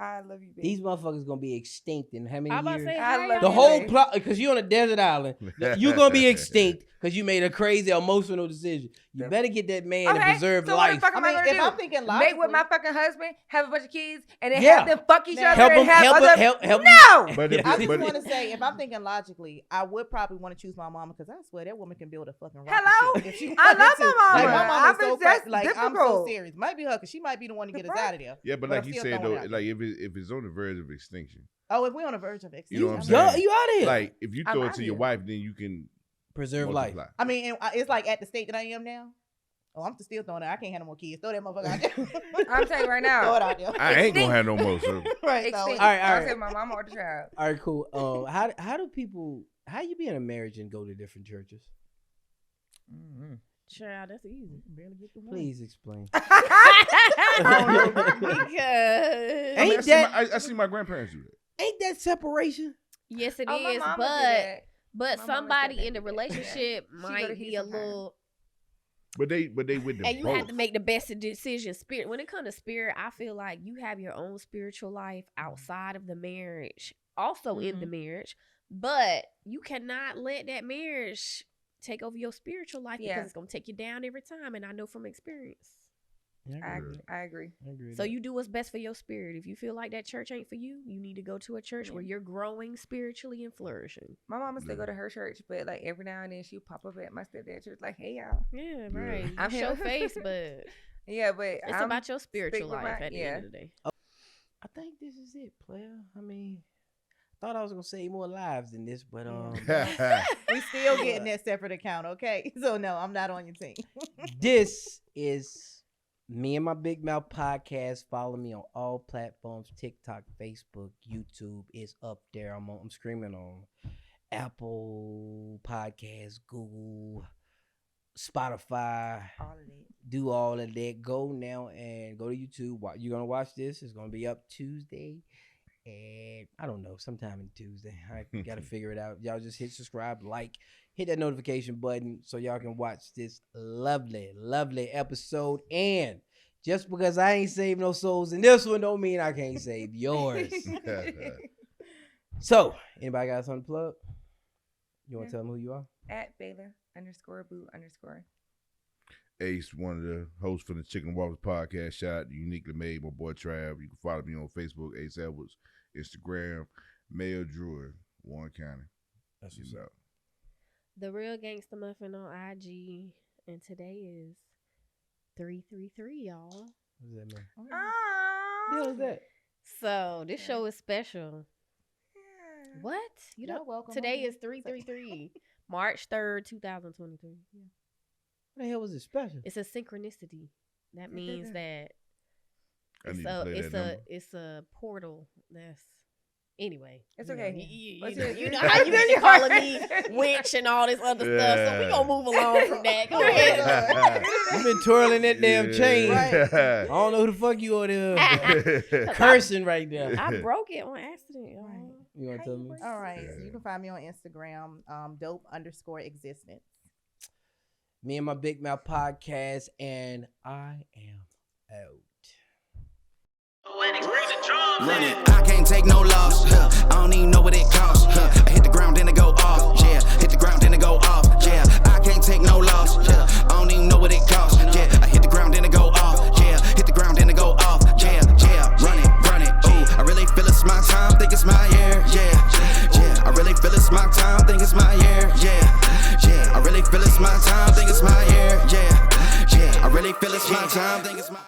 I love you, baby. These motherfuckers gonna be extinct in how many I'm about to years? say, I how love y'all The you, whole baby. plot, because you're on a desert island, you're gonna be extinct because you made a crazy emotional decision. You better get that man to preserve so life. what the fuck am I gonna if do? I'm thinking Make logically, with my fucking husband, have a bunch of kids, and then Yeah. have them fuck each Now, other help and him, have help other. him, help him. No. But if I it- just but want to say, if I'm thinking logically, I would probably want to choose my mama because I swear that woman can build a fucking rocket Hello? ship if she I wanted love to. my Like, mama. my mama I is so think that's like I'm so difficult. serious. Might be her because she might be the one to get us Right. out of there. yeah, but But like I'm you still said throwing though, it out like if it's on the verge of extinction, Oh, if we on the verge of extinction, You know what I'm saying? You out of here. like if you I'm throw it outta to your here. wife, then you can Preserve life. multiply. I mean, and it's like at the state that I am now. Oh, I'm still throwing it. I can't have no more kids. Throw that motherfucker out there. I'm telling you right now. Throw it out there. I ain't gonna have no more. So Right. So, Extinct. All right, all I right. said my mama or the child. All right, cool. How you be in a marriage and go to different churches? Child, that's easy. barely get the one. Please explain. Because I, mean, Ain't that I see my grandparents do that. ain't that separation? yes, it Oh, my is, mama did but that. but My mama somebody said in the that. relationship She go might to be his a sometime. little, But they with the and you both. have to make the best decision. Spirit, when it comes to spirit, I feel like you have your own spiritual life outside of the marriage, also in the marriage, but you cannot let that marriage take over your spiritual life Yeah. because it's gonna take you down every time. And I know from experience. I agree. So you do what's best for your spirit. If you feel like that church ain't for you, you need to go to a church where you're growing spiritually and flourishing. My mama still go to her church, but like every now and then she'll pop up at my stepdad church, like, "Hey y'all." Yeah, right. You I'm show here. face, but Yeah, but it's I'm about your spiritual stick with life my- at the end of the day. I think this is it, player. I mean, thought I was gonna save more lives than this, but We still getting that separate account, okay? So no, I'm not on your team. this is Me and My Big Mouth podcast. Follow me on all platforms: TikTok, Facebook, YouTube. Is up there. I'm screaming on Apple Podcasts, Google, Spotify. All of that. Do all of that. Go now and go to YouTube. You're gonna watch this. It's gonna be up Tuesday. And I don't know, sometime in Tuesday. I gotta figure it out. Y'all just hit subscribe, like, hit that notification button so y'all can watch this lovely, lovely episode. And just because I ain't saved no souls in this one, don't mean I can't save yours. So, anybody got something to plug? You want to tell them who you are? at Baylor_boo_. Ace, one of the hosts for the Chicken Waffles podcast. Shout out to Uniquely Made, my boy Trav. You can follow me on Facebook, Ace Edwards, Instagram, Mayor Druid, Warren County. That's Peace out. The Real Gangsta Muffin on IG, and today is 333, y'all. What does that mean? Oh, Oh, What is that? So this show is special. What? You Y'all don't? welcome. Today is 333, March 3rd, 2023. Yeah. What the hell was it special? It's a synchronicity. That means that I it's need to play that number. it's a portal. That's anyway. It's you know, okay. You What's know, it? you know how you been calling me witch and all this other stuff. So we gonna move along from that. Go ahead. You've been twirling that damn chain. Right. I don't know who the fuck you are there. Cursing right now. I broke it on accident. Y'all. Right. You want to tell me? All right. So you can find me on Instagram, dope_existence. Me and My Big Mouth podcast, and I am out. Run it. I can't take no loss. I don't even know what it costs. I hit the ground, then it go off. Yeah, hit the ground, then it go off. Yeah, I can't take no loss. I don't even know what it costs. Yeah, I hit the ground, then it go off. Yeah, hit the ground, then it go off. Yeah, run it. Ooh, I really feel it's my time. Think it's my year. Yeah. I really feel it's my time. Think it's my year. Yeah. I really feel it's my time. Think it's my year. Yeah. I really feel it's my time. Think it's my